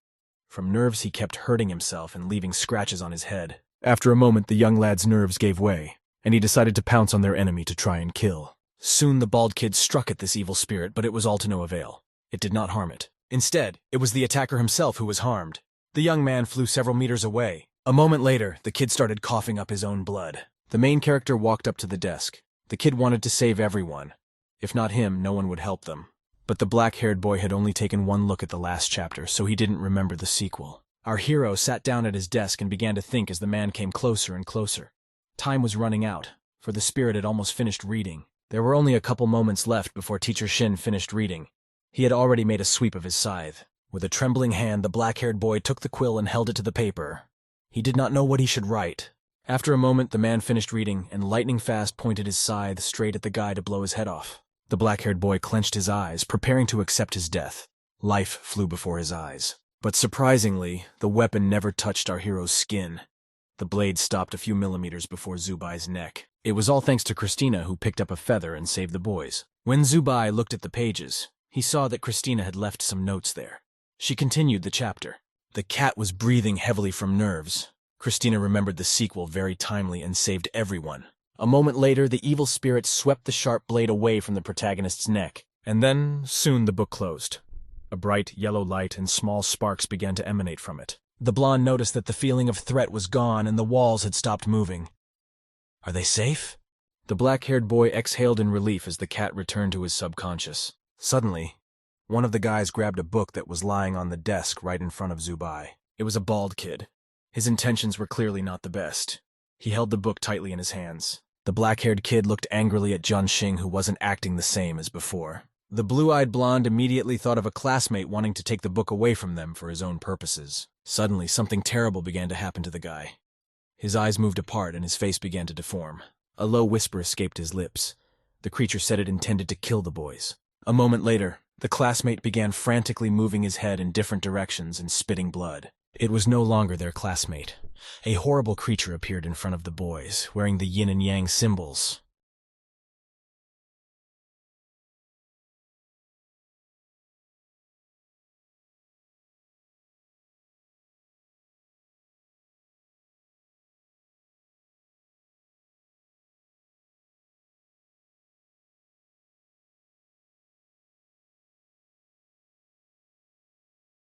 From nerves, he kept hurting himself and leaving scratches on his head. After a moment, the young lad's nerves gave way, and he decided to pounce on their enemy to try and kill. Soon the bald kid struck at this evil spirit, but it was all to no avail. It did not harm it. Instead, it was the attacker himself who was harmed. The young man flew several meters away. A moment later, the kid started coughing up his own blood. The main character walked up to the desk. The kid wanted to save everyone. If not him, no one would help them. But the black-haired boy had only taken one look at the last chapter, so he didn't remember the sequel. Our hero sat down at his desk and began to think as the man came closer and closer. Time was running out, for the spirit had almost finished reading. There were only a couple moments left before Teacher Shin finished reading. He had already made a sweep of his scythe. With a trembling hand, the black-haired boy took the quill and held it to the paper. He did not know what he should write. After a moment, the man finished reading and lightning-fast pointed his scythe straight at the guy to blow his head off. The black-haired boy clenched his eyes, preparing to accept his death. Life flew before his eyes. But surprisingly, the weapon never touched our hero's skin. The blade stopped a few millimeters before Zubai's neck. It was all thanks to Christina, who picked up a feather and saved the boys. When Zubai looked at the pages, he saw that Christina had left some notes there. She continued the chapter. The cat was breathing heavily from nerves. Christina remembered the sequel very timely and saved everyone. A moment later, the evil spirit swept the sharp blade away from the protagonist's neck. And then, soon the book closed. A bright yellow light and small sparks began to emanate from it. The blonde noticed that the feeling of threat was gone and the walls had stopped moving. Are they safe? The black-haired boy exhaled in relief as the cat returned to his subconscious. Suddenly, one of the guys grabbed a book that was lying on the desk right in front of Zubai. It was a bald kid. His intentions were clearly not the best. He held the book tightly in his hands. The black-haired kid looked angrily at Junxing, who wasn't acting the same as before. The blue-eyed blonde immediately thought of a classmate wanting to take the book away from them for his own purposes. Suddenly, something terrible began to happen to the guy. His eyes moved apart and his face began to deform. A low whisper escaped his lips. The creature said it intended to kill the boys. A moment later, the classmate began frantically moving his head in different directions and spitting blood. It was no longer their classmate. A horrible creature appeared in front of the boys, wearing the yin and yang symbols.